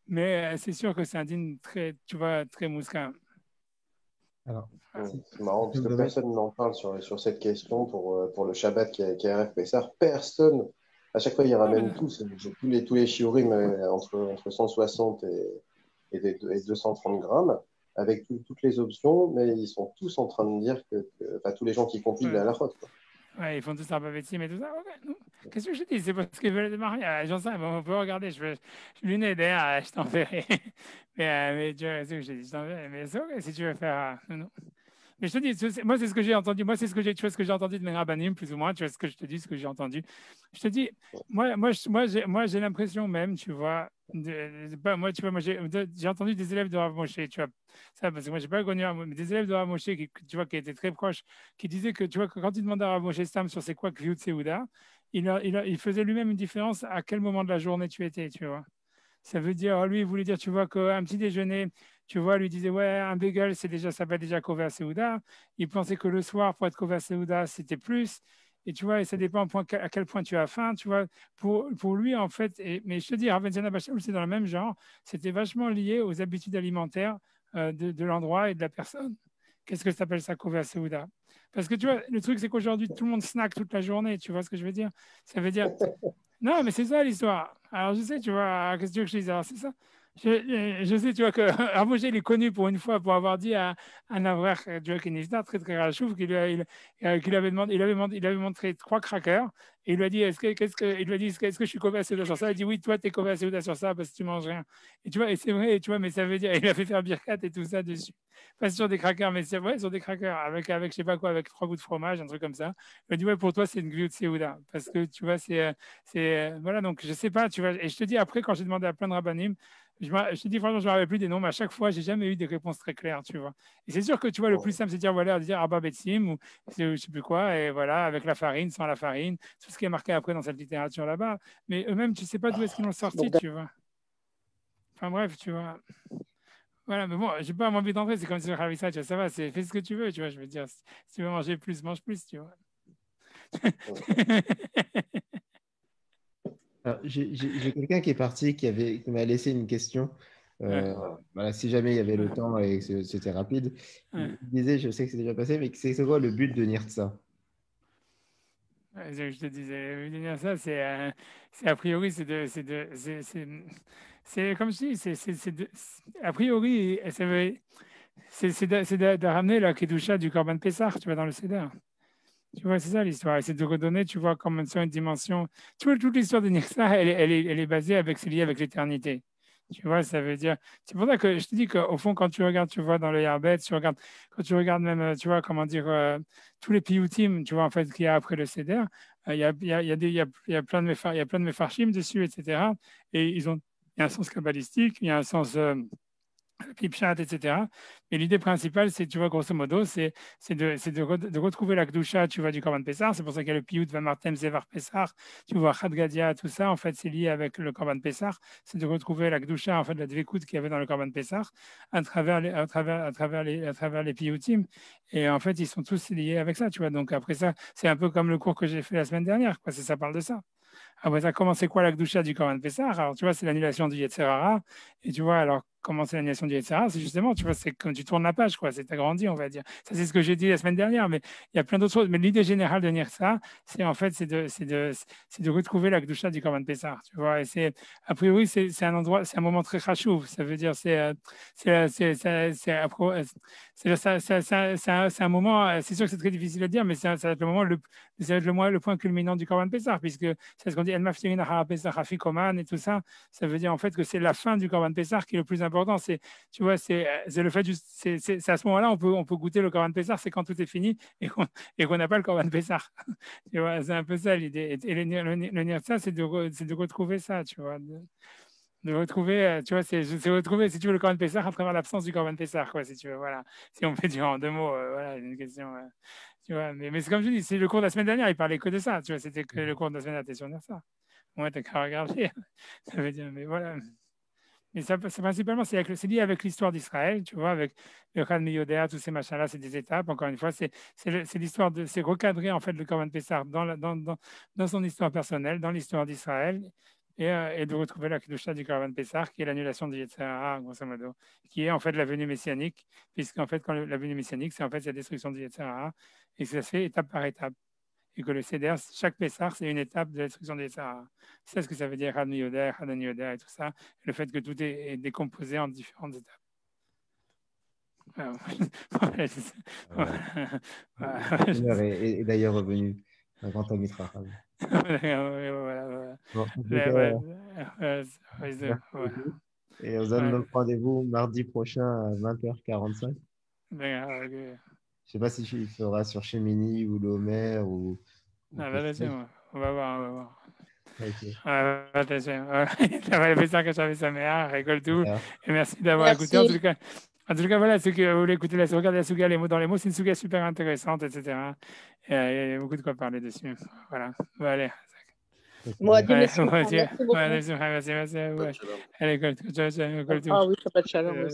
mais c'est sûr que c'est un dîne très, tu vois, très mousquin. Alors, c'est marrant parce que personne n'en parle sur cette question pour le Shabbat qui est RF Pessar. Personne, à chaque fois, ils ramènent tous les shiurim entre 160 et et 230 grammes, avec toutes les options, mais ils sont tous en train de dire enfin, tous les gens qui compilent Ouais. la faute. Ouais, ils font tous un peu métier, mais tout ça. Ok, non. Qu'est-ce que je te dis? C'est parce qu'ils veulent démarrer. J'en sais, bon, on peut regarder. Je l'une derrière, je t'enverrai. Mais tu vois, c'est ce que je te dis, je t'enverrai. Mais c'est ok si tu veux faire. Non. Mais je te dis, moi, c'est ce que j'ai entendu. Moi, c'est ce que j'ai, tu vois, ce que j'ai entendu de mes rabbinim, plus ou moins. Tu vois ce que je te dis, ce que j'ai entendu. Je te dis, j'ai l'impression même, tu vois, moi, tu vois, j'ai entendu des élèves de Rav Moshe, tu vois, ça, parce que moi, j'ai pas connu, mais des élèves de Rav Moshe tu vois, qui étaient très proches, qui disaient que, tu vois, que quand tu demandais à Rav Moshe Stam sur c'est quoi Kviyut Seuda, il faisait lui-même une différence à quel moment de la journée tu étais, tu vois. Ça veut dire, lui, il voulait dire, tu vois, qu'un petit déjeuner, tu vois, lui disait, ouais, un bagel, c'est déjà, ça va déjà Kova Seuda. Il pensait que le soir, pour être Kova Seuda, c'était plus. Et tu vois, et ça dépend à quel point tu as faim, tu vois. Pour lui, en fait, mais je te dis, Rav Zena Bachel, c'est dans le même genre, c'était vachement lié aux habitudes alimentaires de l'endroit et de la personne. Qu'est-ce que ça s'appelle ça, Kova Seuda? Parce que tu vois, le truc, c'est qu'aujourd'hui, tout le monde snack toute la journée, tu vois ce que je veux dire? Ça veut dire, non, mais c'est ça l'histoire. Alors, je sais, tu vois, qu'est-ce que tu veux que je dise? Alors, c'est ça. Je sais, tu vois, que Ramogé, il est connu pour une fois pour avoir dit à un avrech, tu vois, qui est très, très rachouf, qu'il avait demandé, il avait montré 3 crackers, et il lui a dit, il lui a dit, est-ce que je suis convaincu sur ça? Il a dit, oui, toi, tu es convaincu sur ça parce que tu manges rien. Et tu vois, et c'est vrai, tu vois, mais ça veut dire, il a fait faire birkat et tout ça dessus. Pas sur des crackers, mais c'est vrai, sur des crackers, avec, je sais pas quoi, avec 3 bouts de fromage, un truc comme ça. Il a dit, ouais, pour toi, c'est une glue de Séouda. Parce que, tu vois, voilà, donc je sais pas, tu vois. Et je te dis, après, quand j'ai demandé à plein de rabbinim, je te dis, franchement, je ne me rappelle plus des noms, mais à chaque fois, j'ai jamais eu des réponses très claires, tu vois. Et c'est sûr que, tu vois, le plus simple, c'est de dire, voilà, de dire Abba Betsim ou je sais plus quoi, et voilà, avec la farine, sans la farine, tout ce qui est marqué après dans cette littérature là-bas. Mais eux-mêmes, tu sais pas d'où est-ce qu'ils l'ont sorti, tu vois. Enfin bref, tu vois. Voilà, mais bon, j'ai pas envie d'entrer, c'est comme si le Khavissa, tu vois, ça va, fais ce que tu veux, tu vois, je veux dire, si tu veux manger plus, mange plus, tu vois. Alors, j'ai quelqu'un qui est parti, qui m'a laissé une question. Ouais, Voilà, si jamais il y avait le temps et que c'était rapide, ouais. il disait, je sais que c'est déjà passé, mais c'est quoi le but de Nirtsa? Ouais, je te disais, venir ça, c'est a priori, c'est comme si, a priori, c'est de ramener la Kedusha du Korban Pessah, tu vois, dans le Seder. Tu vois, c'est ça l'histoire. Et c'est de redonner, tu vois, comme sur une dimension. Tu vois, toute l'histoire de Nirsa, elle est basée avec, c'est lié avec l'éternité. Tu vois, ça veut dire. C'est pour ça que je te dis qu'au fond, quand tu regardes, tu vois, dans le Yarbet, quand tu regardes même, tu vois, comment dire, tous les piyutim, tu vois, en fait, qu'il y a après le Seder, il y a plein de il y a plein de mefarshim dessus, etc. Et il y a un sens kabbalistique, il y a un sens. Pipchat, etc. Mais l'idée principale, c'est, tu vois, grosso modo, de retrouver la Gdusha, tu vois, du Korban Pessar. C'est pour ça qu'il y a le Piyut, Vamartem, Zevar Pessar, tu vois, Chad Gadia, tout ça, en fait, c'est lié avec le Korban Pessar. C'est de retrouver la Gdusha, en fait, la Dvekut qu'il y avait dans le Korban Pessar, à travers les Piyutim. Et en fait, ils sont tous liés avec ça, tu vois. Donc après ça, c'est un peu comme le cours que j'ai fait la semaine dernière, quoi. Ça parle de ça. Après ça, comment c'est quoi la Gdusha du Korban Pessar? Alors, tu vois, c'est l'annulation du Yetzer Hara. Et tu vois, alors, comment c'est l'annulation du Yetzer Hara? C'est justement, tu vois, c'est quand tu tournes la page, quoi. C'est agrandi, on va dire. Ça, c'est ce que j'ai dit la semaine dernière, mais il y a plein d'autres choses. Mais l'idée générale de Nirsa, c'est en fait, c'est de retrouver la Gdusha du Korban Pessar, tu vois. Et a priori, c'est un endroit, c'est un moment très chachouv. Ça veut dire, c'est un moment, c'est sûr que c'est très difficile à dire, mais ça va être le moment, ça va être le point culminant du Korban Pessar, puisque c'est ce qu'on dit, El Maftirin Ahara Pesach Afikoman et tout ça. Ça veut dire en fait que c'est la fin du Korban Pessah qui est le plus important. Tu vois, c'est le fait, c'est à ce moment-là, on peut goûter le Korban Pessah, c'est quand tout est fini et qu'on n'a pas le Korban Pessah. Tu vois, c'est un peu ça l'idée. Et le Nirtza, c'est de retrouver ça, tu vois. De retrouver, tu vois, c'est retrouver, si tu veux, le Korban Pessah à travers l'absence du Korban Pessah, quoi, si tu veux, voilà. Si on fait dire en 2 mots, voilà, une question. Tu vois, mais c'est comme je dis, c'est le cours de la semaine dernière, il parlait que de ça, tu vois, c'était que le cours de la semaine dernière, t'es sûr de ça. Ouais, t'as qu'à regarder. Ça veut dire, mais voilà. Mais ça, principalement, c'est lié avec l'histoire d'Israël, tu vois, avec le Khan Miyodéa, tous ces machins-là, c'est des étapes. Encore une fois, c'est l'histoire c'est recadrer en fait le Korban Pessah dans son histoire personnelle, dans l'histoire d'Israël, et de retrouver la Kedusha du Korban Pessah, qui est l'annulation du Yetzer Hara, grosso modo, qui est en fait la venue messianique, puisqu'en fait, quand la venue messianique, c'est en fait la destruction du Yetzer Hara, et ça se fait étape par étape. et que le Seder, chaque Pessah, c'est une étape de l'instruction des Sahara. C'est ce que ça veut dire Hadni Yoder, Hadani Yoder et tout ça. Le fait que tout est décomposé en différentes étapes. L'heure est d'ailleurs revenu. Un grand Mitra. Et on se donne donc rendez-vous mardi prochain à 20h45. Je ne sais pas si il fera sur Chemini ou l'Homer ou. On va voir. Okay. Ça va faire ça que j'avais sa mère, récolte tout. Et merci d'avoir écouté. En tout cas, voilà, ceux qui voulaient écouter regarder la Souga, les mots dans les mots, c'est une Souga super intéressante, etc. Et il y a beaucoup de quoi parler dessus. Voilà. Bon, allez. Moi, merci beaucoup. Merci à vous. Allez, écoute tout. Ah oui, Shabbat Shalom.